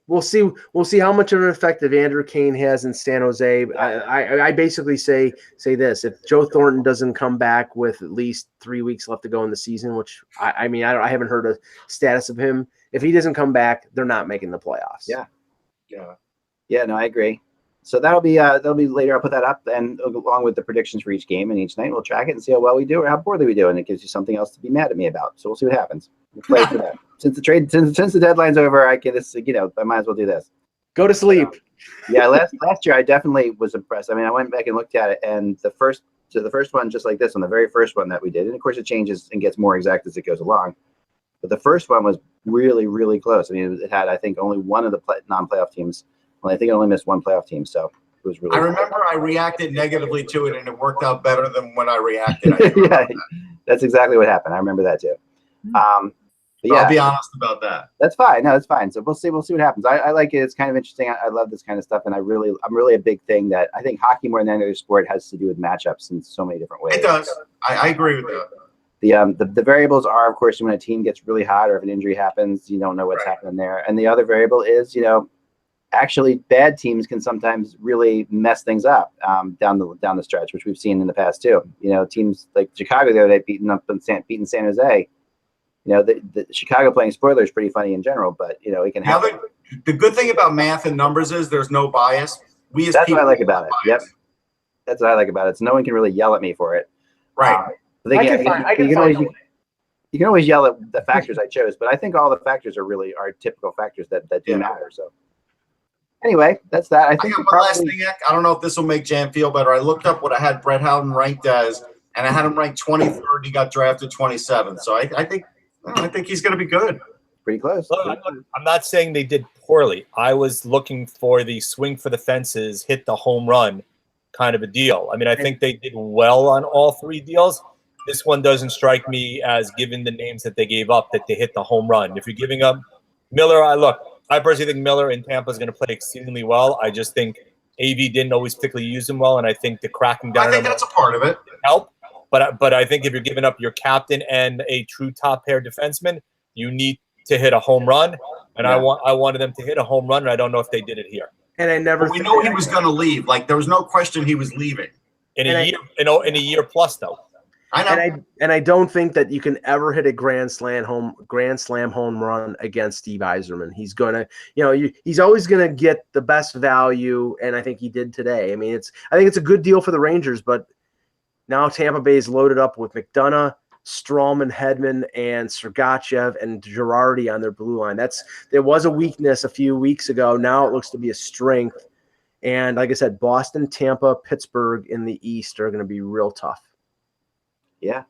we'll see. We'll see how much of an effect Evander Kane has in San Jose. I basically say this: if Joe Thornton doesn't come back with at least 3 weeks left to go in the season, which I haven't heard a status of him. If he doesn't come back, they're not making the playoffs. Yeah. No, I agree. So that'll be later. I'll put that up, and along with the predictions for each game and each night, we'll track it and see how well we do or how poorly we do, and it gives you something else to be mad at me about. So we'll see what happens. We'll play for that. Since the deadline's over, I might as well do this. Go to sleep. Last year I definitely was impressed. I mean, I went back and looked at it, and the first one, just like this one, the very first one that we did, and of course it changes and gets more exact as it goes along. But the first one was really, really close. I mean, it had, I think, only one of the non-playoff teams. Well, I think it only missed one playoff team, so it was really. I remember I reacted negatively to it, and it worked out better than when I reacted. That's exactly what happened. I remember that too. I'll be honest about that. That's fine. No, it's fine. So we'll see what happens. I like it. It's kind of interesting. I love this kind of stuff, and I'm really a big thing that I think hockey more than any other sport has to do with matchups in so many different ways. It does. I agree with that. The variables are, of course, when a team gets really hot or if an injury happens, you don't know what's happening there. And the other variable is, actually bad teams can sometimes really mess things up down the stretch, which we've seen in the past too. Teams like Chicago the other day beating San Jose. The Chicago playing spoiler is pretty funny in general, but it can happen. The good thing about math and numbers is there's no bias. That's what I like about it. Yep, that's what I like about it. So no one can really yell at me for it. Right. You can always yell at the factors I chose, but I think all the factors are typical factors that do matter. So. Anyway, that's that. I think I got one last thing, Ek. I don't know if this will make Jan feel better. I looked up what I had Brett Howden ranked as, and I had him ranked 23rd. He got drafted 27th. So I think he's going to be good. Pretty close. Look, I'm not saying they did poorly. I was looking for the swing for the fences, hit the home run kind of a deal. I mean, I think they did well on all three deals. This one doesn't strike me as, given the names that they gave up, that they hit the home run. If you're giving up Miller, I personally think Miller in Tampa is going to play exceedingly well. I just think AV didn't always particularly use him well, and I think the cracking down. I think that's a part of it. Help, but I think if you're giving up your captain and a true top pair defenseman, you need to hit a home run. And I wanted them to hit a home run, and I don't know if they did it here. And I never. We know he was going to leave. Like there was no question he was leaving. In a year plus though. I know. And I don't think that you can ever hit a grand slam home run against Steve Yzerman. He's gonna, he's always gonna get the best value, and I think he did today. I mean, I think it's a good deal for the Rangers, but now Tampa Bay is loaded up with McDonagh, Strawman, Hedman, and Sergachev and Girardi on their blue line. There was a weakness a few weeks ago. Now it looks to be a strength. And like I said, Boston, Tampa, Pittsburgh in the East are going to be real tough. Yeah.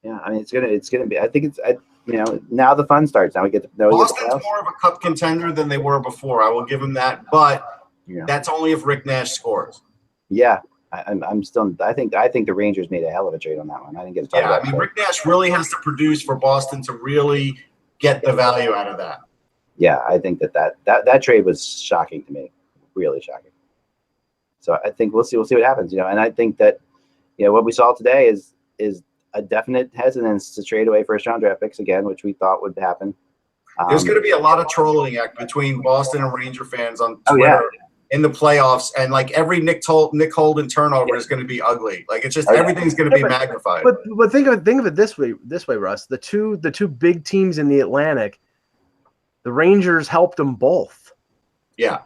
I mean, it's gonna be. I think now the fun starts. Now we get to know Boston's more of a cup contender than they were before. I will give them that, but that's only if Rick Nash scores. Yeah. I'm still. I think the Rangers made a hell of a trade on that one. I didn't get to talk about. I mean, Rick Nash really has to produce for Boston to really get the value out of that. Yeah, I think that trade was shocking to me, really shocking. So I think we'll see what happens. And I think that what we saw today is a definite hesitance to trade away first round draft picks again, which we thought would happen. There's going to be a lot of trolling between Boston and Ranger fans on Twitter. In the playoffs, and like every Nick Holden turnover is going to be ugly. Like it's just everything's going to be magnified. But think of it this way, Russ. The two big teams in the Atlantic, the Rangers helped them both. Yeah,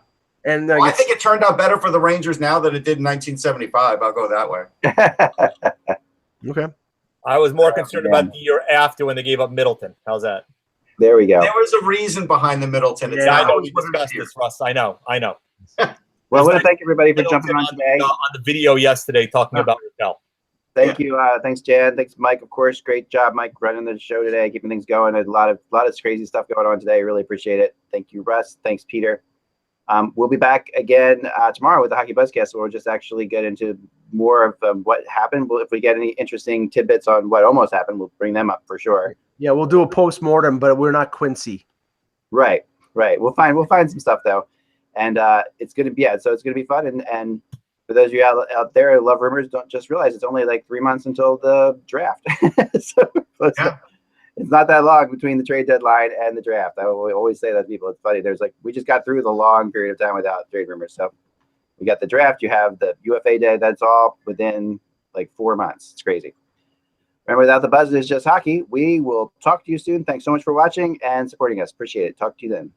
and I think it turned out better for the Rangers now than it did in 1975. I'll go that way. Okay. I was more concerned about the year after when they gave up Middleton. How's that? There we go. There was a reason behind the Middleton. I know we discussed this, Russ. I know. Well, I want to thank everybody for jumping on today. On the video yesterday, talking about Raquel. Thank you. Thanks, Jan. Thanks, Mike. Of course, great job, Mike, running the show today, keeping things going. A lot of crazy stuff going on today. Really appreciate it. Thank you, Russ. Thanks, Peter. We'll be back again tomorrow with the Hockey Buzzcast, where we'll just actually get into more of what happened. If we get any interesting tidbits on what almost happened, we'll bring them up for sure. Yeah, we'll do a post-mortem, but we're not Quincy. Right. We'll find some stuff though. And it's going to be so it's going to be fun. And for those of you out there who love rumors, don't just realize it's only like 3 months until the draft. So it's not that long between the trade deadline and the draft. I always say that to people. It's funny. We just got through the long period of time without trade rumors. So we got the draft. You have the UFA day. That's all within like 4 months. It's crazy. Remember, without the buzz, it's just hockey. We will talk to you soon. Thanks so much for watching and supporting us. Appreciate it. Talk to you then.